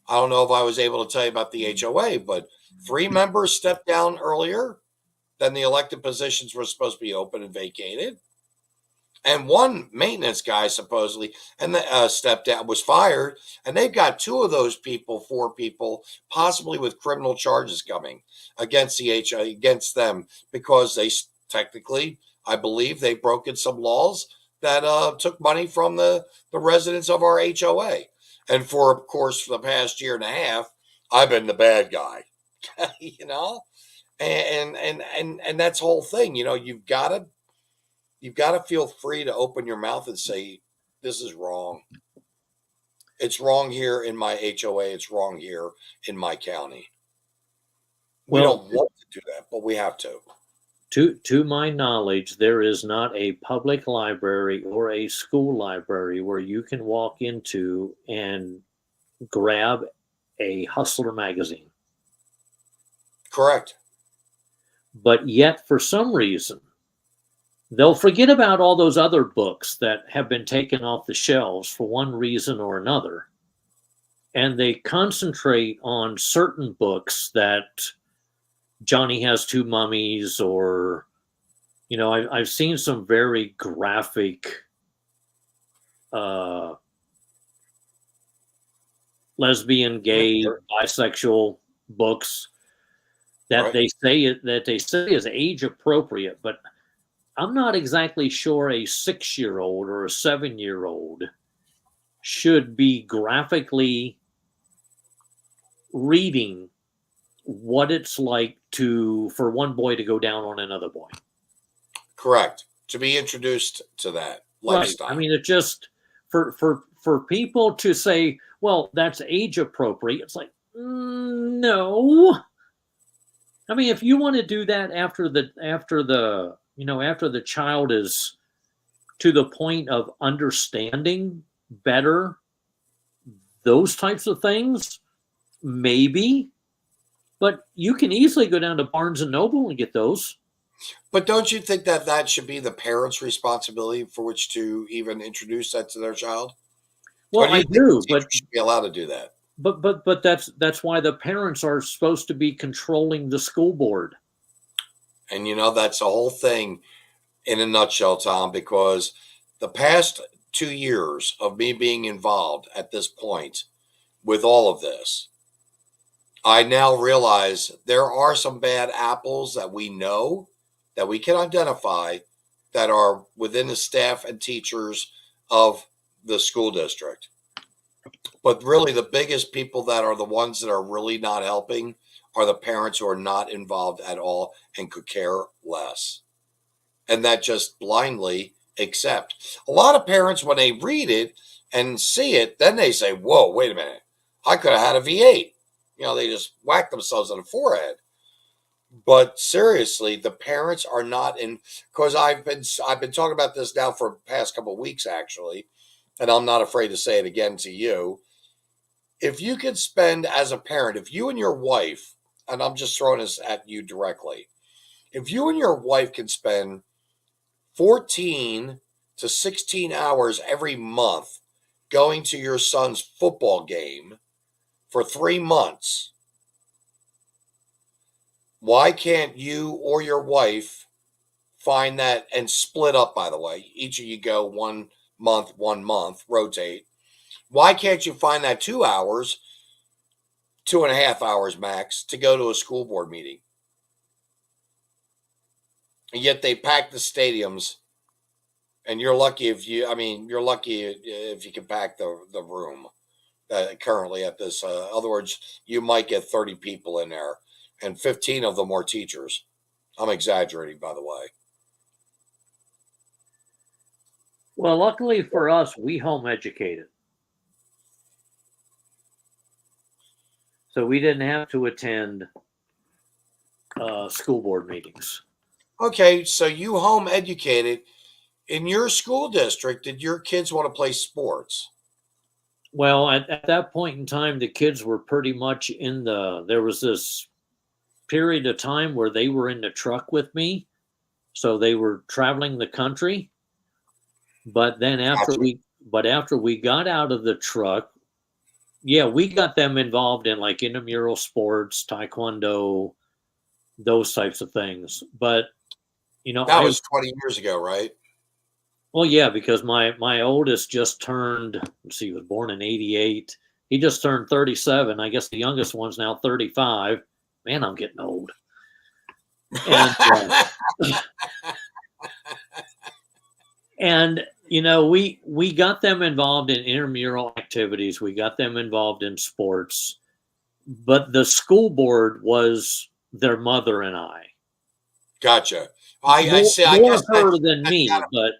don't know if I was able to tell you about the HOA, but 3 members stepped down earlier than the elected positions were supposed to be open and vacated. And 1 maintenance guy supposedly stepped down, was fired. And they've got 2 of those people, 4 people, possibly with criminal charges coming against the HOA, against them, because they technically, I believe, they've broken some laws that took money from the residents of our HOA. And for, of course, for the past year and a half, I've been the bad guy, you know, and that's the whole thing. You know, you've got to feel free to open your mouth and say, this is wrong. It's wrong here in my HOA. It's wrong here in my county. We don't want to do that, but we have to. To my knowledge, there is not a public library or a school library where you can walk into and grab a Hustler magazine. Correct. But yet, for some reason, they'll forget about all those other books that have been taken off the shelves for one reason or another. And they concentrate on certain books that Johnny has two mummies, or, you know, I've seen some very graphic lesbian, gay, bisexual books that they say is age appropriate, but I'm not exactly sure a 6-year-old or a 7-year-old should be graphically reading what it's like for one boy to go down on another boy. Correct. To be introduced to that lifestyle. Right. I mean, it just for people to say, well, that's age appropriate. It's like, no. I mean, if you want to do that after the child is to the point of understanding better those types of things, maybe. But you can easily go down to Barnes and Noble and get those. But don't you think that that should be the parents' responsibility for which to even introduce that to their child? Well, I do, but should be allowed to do that. But that's why the parents are supposed to be controlling the school board. And you know, that's the whole thing in a nutshell, Tom, because the past 2 years of me being involved at this point with all of this, I now realize there are some bad apples that we know, that we can identify, that are within the staff and teachers of the school district. But really the biggest people that are the ones that are really not helping are the parents who are not involved at all and could care less. And that just blindly accept. A lot of parents, when they read it and see it, then they say, whoa, wait a minute. I could have had a V8. You know, they just whack themselves on the forehead. But seriously, the parents are not in, because I've been talking about this now for the past couple of weeks, actually, and I'm not afraid to say it again to you. If you could spend as a parent, if you and your wife, and I'm just throwing this at you directly, if you and your wife can spend 14 to 16 hours every month going to your son's football game for 3 months, why can't you or your wife find that and split up, by the way? Each of you go 1 month, rotate. Why can't you find that 2 hours, 2.5 hours max, to go to a school board meeting? And yet they pack the stadiums, and you're lucky if you can pack the room currently at this. In other words, you might get 30 people in there, and 15 of them are teachers. I'm exaggerating, by the way. Well, luckily for us, we home educated. So we didn't have to attend school board meetings. Okay, so you home educated. In your school district, did your kids want to play sports? Well, at that point in time, the kids were pretty much there was this period of time where they were in the truck with me. So they were traveling the country. But then after we got out of the truck, yeah, we got them involved in like intramural sports, taekwondo, those types of things. But, you know, that was 20 years ago, right? Well, yeah, because my oldest just turned, he was born in 88. He just turned 37. I guess the youngest one's now 35. Man, I'm getting old. And, and you know, we got them involved in intramural activities. We got them involved in sports. But the school board was their mother and I. Gotcha. I see. I guess her than me, but.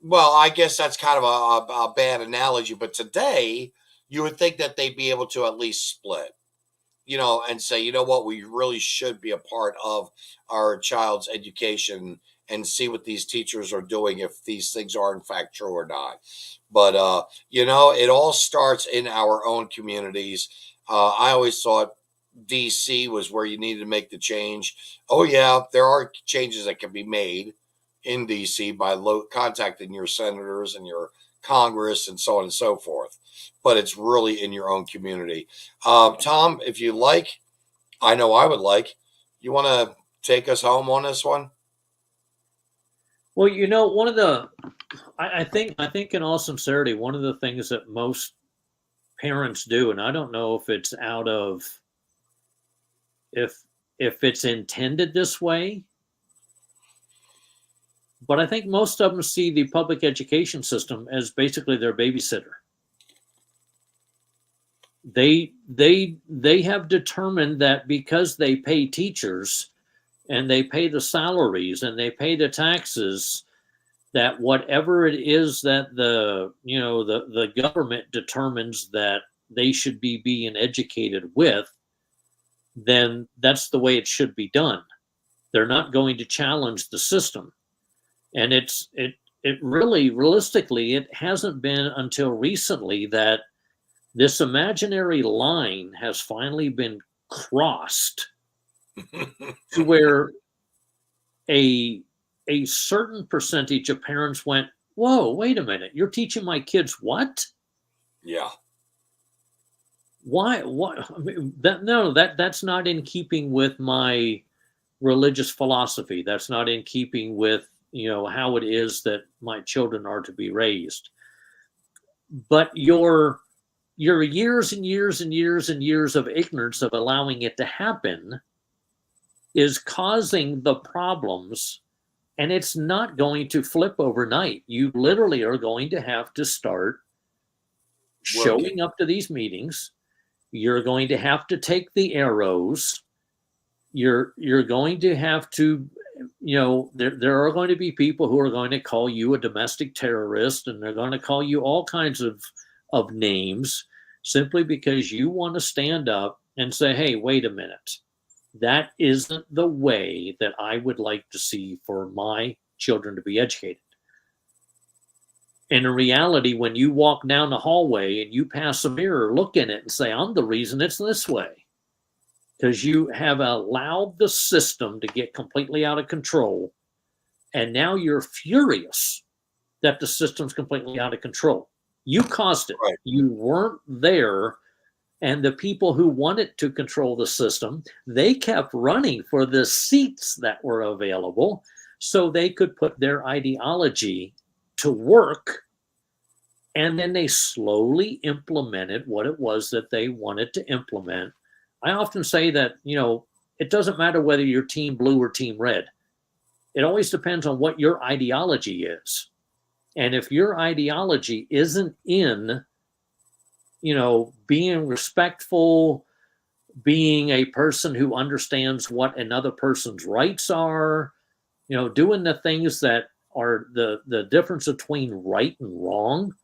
Well, I guess that's kind of a bad analogy, but today you would think that they'd be able to at least split, you know, and say, you know what, we really should be a part of our child's education and see what these teachers are doing, if these things are in fact true or not. But, you know, it all starts in our own communities. I always thought DC was where you needed to make the change. Oh, yeah, there are changes that can be made in DC by contacting your senators and your Congress and so on and so forth. But it's really in your own community. Tom, if you like, I know I would like, you want to take us home on this one? Well, one of the, I think in all sincerity, one of the things that most parents do, and I don't know if it's out of, if it's intended this way, but I think most of them see the public education system as basically their babysitter. They have determined that because they pay teachers and they pay the salaries and they pay the taxes, that whatever it is that the government determines that they should be being educated with, then that's the way it should be done. They're not going to challenge the system. And it really, realistically, it hasn't been until recently that this imaginary line has finally been crossed to where a certain percentage of parents went, whoa, wait a minute, you're teaching my kids what? Yeah. Why? I mean, that's not in keeping with my religious philosophy. That's not in keeping with, how it is that my children are to be raised. But your years and years and years and years of ignorance of allowing it to happen is causing the problems, and it's not going to flip overnight. You literally are going to have to start showing up to these meetings. You're going to have to take the arrows. You're going to have to, there are going to be people who are going to call you a domestic terrorist, and they're going to call you all kinds of names simply because you want to stand up and say, hey, wait a minute. That isn't the way that I would like to see for my children to be educated. And in reality, when you walk down the hallway and you pass a mirror, look in it and say, I'm the reason it's this way. Because you have allowed the system to get completely out of control. And now you're furious that the system's completely out of control. You caused it. Right. You weren't there. And the people who wanted to control the system, they kept running for the seats that were available so they could put their ideology to work. And then they slowly implemented what it was that they wanted to implement. I often say that, it doesn't matter whether you're team blue or team red. It always depends on what your ideology is. And if your ideology isn't in, being respectful, being a person who understands what another person's rights are, doing the things that are the difference between right and wrong.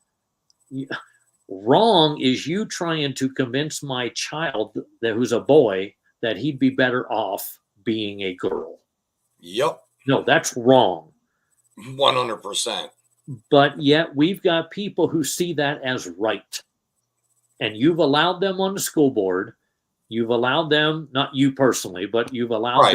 Wrong is you trying to convince my child who's a boy that he'd be better off being a girl. Yep. No, that's wrong. 100%. But yet we've got people who see that as right. And you've allowed them on the school board. You've allowed them, not you personally, but you've allowed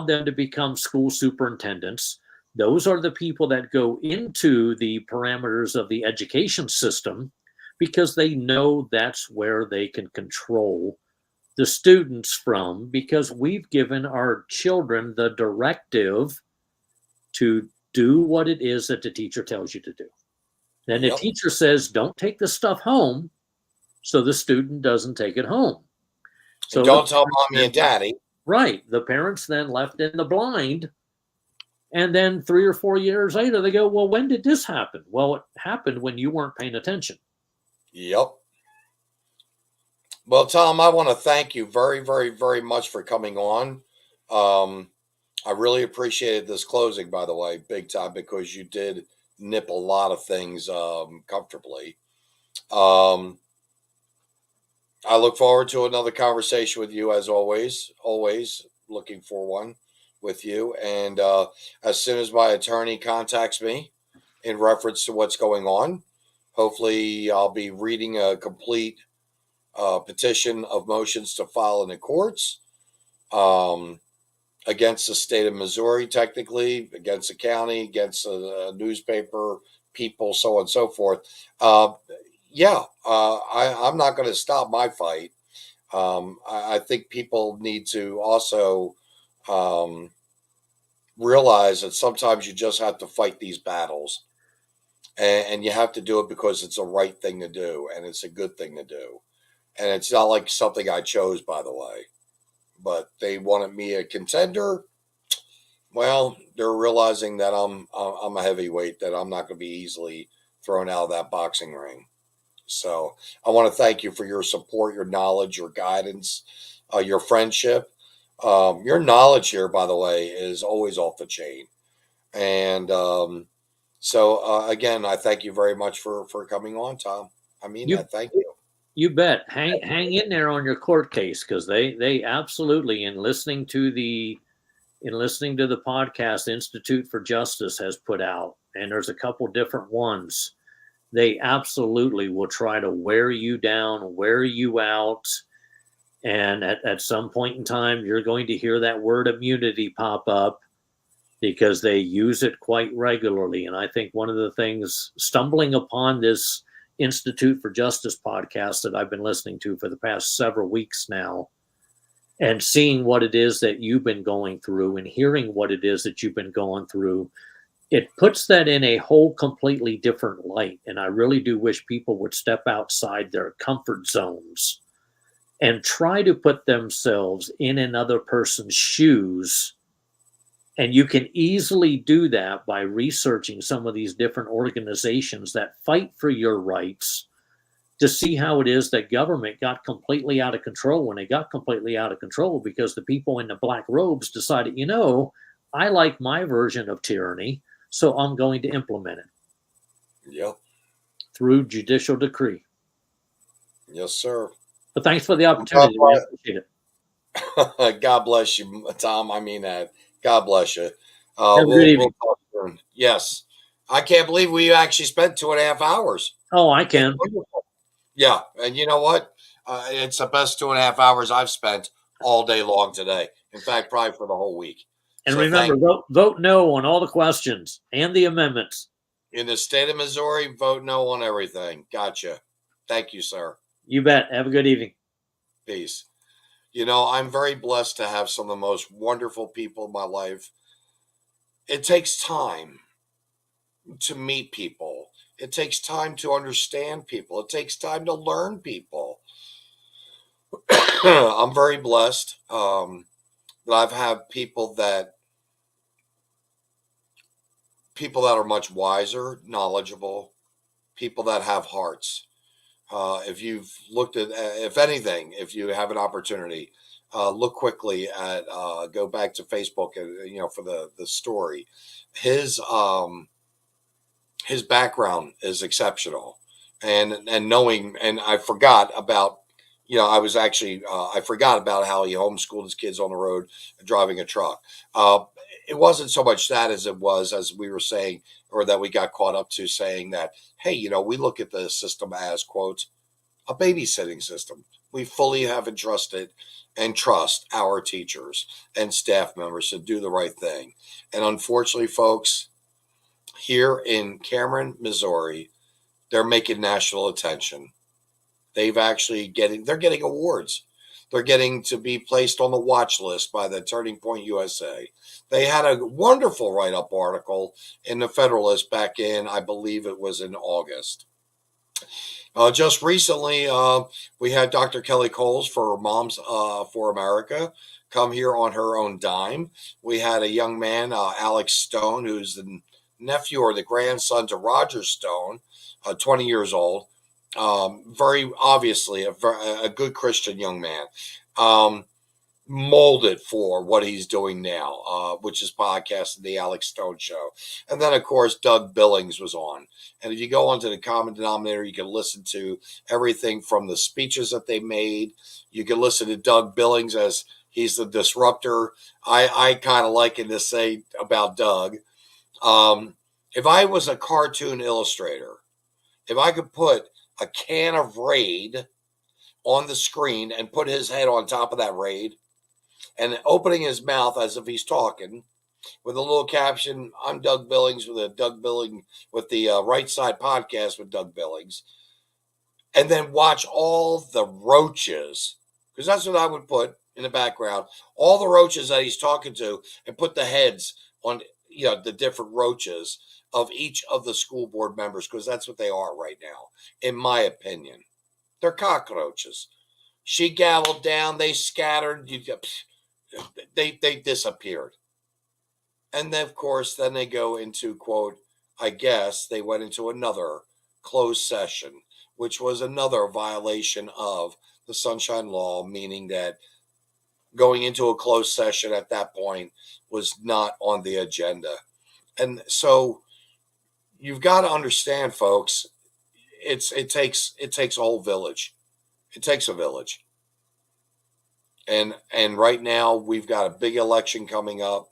them to become school superintendents. Those are the people that go into the parameters of the education system because they know that's where they can control the students from, because we've given our children the directive to do what it is that the teacher tells you to do. Then the teacher says, don't take the stuff home, so the student doesn't take it home. So and don't tell mommy and daddy. Right. The parents then left in the blind. And then 3 or 4 years later, they go, well, when did this happen? Well, it happened when you weren't paying attention. Yep. Well, Tom, I want to thank you very, very, very much for coming on. I really appreciated this closing, by the way, big time, because you did nip a lot of things comfortably. I look forward to another conversation with you, as always looking for one with you. And as soon as my attorney contacts me in reference to what's going on, hopefully I'll be reading a complete petition of motions to file in the courts against the state of Missouri, technically, against the county, against a newspaper, people, so on and so forth. I'm not going to stop my fight. I think people need to also realize that sometimes you just have to fight these battles, and you have to do it because it's a right thing to do, and it's a good thing to do. And it's not like something I chose, by the way. But they wanted me a contender. Well, they're realizing that I'm a heavyweight, that I'm not going to be easily thrown out of that boxing ring. So I want to thank you for your support, your knowledge, your guidance, your friendship. Your knowledge here, by the way, is always off the chain. And so again, I thank you very much for coming on, Tom. I mean that. Thank you. You bet. Hang in there on your court case, because they absolutely, in listening to the podcast Institute for Justice has put out, and there's a couple different ones, they absolutely will try to wear you down, wear you out. And at some point in time, you're going to hear that word immunity pop up, because they use it quite regularly. And I think one of the things, stumbling upon this Institute for Justice podcast that I've been listening to for the past several weeks now, and seeing what it is that you've been going through and hearing what it is that you've been going through, it puts that in a whole completely different light. And I really do wish people would step outside their comfort zones and try to put themselves in another person's shoes. And you can easily do that by researching some of these different organizations that fight for your rights, to see how it is that government got completely out of control when they got completely out of control because the people in the black robes decided, I like my version of tyranny, so I'm going to implement it. Yep. Through judicial decree. Yes, sir. But thanks for the opportunity. We appreciate it. God bless you, Tom. I mean that. God bless you. We'll talk soon. Yes. I can't believe we actually spent 2.5 hours. Oh, I can. Yeah. And you know what? It's the best 2.5 hours I've spent all day long today. In fact, probably for the whole week. And so remember, vote no on all the questions and the amendments. In the state of Missouri, vote no on everything. Gotcha. Thank you, sir. You bet. Have a good evening. Peace. I'm very blessed to have some of the most wonderful people in my life. It takes time to meet people. It takes time to understand people. It takes time to learn people. I'm very blessed that I've had people that are much wiser, knowledgeable, people that have hearts. If you've looked at, if anything, if you have an opportunity, look quickly at, go back to Facebook, for the story. His background is exceptional, and knowing, and I forgot about, I forgot about how he homeschooled his kids on the road driving a truck. It wasn't so much that as it was, as we were saying, or that we got caught up to saying that, hey, we look at the system as, quote, a babysitting system. We fully have entrusted and trust our teachers and staff members to do the right thing. And unfortunately, folks, here in Cameron, Missouri, they're making national attention. They're getting awards. They're getting to be placed on the watch list by the Turning Point USA. They had a wonderful write-up article in the Federalist back in, I believe it was in August. Just recently, we had Dr. Kelly Coles for Moms for America come here on her own dime. We had a young man, Alex Stone, who's the nephew or the grandson to Roger Stone, 20 years old. Very obviously a good Christian young man, molded for what he's doing now, which is podcasting the Alex Stone Show. And then, of course, Doug Billings was on. And if you go onto the common denominator, you can listen to everything from the speeches that they made. You can listen to Doug Billings as he's the disruptor. I kind of liken to say about Doug. If I was a cartoon illustrator, if I could put a can of Raid on the screen and put his head on top of that Raid and opening his mouth as if he's talking with a little caption, I'm Doug Billings with the Right Side Podcast with Doug Billings, and then watch all the roaches, because that's what I would put in the background. All the roaches that he's talking to, and put the heads on, the different roaches of each of the school board members, because that's what they are right now, in my opinion. They're cockroaches. She gavelled down, they scattered, they disappeared. And then, of course, then they go into, quote, I guess they went into another closed session, which was another violation of the Sunshine Law, meaning that going into a closed session at that point was not on the agenda. And so you've got to understand, folks, it takes a whole village. It takes a village. And right now we've got a big election coming up.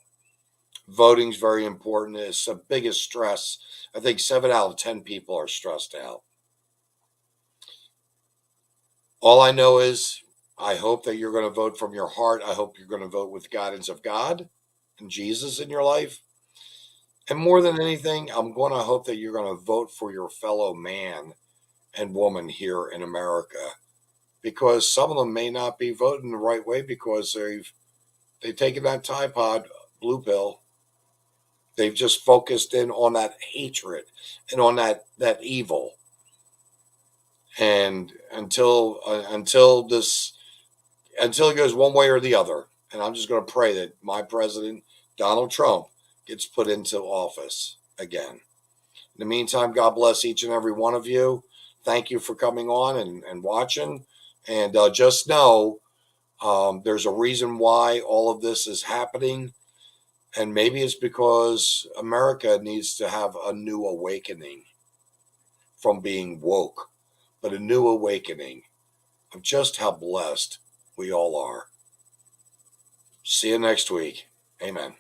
Voting's very important. It's the biggest stress. I think 7 out of 10 people are stressed out. All I know is I hope that you're going to vote from your heart. I hope you're going to vote with guidance of God and Jesus in your life. And more than anything, I'm going to hope that you're going to vote for your fellow man and woman here in America, because some of them may not be voting the right way because they've taken that Tide Pod blue pill. They've just focused in on that hatred and on that evil. And until it goes one way or the other, and I'm just going to pray that my president, Donald Trump, gets put into office again. In the meantime, God bless each and every one of you. Thank you for coming on and watching. And just know there's a reason why all of this is happening. And maybe it's because America needs to have a new awakening from being woke, but a new awakening of just how blessed we all are. See you next week. Amen.